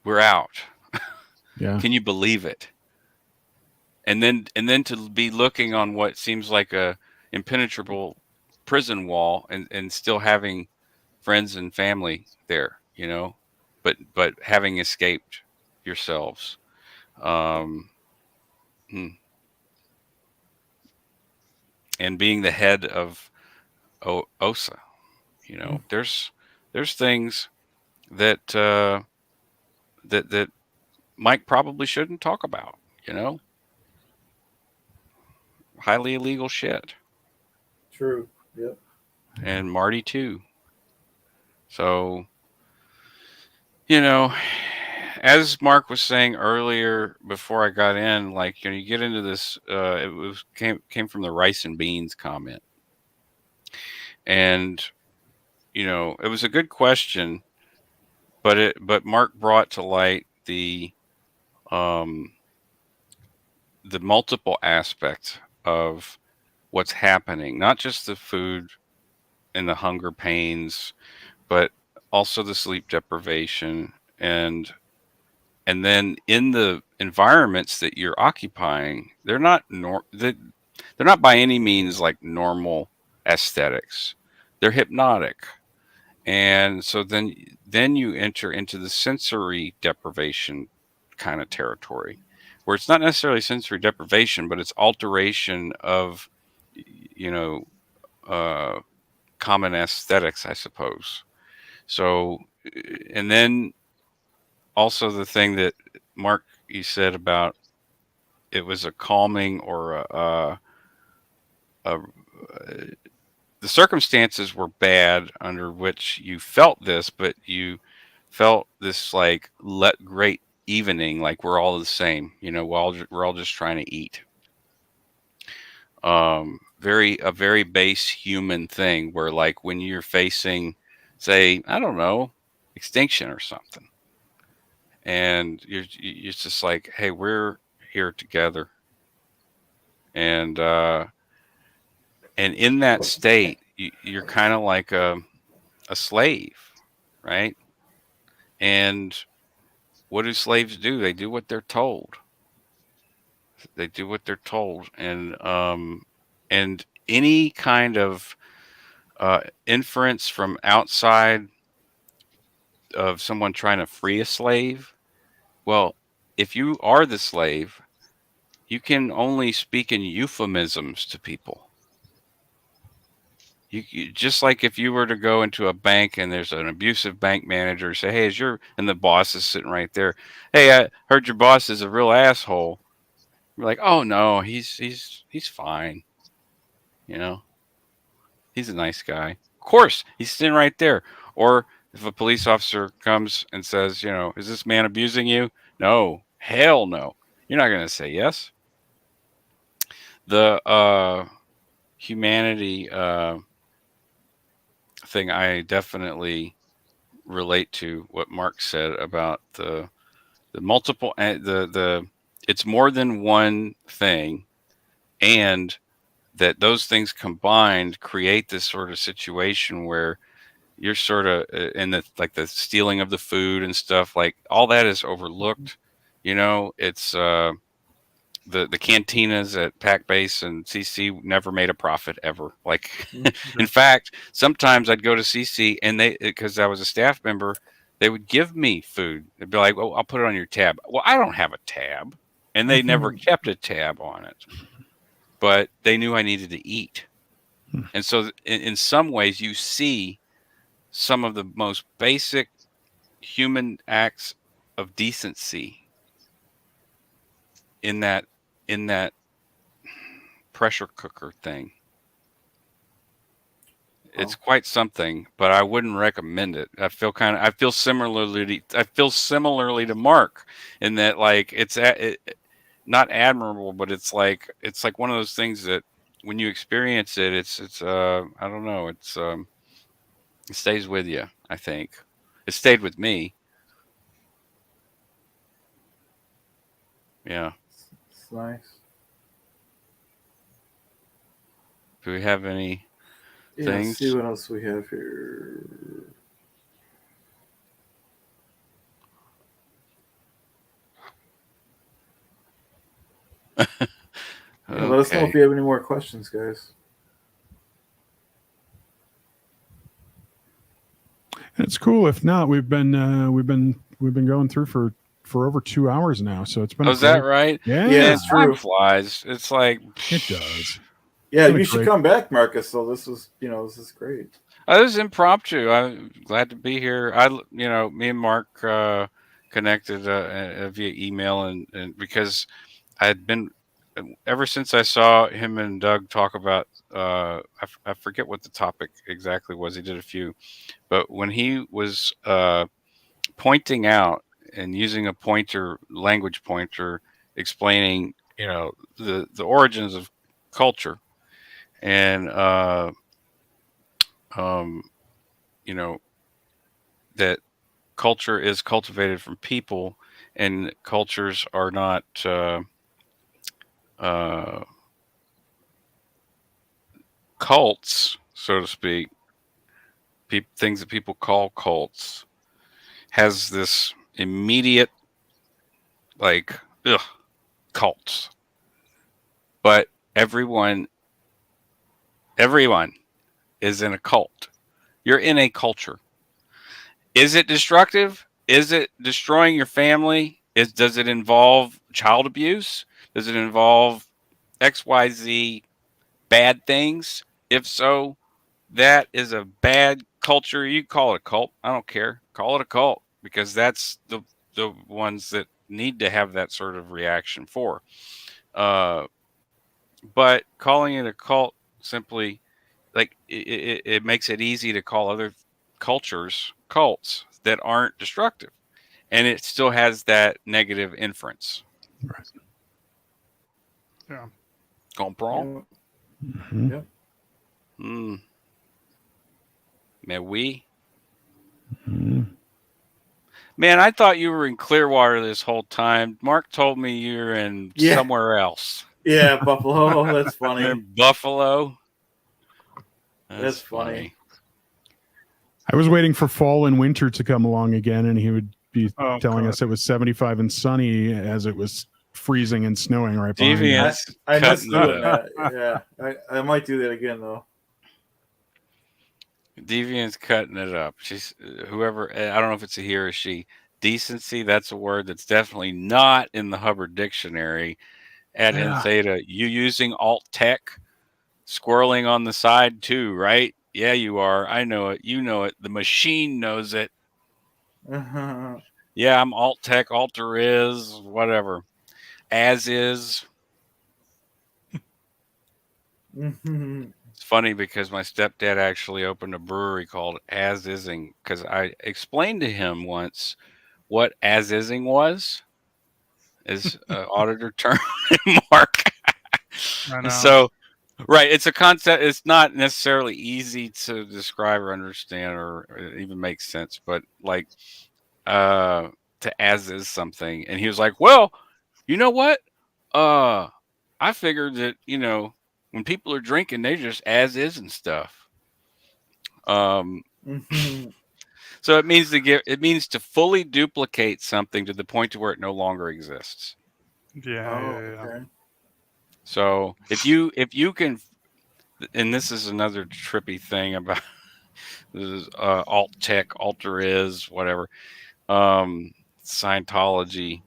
We're out. Yeah. Can you believe it? And then to be looking on what seems like a impenetrable prison wall and still having friends and family there, but having escaped yourselves. And being the head of OSA, there's things that that Mike probably shouldn't talk about, highly illegal shit. True. Yep. And Marty too. So, as Mark was saying earlier before I got in, like, you get into this, came from the rice and beans comment. And, it was a good question, but Mark brought to light the multiple aspects of what's happening, not just the food and the hunger pains, but also the sleep deprivation, and then in the environments that you're occupying, they're not by any means like normal aesthetics. They're hypnotic. And so then you enter into the sensory deprivation kind of territory, where it's not necessarily sensory deprivation, but it's alteration of, common aesthetics, I suppose. So, and then also the thing that Mark, you said about it was a calming or a the circumstances were bad under which you felt this, but you felt this like great evening, like we're all the same, we're all just trying to eat. A very base human thing where like when you're facing, say, I don't know, extinction or something, and you're just like, hey, we're here together. And in that state, you're kind of like a slave, right? And what do slaves do? They do what they're told. They do what they're told, and any kind of inference from outside of someone trying to free a slave. Well, if you are the slave, you can only speak in euphemisms to people. You just like if you were to go into a bank and there's an abusive bank manager, say, "Hey, and the boss is sitting right there. Hey, I heard your boss is a real asshole." You're like, "Oh no, he's fine. You know, he's a nice guy. Of course, he's sitting right there." Or if a police officer comes and says, "Is this man abusing you?" No, hell no. You're not going to say yes. The humanity thing, I definitely relate to what Mark said about the multiple the it's more than one thing, and that those things combined create this sort of situation where you're sort of in the stealing of the food and stuff, like all that is overlooked. It's the cantinas at Pac Base and CC never made a profit ever. Like, in fact, sometimes I'd go to CC and because I was a staff member, they would give me food. They'd be like, "Oh, I'll put it on your tab." Well, I don't have a tab, and they never kept a tab on it, but they knew I needed to eat. And so in some ways you see some of the most basic human acts of decency in that pressure cooker thing. It's quite something, but I wouldn't recommend it. I feel similarly to Mark in that, like, it's not admirable, but it's like one of those things that when you experience it, it's I don't know, it stays with you. I think it stayed with me. Yeah. It's nice. Do we have any Yeah, things? let's see what else we have here. Yeah, let us know if you have any more questions, guys. It's cool. If not, we've been going through for over 2 hours now, so it's been. Oh, is that right? Yeah, it's true. Time flies. It's like it does. Yeah, you should come back, Marcus. So this is great. This is impromptu. I'm glad to be here. Me and Mark connected via email, and because I had been ever since I saw him and Doug talk about I forget what the topic exactly was. He did a few, but when he was pointing out and using a language pointer, explaining the origins of culture, and that culture is cultivated from people, and cultures are not cults, so to speak. Things that people call cults has this immediate cults, but everyone is in a cult. You're in a culture. Is it destructive? Is it destroying your family? Does it involve child abuse? Does it involve XYZ bad things? If so, that is a bad culture, you call it a cult. I don't care. Call it a cult, because that's the ones that need to have that sort of reaction for. But calling it a cult simply, like, it makes it easy to call other cultures cults that aren't destructive, and it still has that negative inference. Right. Yeah. Comprend? Mhm. Yeah. Mais oui. Mhm. Man, I thought you were in Clearwater this whole time. Mark told me you're in Yeah. somewhere else. Yeah, Buffalo. That's You're funny. in Buffalo. That's funny. I was waiting for fall and winter to come along again, and he would be Oh, telling God. us it was 75 and sunny as it was freezing and snowing right behind Deviant. us. I miss Cutting doing that. Yeah, I might do that again though. Deviant's cutting it up. She's whoever. I don't know if it's a he or a she. Decency. That's a word that's definitely not in the Hubbard Dictionary. At Yeah. Theta, you using alt tech, squirreling on the side too, right? Yeah, you are. I know it. You know it. The machine knows it. Yeah, I'm alt tech, alter is, whatever. As is. It's funny because my stepdad actually opened a brewery called As Ising, because I explained to him once what as ising was, is an auditor term. Mark. I know. So, right, it's a concept. It's not necessarily easy to describe or understand or even make sense, but like to as is something. And he was like, well, you know what? I figured that, when people are drinking, they just as is and stuff. So it means to fully duplicate something to the point to where it no longer exists. Yeah. Okay. So if you can, and this is another trippy thing about this is alt tech, alter is, whatever, Scientology,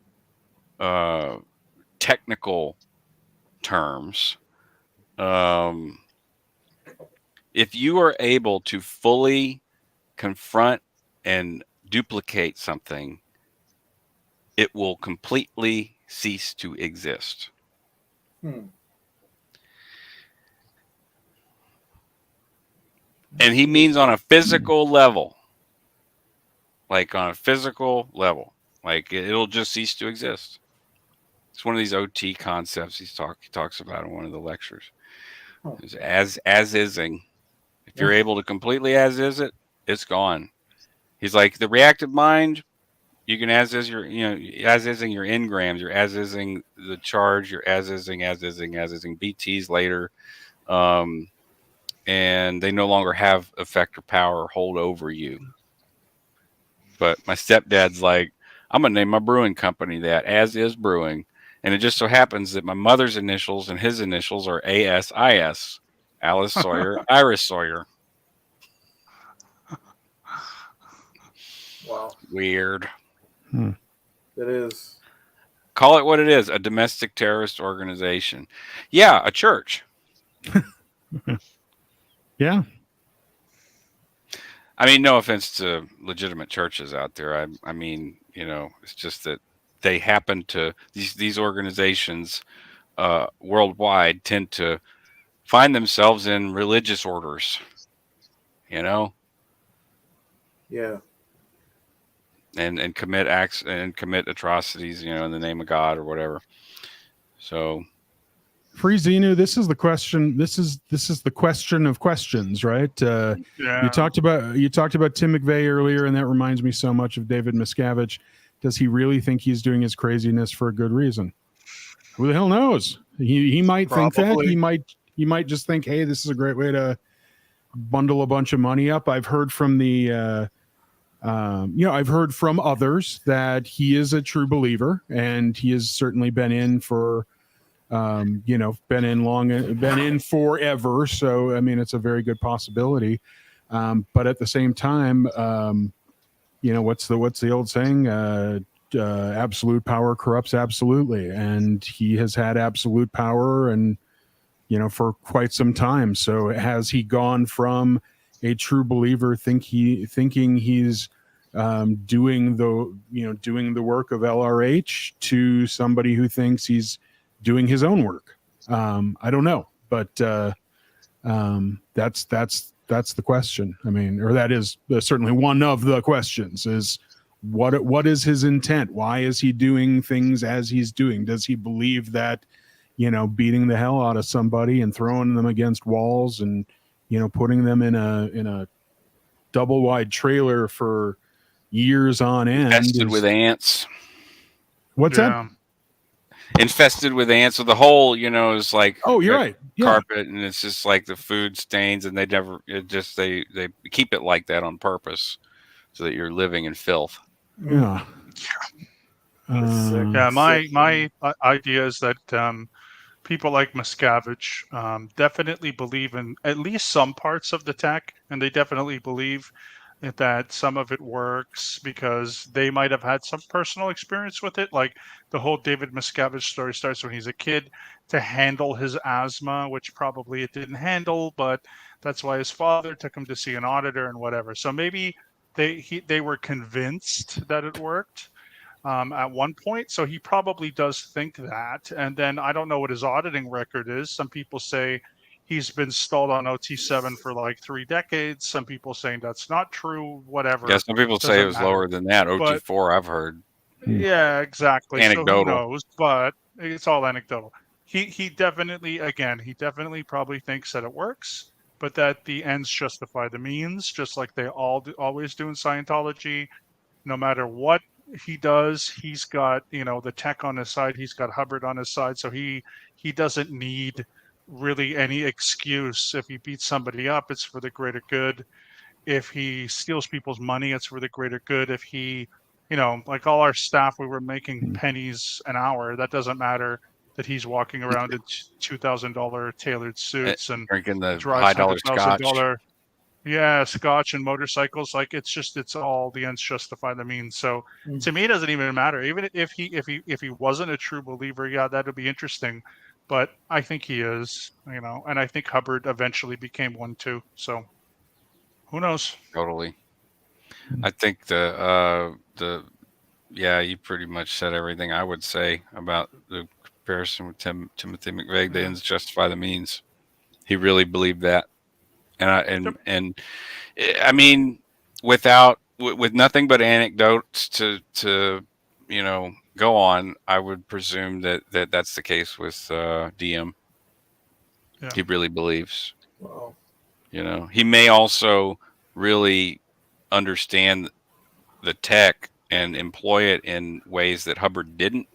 technical terms. If you are able to fully confront and duplicate something, it will completely cease to exist. And he means on a physical level. Like on a physical level. Like it'll just cease to exist. It's one of these OT concepts he talks about in one of the lectures. It's as ising. If you're able to completely as is it, it's gone. He's like, the reactive mind, you can as is your, as ising your engrams, you're as ising the charge, you're as ising BTs later. And they no longer have effect or power or hold over you. But my stepdad's like, I'm going to name my brewing company that, As Is Brewing. And it just so happens that my mother's initials and his initials are ASIS. Alice Sawyer, Iris Sawyer. Wow. Weird. It is. Call it what it is, a domestic terrorist organization. Yeah, a church. Yeah. I mean, no offense to legitimate churches out there. I mean, it's just that they happen to, these organizations worldwide tend to find themselves in religious orders, Yeah. and commit acts and commit atrocities, in the name of God or whatever. So, Free Xenu, this is the question. This is the question of questions, right? Yeah. You talked about Tim McVeigh earlier, and that reminds me so much of David Miscavige. Does he really think he's doing his craziness for a good reason? Who the hell knows? He might think that. He might just think, hey, this is a great way to bundle a bunch of money up. I've heard from I've heard from others that he is a true believer, and he has certainly been in for. Been in forever. So, I mean, it's a very good possibility. But at the same time, what's the old saying? Absolute power corrupts absolutely. And he has had absolute power and, for quite some time. So has he gone from a true believer thinking he's doing the work of LRH to somebody who thinks he's doing his own work. I don't know, but that's the question. I mean, or that is certainly one of the questions: is what is his intent? Why is he doing things as he's doing? Does he believe that, beating the hell out of somebody and throwing them against walls and, putting them in a double wide trailer for years on end Infested with ants. What's that? Infested with ants. So the hole, is like you're right. Yeah. Carpet, and it's just like the food stains, and they keep it like that on purpose so that you're living in filth. Yeah. My idea is that people like Miscavige definitely believe in at least some parts of the tech, and they definitely believe that some of it works because they might have had some personal experience with it. Like the whole David Miscavige story starts when he's a kid to handle his asthma, which probably it didn't handle, but that's why his father took him to see an auditor and whatever. So maybe they were convinced that it worked at one point. So he probably does think that. And then I don't know what his auditing record is. Some people say he's been stalled on OT7 for like 3 decades. Some people saying that's not true, whatever. Yeah, some people say it was lower than that. But OT4, I've heard. Yeah, exactly. Anecdotal. So who knows? But it's all anecdotal. He definitely probably thinks that it works, but that the ends justify the means, just like they always do in Scientology. No matter what he does, he's got the tech on his side. He's got Hubbard on his side, so he doesn't need really any excuse. If he beats somebody up, it's for the greater good. If he steals people's money, it's for the greater good. If he, like all our staff, we were making pennies an hour. That doesn't matter that he's walking around in $2,000 tailored suits and drinking the drives high-dollar scotch. Yeah, scotch and motorcycles. Like it's all the ends justify the means. So to me, it doesn't even matter. Even if he wasn't a true believer, yeah, that would be interesting. But I think he is, and I think Hubbard eventually became one too. So who knows? Totally. I think you pretty much said everything I would say about the comparison with Timothy McVeigh. The ends justify the means. He really believed that. And I mean, with nothing but anecdotes to go on, I would presume that's the case with DM. Yeah. He really believes. Wow. He may also really understand the tech and employ it in ways that Hubbard didn't.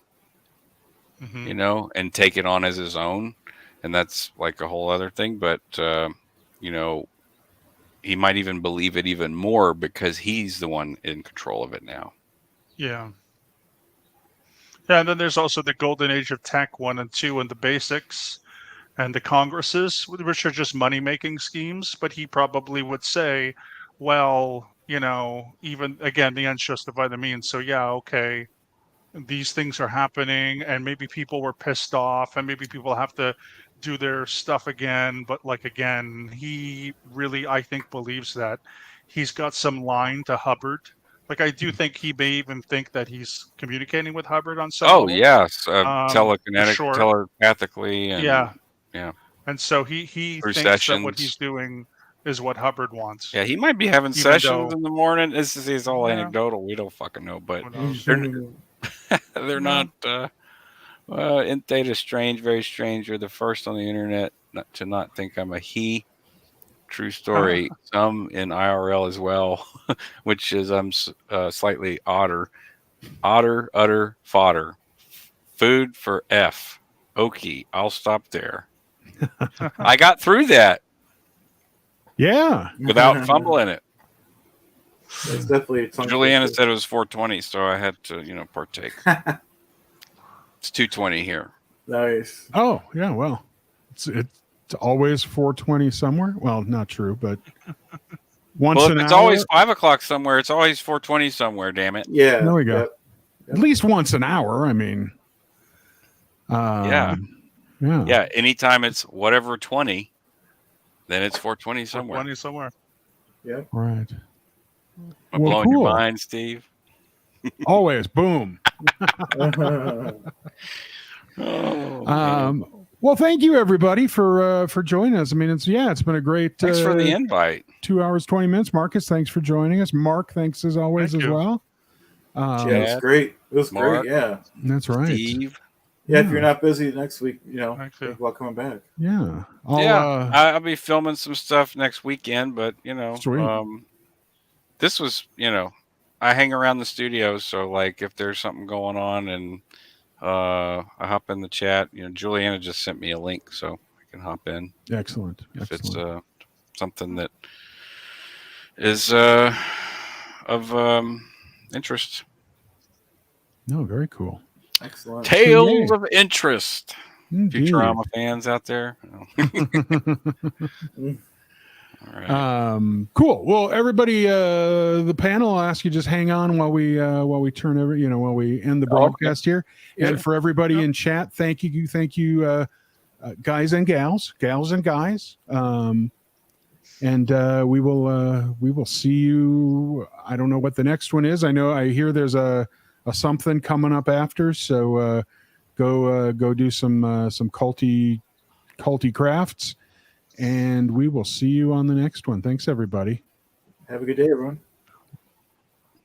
And take it on as his own, and that's like a whole other thing. But he might even believe it even more because he's the one in control of it now. Yeah. Yeah, and then there's also the golden age of tech 1 and 2 and the basics and the congresses, which are just money-making schemes. But he probably would say, well, even, again, the ends justify the means. So, yeah, okay, these things are happening, and maybe people were pissed off, and maybe people have to do their stuff again. But again, he really, I think, believes that he's got some line to Hubbard. I do think he may even think that he's communicating with Hubbard on some level. Yes, telepathically, and yeah. And so he thinks that what he's doing is what Hubbard wants. Yeah, he might be having sessions in the morning. This is all anecdotal. We don't fucking know, but they're not. Int Theta Strange, very strange. You're the first on the internet to not think I'm a he. True story. Some in IRL as well, which is I'm slightly odder. Otter, utter, fodder. Food for F. Okay, I'll stop there. I got through that. Yeah. Without fumbling it. It's definitely. Juliana said it was 420, so I had to, partake. It's 220 here. Nice. Oh, yeah. Well, it's always 420 somewhere. Well, not true, but once an hour. It's always 5 o'clock somewhere. It's always 420 somewhere. Damn it. Yeah. There we go. Yep. At least once an hour. I mean. Yeah. Anytime it's whatever 20, then it's 420 somewhere. 420 somewhere. Yeah. Right. I'm Well, blowing your cool. mind, Steve. Always. Boom. Oh, man. Well, thank you everybody for joining us. I mean, it's been a great Thanks for the invite. 2 hours 20 minutes. Marcus, thanks for joining us. Mark, thanks as always Thank as you. well. Yeah, it was Chad, great. It was Mark, great. Yeah. That's right. Steve. Yeah. If you're not busy next week, Thank you. think about coming back. Yeah. I'll be filming some stuff next weekend, but Sweet. this was, I hang around the studio, so like if there's something going on and I hop in the chat, Juliana just sent me a link so I can hop in Excellent. if it's Excellent. something that is of interest. No, very cool. Excellent. Tales yay. of interest. Indeed. Futurama fans out there. All right. Cool. Well, everybody, the panel, I'll ask you just hang on while we turn over, while we end the broadcast here. Yeah. And for everybody in chat, thank you, guys and gals and guys. And we will see you. I don't know what the next one is. I hear there's a something coming up after. So go do some culty crafts. And we will see you on the next one. Thanks, everybody. Have a good day, everyone.